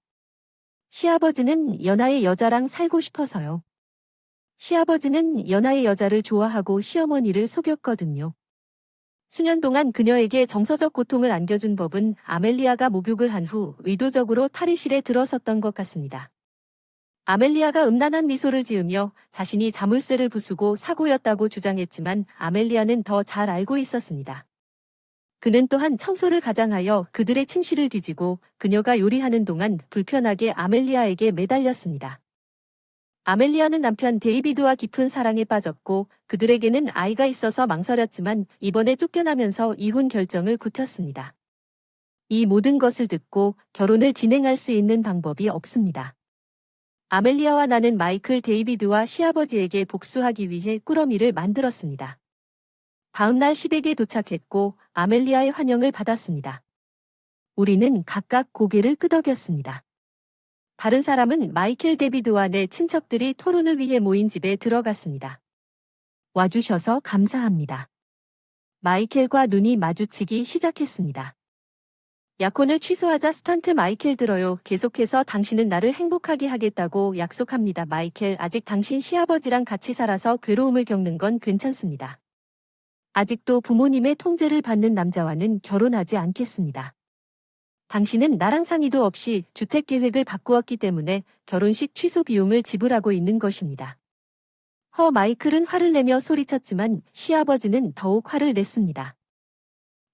시아버지는 연하의 여자랑 살고 싶어서요. 시아버지는 연하의 여자를 좋아하고 시어머니를 속였거든요. 수년 동안 그녀에게 정서적 고통을 안겨준 법은 아멜리아가 목욕을 한 후 의도적으로 탈의실에 들어섰던 것 같습니다. 아멜리아가 음란한 미소를 지으며 자신이 자물쇠를 부수고 사고였다고 주장했지만 아멜리아는 더 잘 알고 있었습니다. 그는 또한 청소를 가장하여 그들의 침실을 뒤지고 그녀가 요리하는 동안 불편하게 아멜리아에게 매달렸습니다. 아멜리아는 남편 데이비드와 깊은 사랑에 빠졌고 그들에게는 아이가 있어서 망설였지만 이번에 쫓겨나면서 이혼 결정을 굳혔습니다. 이 모든 것을 듣고 결혼을 진행할 수 있는 방법이 없습니다. 아멜리아와 나는 마이클 데이비드와 시아버지에게 복수하기 위해 꾸러미를 만들었습니다. 다음 날 시댁에 도착했고 아멜리아의 환영을 받았습니다. 우리는 각각 고개를 끄덕였습니다. 다른 사람은 마이클 데이비드와 내 친척들이 토론을 위해 모인 집에 들어갔습니다. 와주셔서 감사합니다. 마이클과 눈이 마주치기 시작했습니다. 약혼을 취소하자 스턴트 마이클 들어요. 계속해서 당신은 나를 행복하게 하겠다고 약속합니다. 마이클, 아직 당신 시아버지랑 같이 살아서 괴로움을 겪는 건 괜찮습니다. 아직도 부모님의 통제를 받는 남자와는 결혼하지 않겠습니다. 당신은 나랑 상의도 없이 주택 계획을 바꾸었기 때문에 결혼식 취소 비용을 지불하고 있는 것입니다. 마이클은 화를 내며 소리쳤지만 시아버지는 더욱 화를 냈습니다.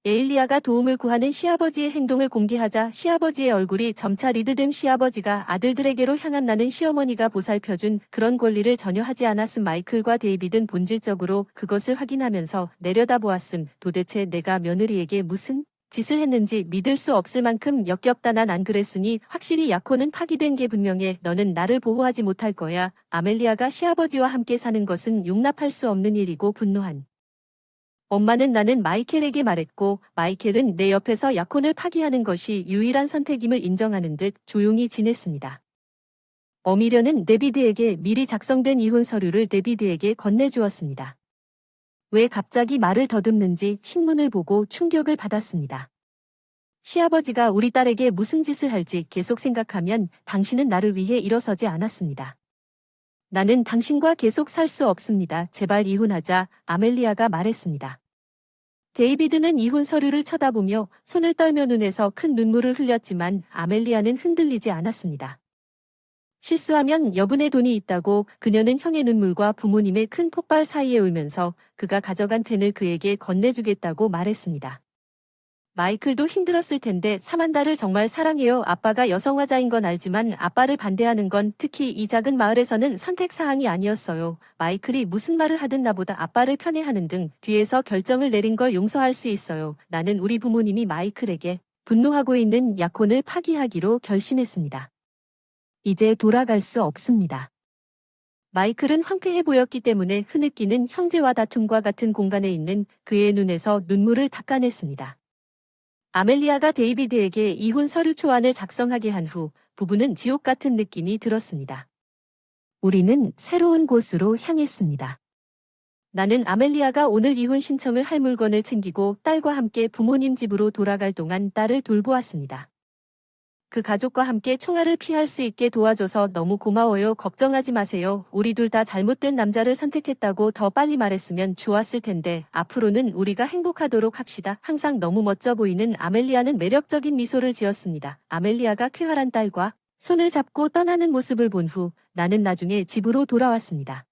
에일리아가 도움을 구하는 시아버지의 행동을 공개하자 시아버지의 얼굴이 점차 리드됨. 시아버지가 아들들에게로 향한 나는 시어머니가 보살펴준 그런 권리를 전혀 하지 않았음. 마이클과 데이비드는 본질적으로 그것을 확인하면서 내려다보았음. 도대체 내가 며느리에게 무슨 짓을 했는지 믿을 수 없을 만큼 역겹다. 난 안 그랬으니 확실히 약혼은 파기된 게 분명해. 너는 나를 보호하지 못할 거야. 아멜리아가 시아버지와 함께 사는 것은 용납할 수 없는 일이고 분노한 엄마는 나는 마이켈에게 말했고 마이켈은 내 옆에서 약혼을 파기하는 것이 유일한 선택임을 인정하는 듯 조용히 지냈습니다. 어미려는 데비드에게 미리 작성된 이혼 서류를 데비드에게 건네주었습니다. 왜 갑자기 말을 더듬는지 신문을 보고 충격을 받았습니다. 시아버지가 우리 딸에게 무슨 짓을 할지 계속 생각하면 당신은 나를 위해 일어서지 않았습니다. 나는 당신과 계속 살 수 없습니다. 제발 이혼하자. 아멜리아가 말했습니다. 데이비드는 이혼 서류를 쳐다보며 손을 떨며 눈에서 큰 눈물을 흘렸지만 아멜리아는 흔들리지 않았습니다. 실수하면 여분의 돈이 있다고 그녀는 형의 눈물과 부모님의 큰 폭발 사이에 울면서 그가 가져간 펜을 그에게 건네주겠다고 말했습니다. 마이클도 힘들었을 텐데 사만다를 정말 사랑해요. 아빠가 여성화자인 건 알지만 아빠를 반대하는 건 특히 이 작은 마을에서는 선택사항이 아니었어요. 마이클이 무슨 말을 하든 나보다 아빠를 편애하는 등 뒤에서 결정을 내린 걸 용서할 수 있어요. 나는 우리 부모님이 마이클에게 분노하고 있는 약혼을 파기하기로 결심했습니다. 이제 돌아갈 수 없습니다. 마이클은 황폐해 보였기 때문에 흐느끼는 형제와 다툼과 같은 공간에 있는 그의 눈에서 눈물을 닦아냈습니다. 아멜리아가 데이비드에게 이혼 서류 초안을 작성하게 한 후 부부는 지옥 같은 느낌이 들었습니다. 우리는 새로운 곳으로 향했습니다. 나는 아멜리아가 오늘 이혼 신청을 할 물건을 챙기고 딸과 함께 부모님 집으로 돌아갈 동안 딸을 돌보았습니다. 그 가족과 함께 총알을 피할 수 있게 도와줘서 너무 고마워요. 걱정하지 마세요. 우리 둘 다 잘못된 남자를 선택했다고 더 빨리 말했으면 좋았을 텐데 앞으로는 우리가 행복하도록 합시다. 항상 너무 멋져 보이는 아멜리아는 매력적인 미소를 지었습니다. 아멜리아가 쾌활한 딸과 손을 잡고 떠나는 모습을 본 후 나는 나중에 집으로 돌아왔습니다.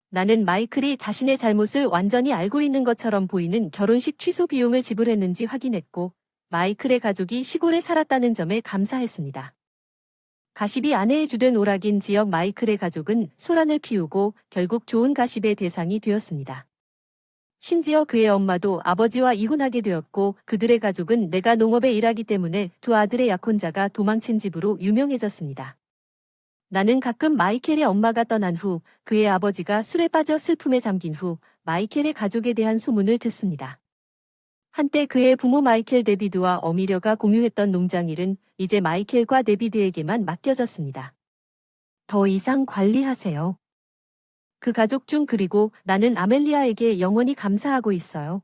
나는 마이클이 자신의 잘못을 완전히 알고 있는 것처럼 보이는 결혼식 취소 비용을 지불했는지 확인했고 마이클의 가족이 시골에 살았다는 점에 감사했습니다. 가십이 아내의 주된 오락인 지역 마이클의 가족은 소란을 피우고 결국 좋은 가십의 대상이 되었습니다. 심지어 그의 엄마도 아버지와 이혼하게 되었고 그들의 가족은 내가 농업에 일하기 때문에 두 아들의 약혼자가 도망친 집으로 유명해졌습니다. 나는 가끔 마이켈의 엄마가 떠난 후 그의 아버지가 술에 빠져 슬픔에 잠긴 후 마이켈의 가족에 대한 소문을 듣습니다. 한때 그의 부모 마이켈 데비드와 어미려가 공유했던 농장 일은 이제 마이켈과 데비드에게만 맡겨졌습니다. 더 이상 관리하세요. 그 가족 중 그리고 나는 아멜리아에게 영원히 감사하고 있어요.